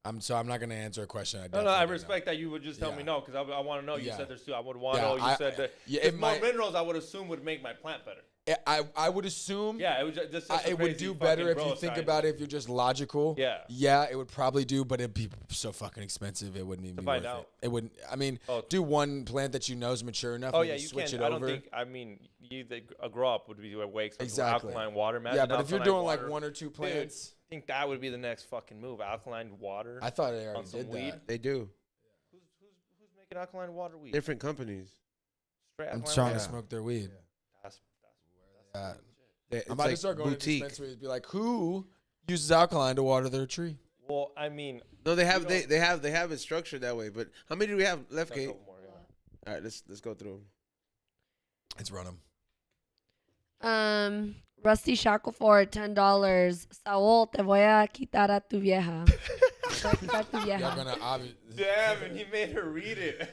I'm not gonna answer a question. I No, definitely I don't know. respect that you would just tell me Yeah. no because I want to know. You Yeah. said there's two. I would want to Yeah, know. You said that. yeah, If it more might- minerals, I would assume would make my plant better. I would assume. Yeah, it would just. It would do better if you think about it. If you're just logical. Yeah. Yeah, it would probably do, but it'd be so fucking expensive. It wouldn't even be find worth out. it. It wouldn't. I mean, Oh. do one plant that you know is mature enough. Oh and yeah, you you switch can. it I over. don't think. I mean, a grow up would be way expensive. Exactly. Alkaline water. Imagine Yeah, but if you're alkaline doing water. like one or two Dude, plants, I think that would be the next fucking move. Alkaline water. I thought they already on some did weed? that. they do. Who's making alkaline water weed? Different companies. Straight I'm alkaline trying water? to smoke their weed. That's Yeah. It's I'm about like to start going boutique. to dispensaries and be like, who uses alkaline to water their tree? Well, I mean, No, they have You they have it structured that way. But how many do we have left, a Kate? couple more, yeah. All right, let's go through 'em. Let's run them. Rusty Shackleford, $10. Saúl, te voy a quitar a tu vieja. Te voy a quitar tu Y'all vieja. gonna Damn, and he made her read it.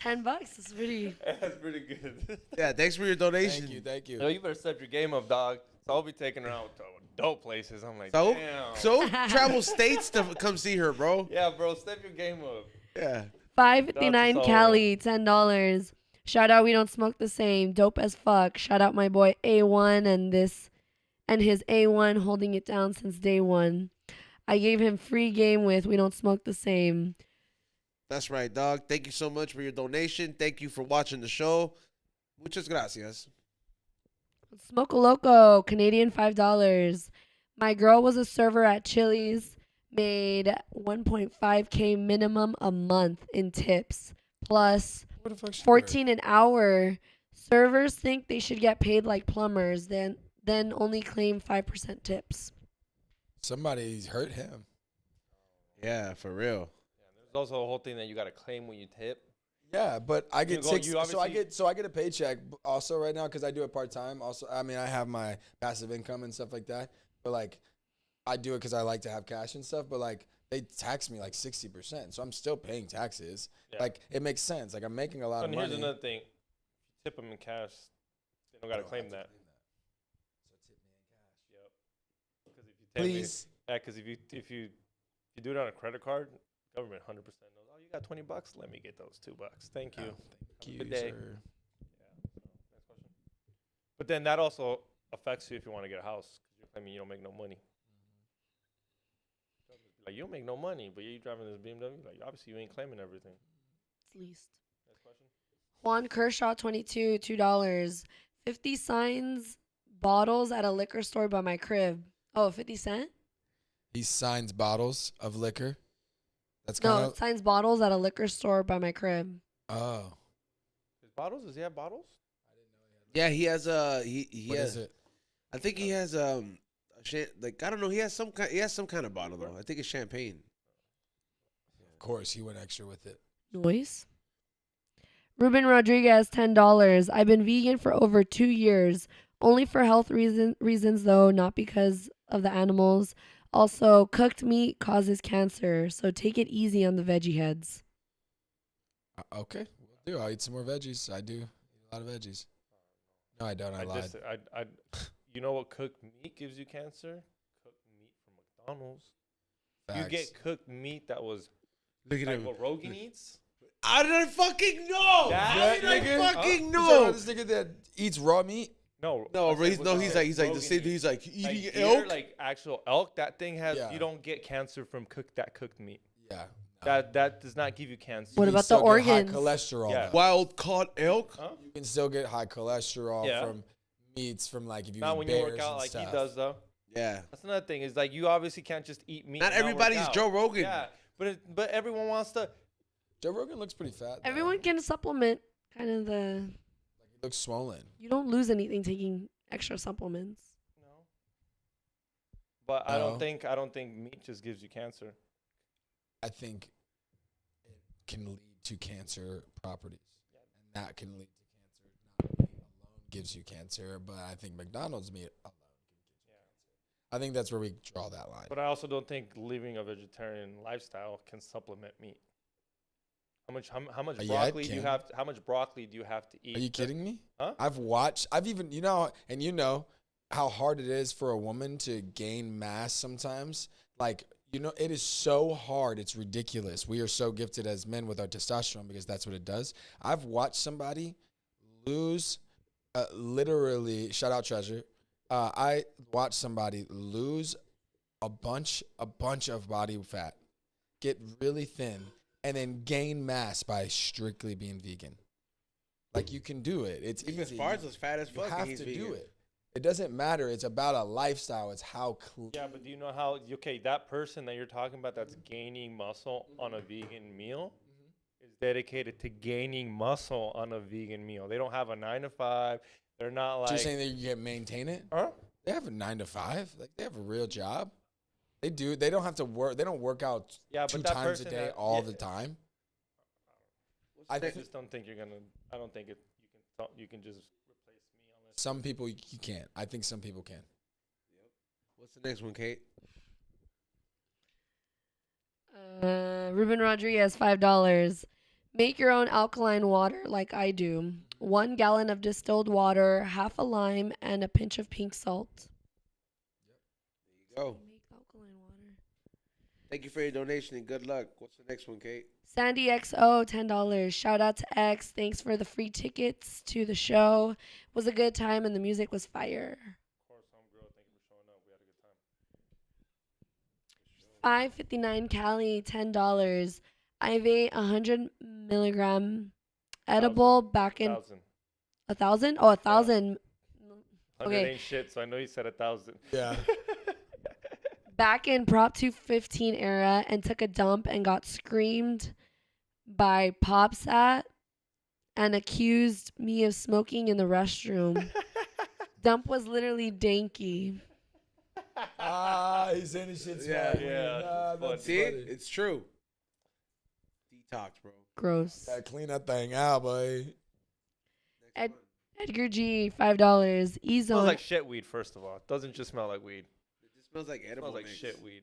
$10 is pretty. That's pretty good. Yeah, thanks for your donation. Thank you. Yo, you better step your game up, dog. So I'll be taking her out to dope places. I'm like, So damn. so travel states to come see her, bro. Yeah, bro, step your game up. Yeah. 559 That's Cali, $10. Shout out, we don't smoke the same. Dope as fuck. Shout out my boy A1 and his A1 holding it down since day one. I gave him free game with We Don't Smoke the Same. That's right, dog. Thank you so much for your donation. Thank you for watching the show. Muchas gracias. Smoke a Loco, Canadian $5. My girl was a server at Chili's, made 1.5K minimum a month in tips, plus What the fuck? 14 an hour. Servers think they should get paid like plumbers, then only claim 5% tips. Somebody's hurt him. Yeah, for real. There's also a whole thing that you got to claim when you tip. Yeah, but I get go- you I get a paycheck also right now because I do it part time. Also, I mean, I have my passive income and stuff like that. But like, I do it because I like to have cash and stuff. But like, they tax me like 60%, so I'm still paying taxes. Yeah. Like, it makes sense. Like, I'm making a lot of And money. here's another thing: tip them in cash. They don't gotta claim that. So tip me in cash. Yep. Because if you tell me, Please. yeah, because if you do it on a credit card, government 100% knows. Oh, you got $20. Let me get those $2. Thank you. Thank you, Good day. sir. Next question. But then that also affects you if you want to get a house. Because you're claiming you don't make no money. Like, you don't make no money, but you're driving this BMW. Like, obviously, you ain't claiming everything. It's least. Next question. Juan Kershaw, 22, $2. 50 signs bottles at a liquor store by my crib. Oh, 50 cent? He signs bottles of liquor. That's kind No, of signs bottles at a liquor store by my crib. oh. His bottles? Does he have bottles? Yeah, he has he What has. is it? I think he has like I don't know. He has some kind of bottle though. I think it's champagne. Of course, he went extra with it. Noise. Ruben Rodriguez, $10. I've been vegan for over 2 years. Only for health reasons though, not because of the animals. Also, cooked meat causes cancer, so take it easy on the veggie heads. Okay, will do. I'll eat some more veggies. I do eat a lot of veggies. No, I don't. I lied. You know what cooked meat gives you cancer? Cooked meat from McDonald's. You Facts. get cooked meat that was Look at like him. what Rogan eats. I didn't fucking know. That How did I nigga? fucking You talking know? about this nigga that eats raw meat? No, No, I bro, said he's what no, the he's hell like the Rogan same. eats. He's like eating Like deer, elk. like actual elk. That thing has Yeah. you don't get cancer from cooked meat. Yeah. That does not give you cancer. What You about the still get high organs? cholesterol. Yeah. though. Wild caught elk. Huh? You can still get high cholesterol Yeah. from meats from like if you Not eat when you bears work out and like stuff. he does though. Yeah. That's another thing. Is like you obviously can't just eat meat. Not and work everybody's out. Joe Rogan. Yeah, but everyone wants to. Joe Rogan looks pretty fat. though. Everyone can supplement kind of the. He looks swollen. You don't lose anything taking extra supplements. No. But I No. don't think meat just gives you cancer. I think it can lead to cancer properties, and that can lead to cancer. Not meat alone gives you cancer, but I think McDonald's meat alone can get you cancer. I think that's where we draw that line. But I also don't think living a vegetarian lifestyle can supplement meat. How much Yeah, it broccoli do you can. have? How much broccoli do you have to eat? Are you kidding me? Huh? I've even, and you know how hard it is for a woman to gain mass sometimes. Like, it is so hard. It's ridiculous. We are so gifted as men with our testosterone because that's what it does. I've watched somebody lose, literally, shout out Treasure. I watched somebody lose a bunch of body fat, get really thin, and then gain mass by strictly being vegan. Like, you can do it. It's Even easy. Sparta's fat as You fuck. and have he's to vegan. do it. It doesn't matter. It's about a lifestyle. It's how clean. Yeah, but do you know how? Okay, that person that you're talking about that's gaining muscle on a vegan meal is dedicated to gaining muscle on a vegan meal. They don't have a 9 to 5. They're not So like. you're saying that you can maintain it? Huh? They have a 9 to 5. Like, they have a real job. They do. They don't have to work. They don't work out Yeah, two but that times a person day that- all yeah. the time. I I just don't think you're gonna. I don't think you can just replace me unless. Some people you can't. I think some people can. What's the next one, Kate? Ruben Rodriguez, $5. Make your own alkaline water like I do. 1 gallon of distilled water, half a lime, and a pinch of pink salt. There you go. Make alkaline water. Thank you for your donation and good luck. What's the next one, Kate? Sandy XO, $10. Shout out to X. Thanks for the free tickets to the show. Was a good time and the music was fire. Of course, homegirl. Thank you for showing up. We had a good time. $5.59 Cali, $10. I ate 100 milligram edible back in 1,000. 1,000. Oh, 1,000. 100 Okay. ain't shit, so I know you said 1,000. Yeah. Back in Prop 215 era and took a dump and got screamed by PopSat and accused me of smoking in the restroom. Dump was literally danky. He's saying this shit's Yeah, funny. yeah, Nah, it's that's See, funny. it's true. detox, bro. Gross. Gotta clean that thing out, boy. Ed- Edgar G, $5. It E-Zone. smells like shit weed, first of all. It doesn't just smell like weed. It just smells like It edible smells like mix. shit weed.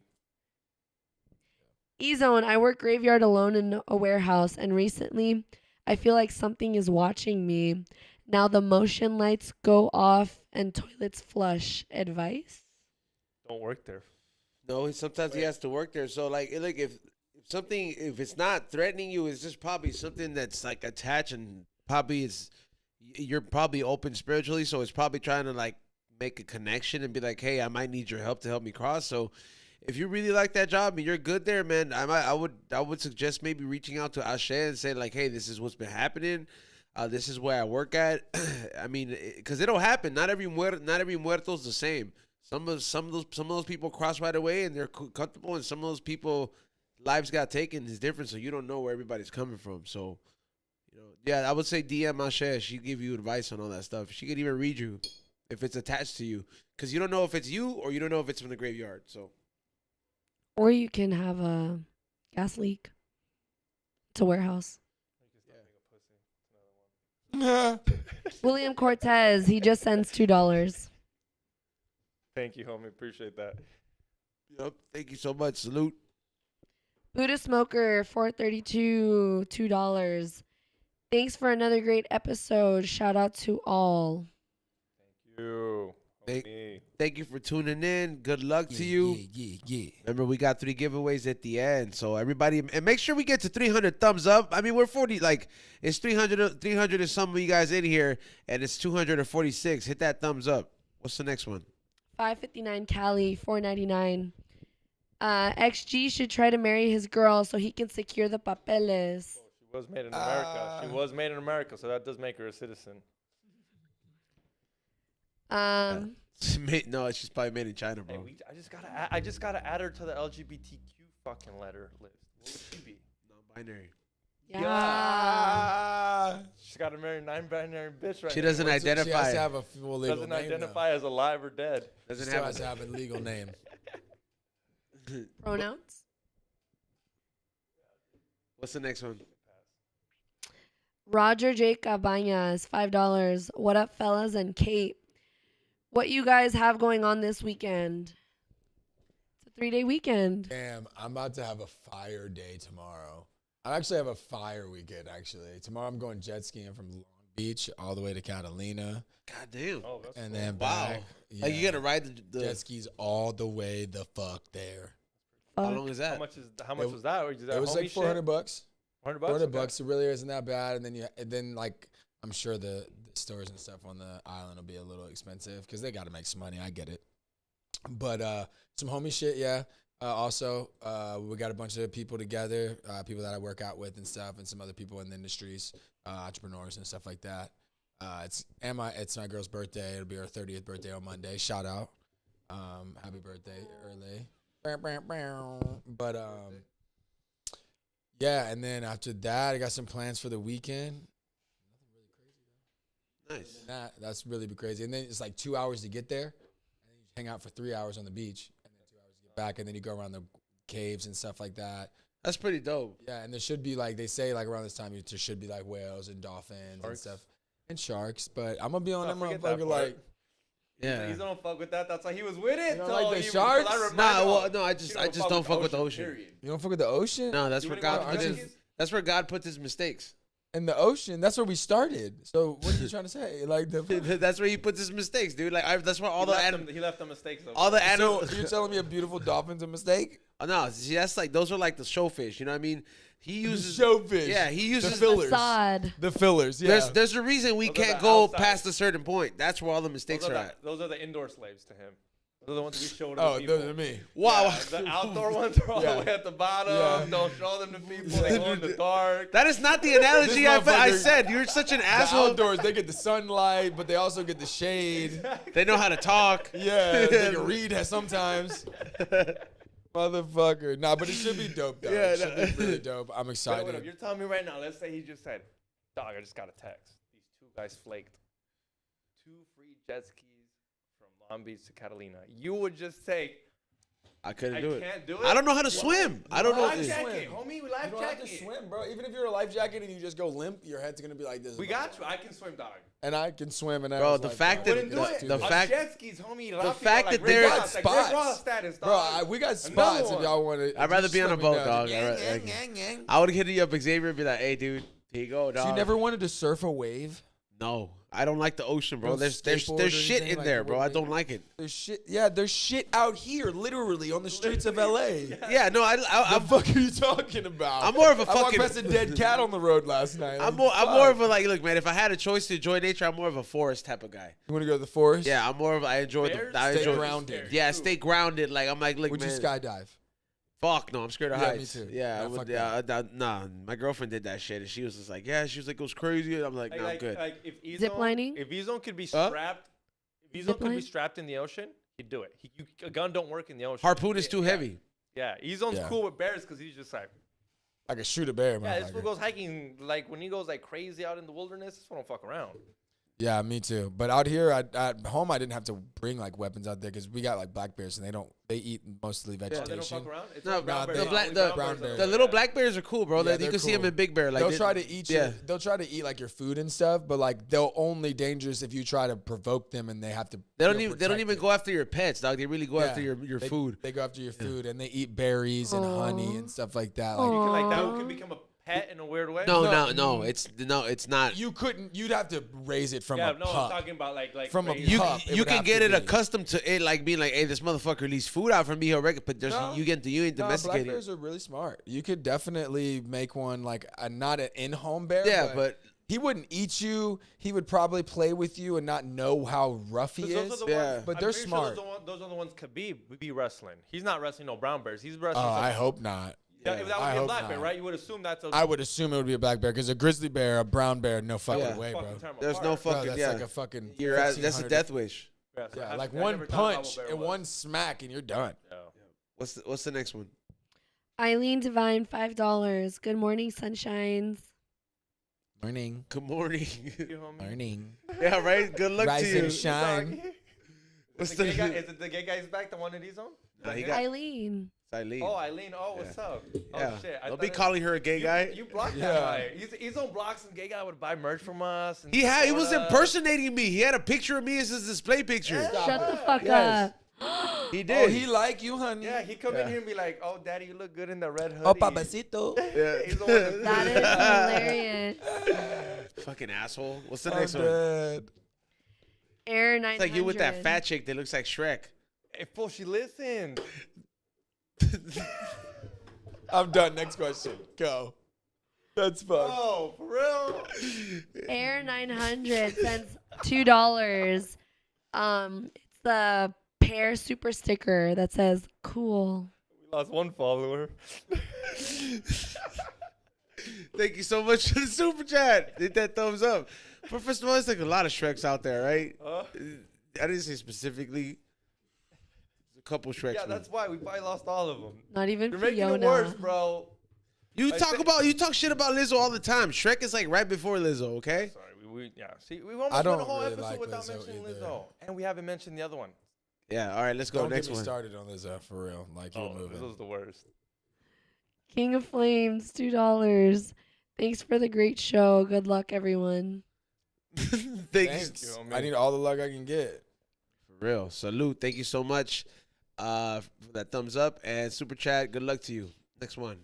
E-Zone, I work graveyard alone in a warehouse, and recently I feel like something is watching me. Now the motion lights go off and toilets flush. Advice? Don't work there. No, sometimes he has to work there. So like if something, if it's not threatening you, it's just probably something that's like attached, and probably you're probably open spiritually, so it's probably trying to like make a connection and be like, hey, I might need your help to help me cross. So if you really like that job and you're good there, man, I would suggest maybe reaching out to Ashe and say like, hey, this is what's been happening. This is where I work at. I mean, because it'll happen. Not every muerto's the same. Some of those people cross right away and they're comfortable, and some of those people lives got taken is different. So you don't know where everybody's coming from. So, yeah, I would say DM Ashe. She give you advice on all that stuff. She could even read you if it's attached to you, because you don't know if it's you or you don't know if it's from the graveyard. So. Or you can have a gas leak. It's a warehouse. William Cortez, he just sends $2. Thank you, homie. Appreciate that. Yep. Thank you so much. Salute. Buddha Smoker, 432, $2. Thanks for another great episode. Shout out to all. Thank you. Thank you for tuning in. Good luck to you. Yeah. Remember, we got 3 giveaways at the end. So everybody, and make sure we get to 300 thumbs up. I mean, we're 40, like it's 300 and some of you guys in here, and it's 246. Hit that thumbs up. What's the next one? 559 Cali, $4.99. XG should try to marry his girl so he can secure the papeles. She was made in America. She was made in America, so that does make her a citizen. No, she's probably made in China, bro. Hey, I just gotta add her to the LGBTQ fucking letter list. What would she be? Non-binary. Yeah. She's got to marry a non-binary bitch right She now. doesn't She has identify. to have a full legal Doesn't name. identify as alive or dead. Doesn't Doesn't still have has to have a legal name. Pronouns? What's the next one? Roger J. Cabañas, $5. What up, fellas and Kate? What you guys have going on this weekend? It's a 3-day weekend. Damn, I'm about to have a fire day tomorrow. I actually have a fire weekend, actually. Tomorrow I'm going jet skiing from Long Beach all the way to Catalina. God damn. Oh, that's And cool. then Wow. back. Like you gotta ride the jet skis all the way the fuck there. How Fuck. long is How that? much was that? Or is that It was homie like 400 shit? bucks. 100 400 Okay. bucks. It really isn't that bad. And then like I'm sure the stores and stuff on the island will be a little expensive because they got to make some money. I get it. But some homie shit, yeah. Also, we got a bunch of people together, people that I work out with and stuff, and some other people in the industries, entrepreneurs and stuff like that. It's my girl's birthday. It'll be her 30th birthday on Monday. Shout out. Happy birthday early. But yeah, and then after that, I got some plans for the weekend. Nice. That's really crazy. And then it's like 2 hours to get there, and then you hang out for 3 hours on the beach, and then 2 hours to get back, and then you go around the caves and stuff like that. That's pretty dope. Yeah, and there should be like they say like around this time there should be like whales and dolphins and stuff and sharks. But I'm gonna be on that forget that motherfucker part. like Yeah. He don't fuck with that. That's why he was with it. You don't So like the he- sharks? because I remind Nah, him, well, no, I just don't fuck with the ocean. Period. you don't fuck with the ocean. No, that's You where wouldn't go God on puts jet his. skis? That's where God puts his mistakes. In the ocean, that's where we started. So what are you trying to say? Like the That's where he puts his mistakes, dude. Like that's where all the He left the mistakes. Over all the so animals. you're telling me a beautiful dolphin's a mistake? Oh, no, see, that's like those are like the showfish. You know what I mean? He uses showfish. Yeah, he uses the fillers. Facade. The fillers. Yeah. There's a reason we Those are can't the go outside. past a certain point. That's where all the mistakes those are are, at. those are the indoor slaves to him. Those are the ones we showed to Oh, the people. those are me. Wow. Yeah, the outdoor ones are all Yeah. the way at the bottom. Yeah. Don't show them to people. They go in the dark. That is not the analogy I motherfucker- said. You're such an The asshole. outdoors, they get the sunlight, but they also get the shade. They know how to talk. Yeah, they can read sometimes. Motherfucker. Nah, but it should be dope, though. Yeah, It should no. be really dope. I'm Wait, excited. you're telling me right now, let's say he just said, dog, I just got a text. These 2 guys flaked. 2 free jet skis from Long Beach to Catalina. You would just say, I couldn't I do it. can't do it. I don't know how to swim. I don't know. Life Swim. jacket, homie. Life You don't have to jacket. swim, bro. Even if you're a life jacket and you just go limp, your head's gonna be like this. We got you. I can swim, dog. And I can swim. And Bro, the fact that Wouldn't do it. the On fact jet skis, homie. the fact that Rick there- Ross, like Rick spots. Ross status, Bro, dog. we got Another spots if one. y'all want to. I'd rather be on a boat, dog. So I would hit you up, Xavier, and be like, "Hey, dude, here you go, dog." you never wanted to surf a wave? No, I don't like the ocean, bro. No There's skateboard or shit anything in like there, that, bro. I wouldn't don't like it. There's shit. Yeah, there's shit out here, literally on the streets of LA. Yeah, no, The fuck are you talking about? I'm more of a I walked fucking- past a dead cat on the road last night. I'm more of a like, look, man. If I had a choice to enjoy nature, I'm more of a forest type of guy. You want to go to the forest? Yeah, I'm more of. I enjoy Bears? the. I Stay enjoy grounded. Yeah, stay grounded. Like I'm like, look, Would man. you skydive? Fuck no, I'm scared of Yeah, me heights. too. Yeah, I Nah, would. fuck Yeah, nah. My girlfriend did that shit, and she was just like, yeah, she was like, it was crazy. I'm like, no, I'm good. Like if Izone, Zip lining? If Izone could be Huh? strapped, if Izone Zip could be line? strapped in the ocean, he'd do it. A gun don't work in the ocean. Harpoon is Yeah, too yeah. heavy. Yeah, Izone's Yeah. cool with bears because he's just like, I could shoot a bear, yeah, man. this fool goes hiking. Like when he goes like crazy out in the wilderness, this fool don't fuck around. Yeah, me too. But out here, at home, I didn't have to bring like weapons out there because we got like black bears and they eat mostly Oh, they don't vegetation. fuck around. It's No, all brown nah, bears. the Only black- brown brown bears bears. are The like little that. black bears are cool, bro. Yeah, you they're can see them cool. in Big Bear. Like They'll try to eat yeah. you. They'll try to eat like your food and stuff, but like they'll only dangerous if you try to provoke them and they have to. They don't feel even. They don't even protected. go after your pets, dog. They really go Yeah. after your They- food. They go after your food and they eat berries and honey Aw. and stuff like that. You Like can like that Aw. one could become a pet in a weird way. No. It's not. you couldn't. You'd have to raise it from yeah, a no, I'm pup. talking about like From a raised- You pup, it you would can have get to it be. accustomed to it, like being like, hey, this motherfucker leaves food out for me. He'll wreck it, but there's, No. you ain't No, black domesticated. bears are really smart. You could definitely make one like not an in-home bear. Yeah, but he wouldn't eat you. He would probably play with you and not know how rough he 'Cause is. those are the Yeah. ones, But I'm they're pretty smart. Sure those are the ones Khabib would be wrestling. He's not wrestling no brown bears. He's wrestling. Oh, some- I hope not. That, if that I would be a hope black bear, not. right? You would assume that's a. I would assume it would be a black bear because a grizzly bear, a brown bear, no fucking Yeah. way, fucking bro. tear 'em there's apart. no Bro, fucking that's yeah. like a fucking. That's a 1,500 death wish. Yeah, so Yeah, I- like I one never thought about punch what bear and was. one smack and you're done. Yeah. What's the next one? Eileen Divine, $5. Good morning, sunshines. Morning, Good morning. You, homie. morning. Yeah, right. Good luck Rise to you. and shine. What's Is the the- gay guy, is it the gay guy's back? The one in his own? Nah, he Yeah. got- Eileen. It's Eileen. Oh, Eileen. Oh, what's up? Yeah. Oh shit. I Don't thought be it- calling her a gay guy. You blocked Yeah. that guy. He's on blocks and gay guy would buy merch from us. And He was Florida. impersonating me. He had a picture of me as his display picture. Shut the fuck Yes. up. He Oh, did. he like you, honey. Yeah, he come Yeah. in here and be like, "Oh, daddy, you look good in the red hoodie." Oh, papacito. Yeah. He's the one that- That is hilarious. Fucking asshole. What's the I'm next one? dead. Air 900. It's like you with that fat chick that looks like Shrek. Hey, fool, she listened. I'm done. Next question. Go. That's fun. Oh, for real? Air 900 sends $2. It's the pear super sticker that says cool. We lost one follower. Thank you so much for the super chat. Hit that thumbs up. But first of all, there's like a lot of Shreks out there, right? I didn't say specifically. There's a couple Shreks. Yeah, man. that's why we probably lost all of them. Not even You're making Fiona. it worse, bro. You I talk think- about you talk shit about Lizzo all the time. Shrek is like right before Lizzo, okay? Sorry, we yeah. See, we almost I went don't a whole really episode like without Lizzo mentioning either. Lizzo, and we haven't mentioned the other one. Yeah, all right, let's go. Don't Next get me one. started on Lizzo, for real. Like, you're moving. Lizzo's the worst. King of Flames, $2. Thanks for the great show. Good luck, everyone. Thank Thanks. you. homie. I need all the luck I can get. For real. Salute. Thank you so much for that thumbs up and super chat. Good luck to you. Next one.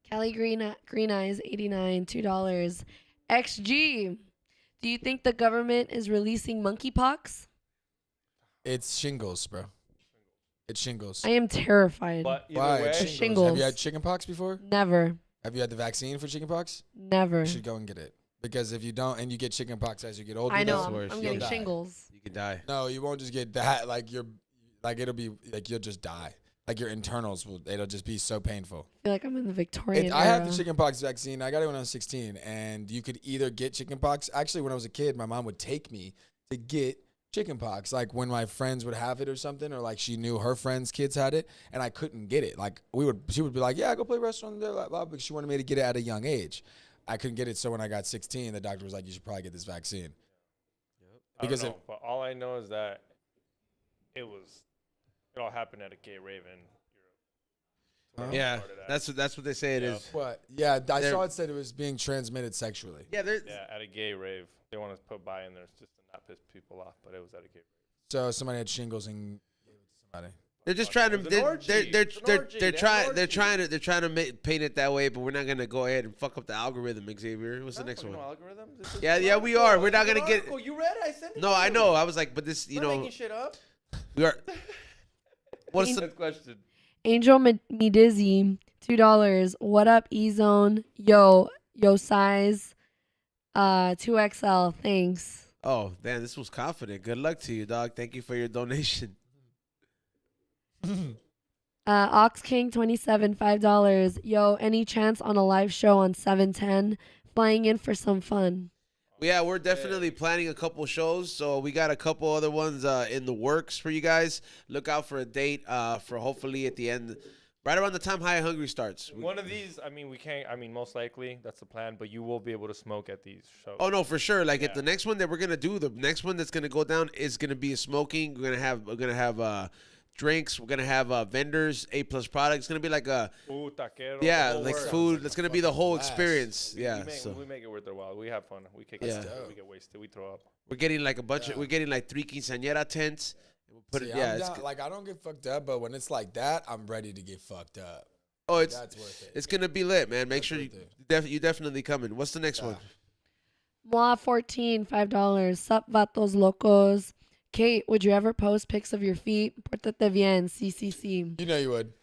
Callie Green Eyes, $89, $2. XG, do you think the government is releasing monkeypox? It's shingles, bro. It's shingles. I am terrified. But either Why? way, It's Shingles. shingles. Have you had chickenpox before? Never. Have you had the vaccine for chickenpox? Never. You should go and get it. Because if you don't, and you get chickenpox as you get older, I know. That's I'm, worse. I'm You'll getting die. shingles. You can die. no, you won't just get that. Like it'll be like you'll just die. Like your internals it'll just be so painful. I feel like I'm in the Victorian I have the era. chickenpox vaccine. I got it when I was 16, and you could either get chickenpox. Actually, when I was a kid, my mom would take me to get chickenpox. Like when my friends would have it or something, or like she knew her friends' kids had it, and I couldn't get it. Like she would be like, "Yeah, go play restaurant there," blah, blah, because she wanted me to get it at a young age. I couldn't get it, so when I got 16, the doctor was like, "You should probably get this vaccine." I don't Because know, but all I know is that it was It all happened at a gay rave in Europe. Yeah, that's what they say it is. But yeah, I saw it said it was being transmitted sexually. Yeah, Yeah, at a gay rave. They want to put bi in there just to not piss people off, but it was at a gay rave. So somebody had shingles and gave it to somebody. they're just trying to It's an orgy. It's an orgy. they're They trying have an they're orgy. trying to they're trying to paint it that way, but we're not gonna go ahead and fuck up the algorithm, Xavier. What's the next one? Algorithm? Yeah, we are. We're not gonna get. You read it? I sent it. No, to I you. know. I was like, but this, We're making shit up. we are. What's the Next question? Angel Me Dizzy, $2. What up, E-Zone? Yo size, 2XL. Thanks. Oh, damn, this was confident. Good luck to you, dog. Thank you for your donation. Ox King 27, $5. Yo, any chance on a live show on 710? Flying in for some fun. Yeah, we're definitely planning a couple shows, so we got a couple other ones in the works for you guys. Look out for a date for hopefully at the end, right around the time High and Hungry starts. One of these, I mean, we can't. I mean, most likely that's the plan, but you will be able to smoke at these shows. Oh no, for sure. Like if Yeah. the next one that we're gonna do, the next one that's gonna go down is gonna be a smoking. We're gonna have drinks. We're gonna have vendors, A+ products. It's gonna be like a Food, taquero, yeah, the whole like works. food. It's gonna be the whole blast. experience. Yeah. We make it worth their while. We have fun. We kick Yeah. it. We get wasted. We throw up. We're getting like a bunch of. We're getting like 3 quinceañera tents. And we'll put See, it. Yeah. I'm It's, down, like I don't get fucked up, but when it's like that, I'm ready to get fucked up. it's That's worth it. it's gonna be lit, man. Make That's sure you worth it. you definitely coming. What's the next Yeah. one? Moi 14, $5. Sup, vatos locos. Kate, would you ever post pics of your feet? Pórtate bien, CCC. You know you would. is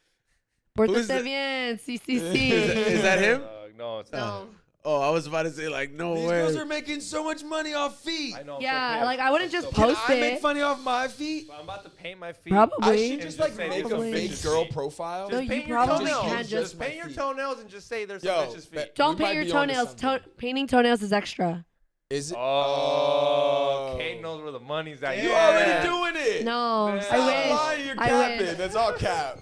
Pórtate that? bien, CCC. Is that him? No, it's not. No. Oh, I was about to say like no These way. girls are making so much money off feet. I know. I'm Yeah, so pissed. like I wouldn't just Can post I make it. funny off my feet? I'm about to paint my feet. Probably. I should And just just like say make there's a some fake bitches' girl feet. profile. No, Just you paint your probably toenails. can't just- paint your toenails and just say there's Yo, some bitches' feet. Don't We might paint your be onto toenails. something. Painting toenails is extra. Is it? Oh, Kate knows where the money's at. You Yeah. already doing it. No, Man. Stop I wish. lying, you're I capping. wish. That's all cap.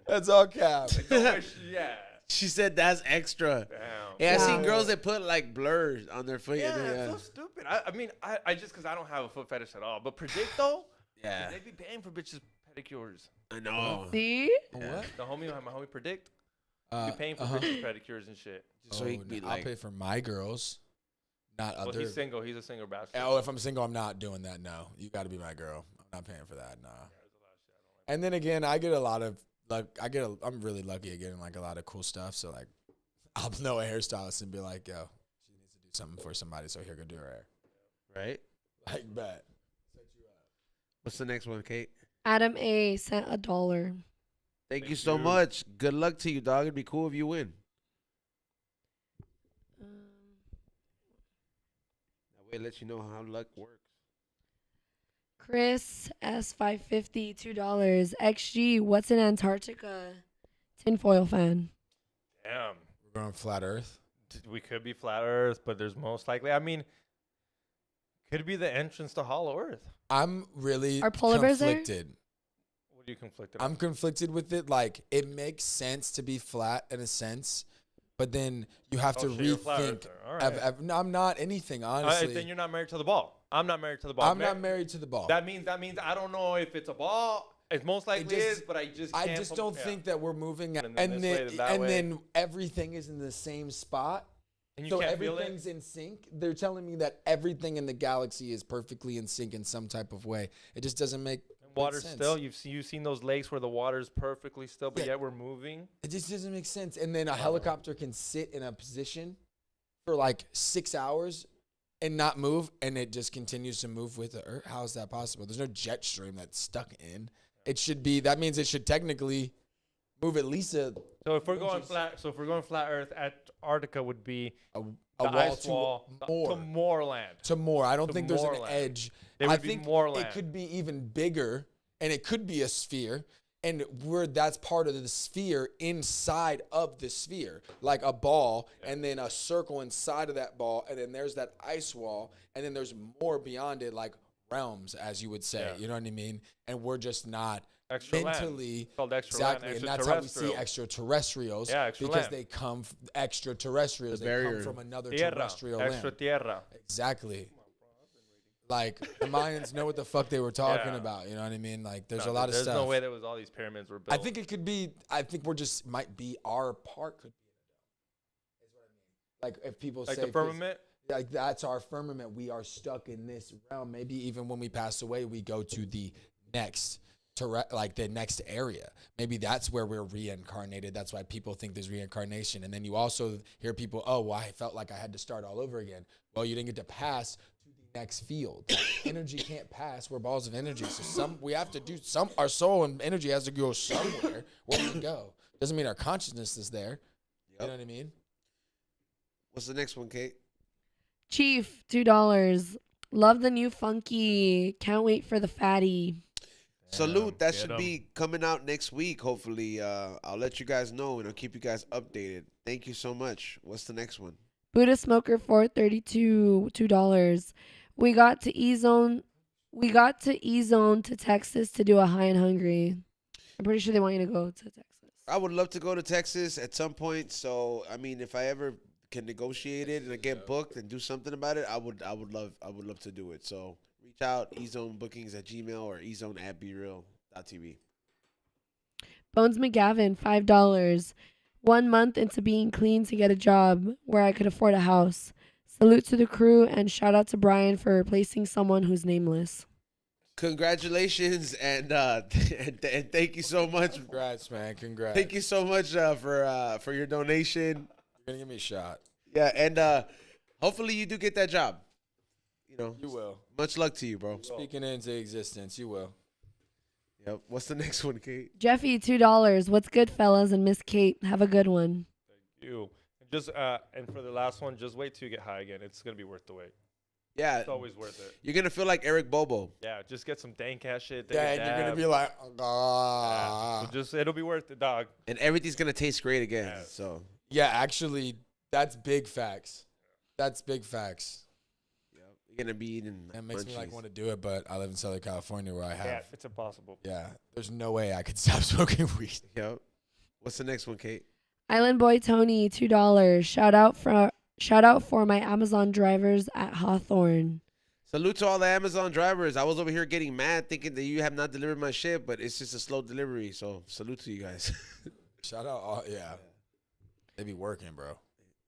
That's all cap. Yeah. She said that's extra. Damn. Yeah, I seen Wow. girls that put like blurs on their feet. Yeah, Yeah, it's so stupid. I mean, I just because I don't have a foot fetish at all. But Predict though, yeah. they be paying for bitches pedicures. I know. See? What? The homie, my homie Predict, be paying for uh-huh. bitches pedicures and shit. So he can be I'll like, pay for my girls, not Well, other. he's single. He's a single bachelor. Oh, if I'm single, I'm not doing that. No, you got to be my girl. I'm not paying for that. Nah. And then again, I get a lot of like I'm really lucky at getting like a lot of cool stuff. So like, I'll know a hairstylist and be like, yo, she needs to do something for somebody, so here, go do her hair. right? Like bet. What's the next one, Kate? Adam A sent $1. Thank you so much. Good luck to you, dog. It'd be cool if you win. That way, it lets you know how luck works. Chris S550, $2. XG, what's in Antarctica? Tinfoil fan. Damn. We're going flat Earth. We could be flat Earth, but there's most likely. I mean, could be the entrance to Hollow Earth. I'm really Are polar bears there? conflicted. What are you conflicted? I'm conflicted with it. Like, it makes sense to be flat in a sense, but then you have to so you're a flat rethink. earther. All right. No, I'm not anything, honestly. Then you're not married to the ball. I'm not married to the ball. I'm not married to the ball. That means I don't know if it's a ball. It most likely just- is, but I just I can't just don't think that we're moving, And and then this then way, that and way. then everything is in the same spot. And you So can't feel everything's it. in sync. They're telling me that everything in the galaxy is perfectly in sync in some type of way. It just doesn't make Water sense. still. You've seen those lakes where the water's perfectly still, but Yeah. yet we're moving. It just doesn't make sense. And then a helicopter can sit in a position for like 6 hours and not move, and it just continues to move with the Earth. How is that possible? There's no jet stream that's stuck in. It should be. That means it should technically move at least So if we're going Inches. flat Earth, Antarctica would be a the wall ice to wall more. to more land. To more. I don't To think there's more an land. edge. There I would be think more it land. could be even bigger, and it could be a sphere, and that's part of the sphere inside of the sphere, like a ball, and then a circle inside of that ball, and then there's that ice wall, and then there's more beyond it, like realms, as you would say. Yeah. You know what I mean? And we're just not Extra land. mentally It's called extra land, exactly, and that's how we see extraterrestrial. extraterrestrials. Yeah, extra because land. they come extraterrestrials. The They come barrier. from another Tierra, terrestrial extra land. tierra. Exactly. Like the Mayans know what the fuck they were talking Yeah. about. You know what I mean? Like there's a lot of There's stuff. no way there was all these pyramids were built. I think it could be. I think we're just might be our part could be. Is what I mean. Like if people like say the 'cause, firmament. like that's our firmament. We are stuck in this realm. Maybe even when we pass away, we go to the next. Like the next area. Maybe that's where we're reincarnated. That's why people think there's reincarnation. And then you also hear people, oh, well, I felt like I had to start all over again. Well, you didn't get to pass to the next field. Energy can't pass. We're balls of energy. So we have to do our soul and energy has to go somewhere. Where do we go? Doesn't mean our consciousness is there. You know what I mean? What's the next one, Kate? Chief, $2. Love the new funky. Can't wait for the fatty. Salute. That Get should 'em. be coming out next week, hopefully. I'll let you guys know and I'll keep you guys updated. Thank you so much. What's the next one? Buddha Smoker 432, $2. We got to E-Zone. We got to E-Zone to Texas to do a high and hungry. I'm pretty sure they want you to go to Texas. I would love to go to Texas at some point. So, I mean, if I ever can negotiate it and I get booked and do something about it, I would love to do it. So, reach out, eZoneBookings@gmail or eZone@BeReal.tv. Bones McGavin, $5. 1 month into being clean to get a job where I could afford a house. Salute to the crew and shout out to Brian for replacing someone who's nameless. Congratulations and and thank you so much. Congrats, man. Congrats. Thank you so much for your donation. You're going to give me a shot. Yeah, and hopefully you do get that job. You know, You will. much luck to you, bro. Speaking into existence, you will. Yep. What's the next one, Kate? Jeffy, $2. What's good, fellas? And Miss Kate, have a good one. You just and for the last one, just wait till you get high again. It's gonna be worth the wait. Yeah, It's always worth it. you're gonna feel like Eric Bobo. Yeah, just get some dank ass shit. take a Yeah, and you're going dab. to be like, Yeah. So just it'll be worth it, dog. And everything's gonna taste great again. Yeah. So Yeah, actually, that's big facts. That's big facts. you're gonna be eating. That makes me like munchies. want to do it, but I live in Southern California where I have. Yeah, it's impossible. Yeah, there's no way I could stop smoking weed. Yep. What's the next one, Kate? Island Boy Tony, $2. Shout out for my Amazon drivers at Hawthorne. Salute to all the Amazon drivers. I was over here getting mad thinking that you have not delivered my shit, but it's just a slow delivery. So salute to you guys. Shout out, all, yeah. They be working, bro.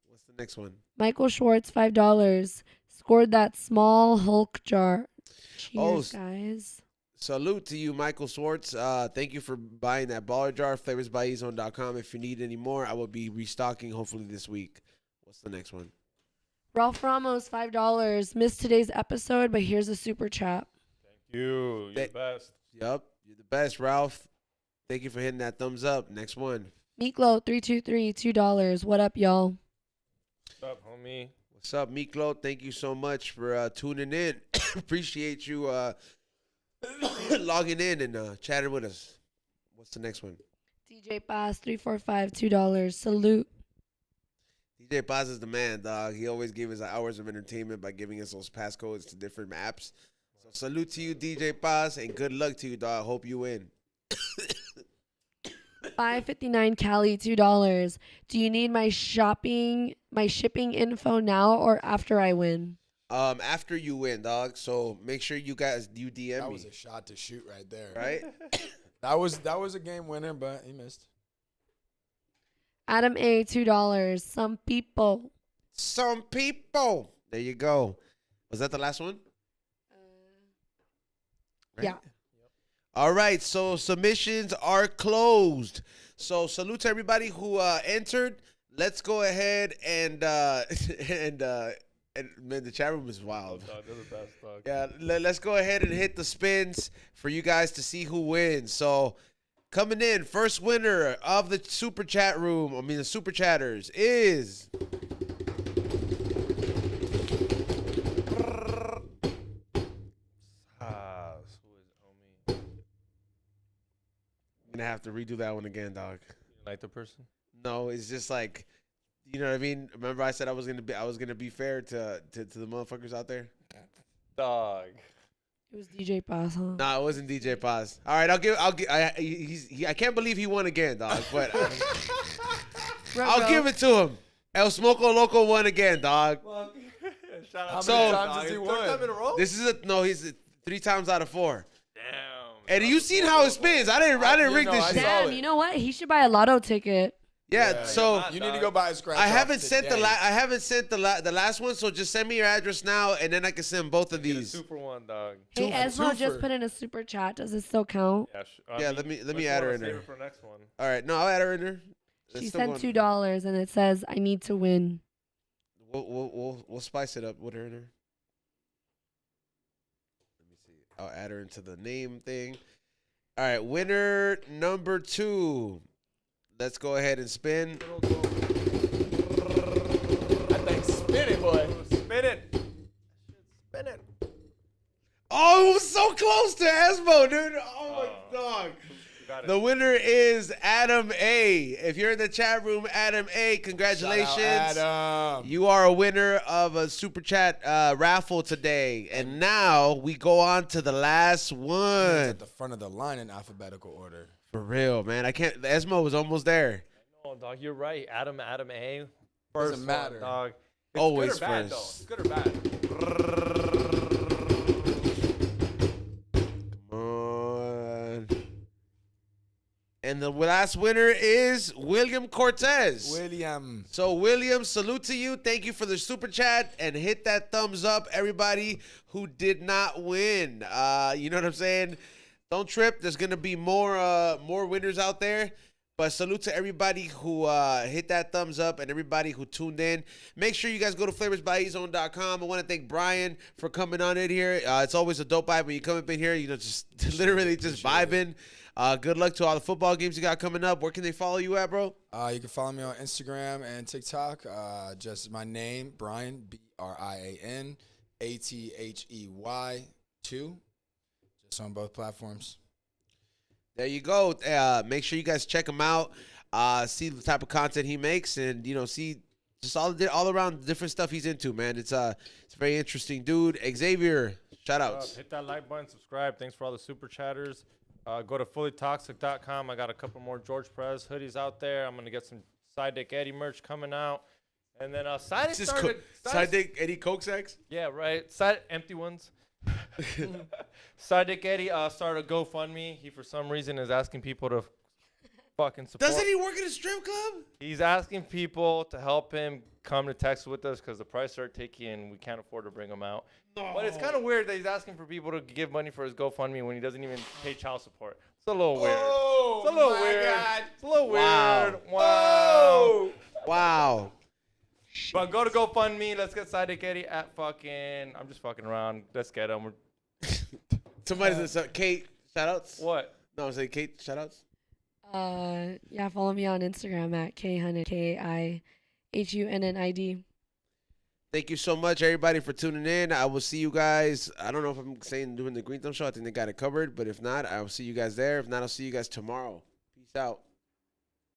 What's the next one? Michael Schwartz, $5. Scored that small Hulk jar. Cheers, guys. Salute to you, Michael Swartz. Thank you for buying that baller jar. Flavorsbyezone.com. If you need any more, I will be restocking hopefully this week. What's the next one? Ralph Ramos, $5. Missed today's episode, but here's a super chat. Thank you. You're the best. Yup, you're the best, Ralph. Thank you for hitting that thumbs up. Next one. Miklo, 323, $2. What up, y'all? What's up, homie? What's up, Miklo? Thank you so much for tuning in. Appreciate you logging in and chatting with us. What's the next one? DJ Bass, 345, $2. Salute. DJ Paz is the man, dog. He always gave us hours of entertainment by giving us those passcodes to different maps. So salute to you, DJ Paz, and good luck to you, dog. Hope you win. 559 Cali, $2. Do you need my shipping info now or after I win? After you win, dog. So make sure you DM That me. was a shot to shoot right there. Right? That was a game winner, but he missed. Adam A, $2. Some people. Some people. There you go. Was that the last one? Right? Yeah. All right, so submissions are closed. So salute to everybody who entered. Let's go ahead and man, the chat room is wild. Dog, they're the best, dog. Yeah, let's go ahead and hit the spins for you guys to see who wins. So coming in, first winner of the super chat room, the super chatters is Who is homie? I'm gonna have to redo that one again, dog. You like the person? No, it's just like, you know what I mean. Remember, I said I was gonna be fair to the motherfuckers out there. Dog. It was DJ Bass, huh? No, it wasn't DJ Paz. All right, I can't believe he won again, dog. But I'll give it to him. El Smoko Loco won again, dog. Shout How out many So- times has he Third won? time in a row? This is he's 3 times out of 4. Damn. And you seen how it spins? I didn't rig this I shit. saw Damn, it. you know what? He should buy a lotto ticket. Yeah, so You need to go buy a scratch. I off haven't sent today. the last one, so just send me your address now, and then I can send both of Get a these. 2 for 1, dog. Hey, Two- Esmo two just for- put in a super chat. Does this still count? Yeah, Yeah, let me add her in save there. it for next one. All right, no, I'll add her in there. She It's still sent going. $2 and it says, "I need to win." We'll spice it up with her in there. Let me see. I'll add her into the name thing. All right, winner number 2. Let's go ahead and spin. That thing spinning, boy. Spin it. Spin it. Oh, it was so close to Esmo, dude. Oh my dog. You got it. The winner is Adam A. If you're in the chat room, Adam A, congratulations. Shout out, Adam. You are a winner of a super chat raffle today. And now we go on to the last He's one. at the front of the line in alphabetical order. For real, man. I can't. Esmo was almost there. Oh, dog, you're right. Adam A. Doesn't First matter. one, dog. It's Always good or bad, first. though. It's good or bad. Come on. And the last winner is William Cortez. William. So, William, salute to you. Thank you for the super chat and hit that thumbs up, everybody who did not win. You know what I'm saying? Don't trip. There's gonna be more winners out there. But salute to everybody who hit that thumbs up and everybody who tuned in. Make sure you guys go to flavorsbyezone.com. I want to thank Brian for coming on in here. It's always a dope vibe when you come up in here. You know, just literally just vibing. Good luck to all the football games you got coming up. Where can they follow you at, bro? You can follow me on Instagram and TikTok. Just my name, Brian, BrianAthey 2. Just on both platforms. There you go. Make sure you guys check him out. See the type of content he makes, and see just all around different stuff he's into. Man, it's a very interesting dude. Xavier, shout outs. Hit that like button, subscribe. Thanks for all the super chatters. Go to fullytoxic.com. I got a couple more George Perez hoodies out there. I'm gonna get some Side Dick Eddie merch coming out, and then Side Dick started. Side Dick Eddie Cokesex. Yeah, right. Side empty ones. Side Dick Eddie started a GoFundMe. He for some reason is asking people to fucking support. Doesn't he work at a strip club? He's asking people to help him come to Texas with us because the prices are ticky and we can't afford to bring him out. No. But it's kind of weird that he's asking for people to give money for his GoFundMe when he doesn't even pay child support. It's a little weird. Oh, It's a little my weird. God. It's a little Wow. weird. Wow. Wow. But go to GoFundMe. Let's get Side Dick Eddie at fucking. I'm just fucking around. Let's get him. Somebody said Kate. Shout outs. What? No, I'm saying Kate. Shout outs. Yeah, follow me on Instagram at KHunnid, KIHUNNID. Thank you so much, everybody, for tuning in. I will see you guys. I don't know if I'm saying doing the Green Thumb Show. I think they got it covered. But if not, I will see you guys there. If not, I'll see you guys tomorrow. Peace out.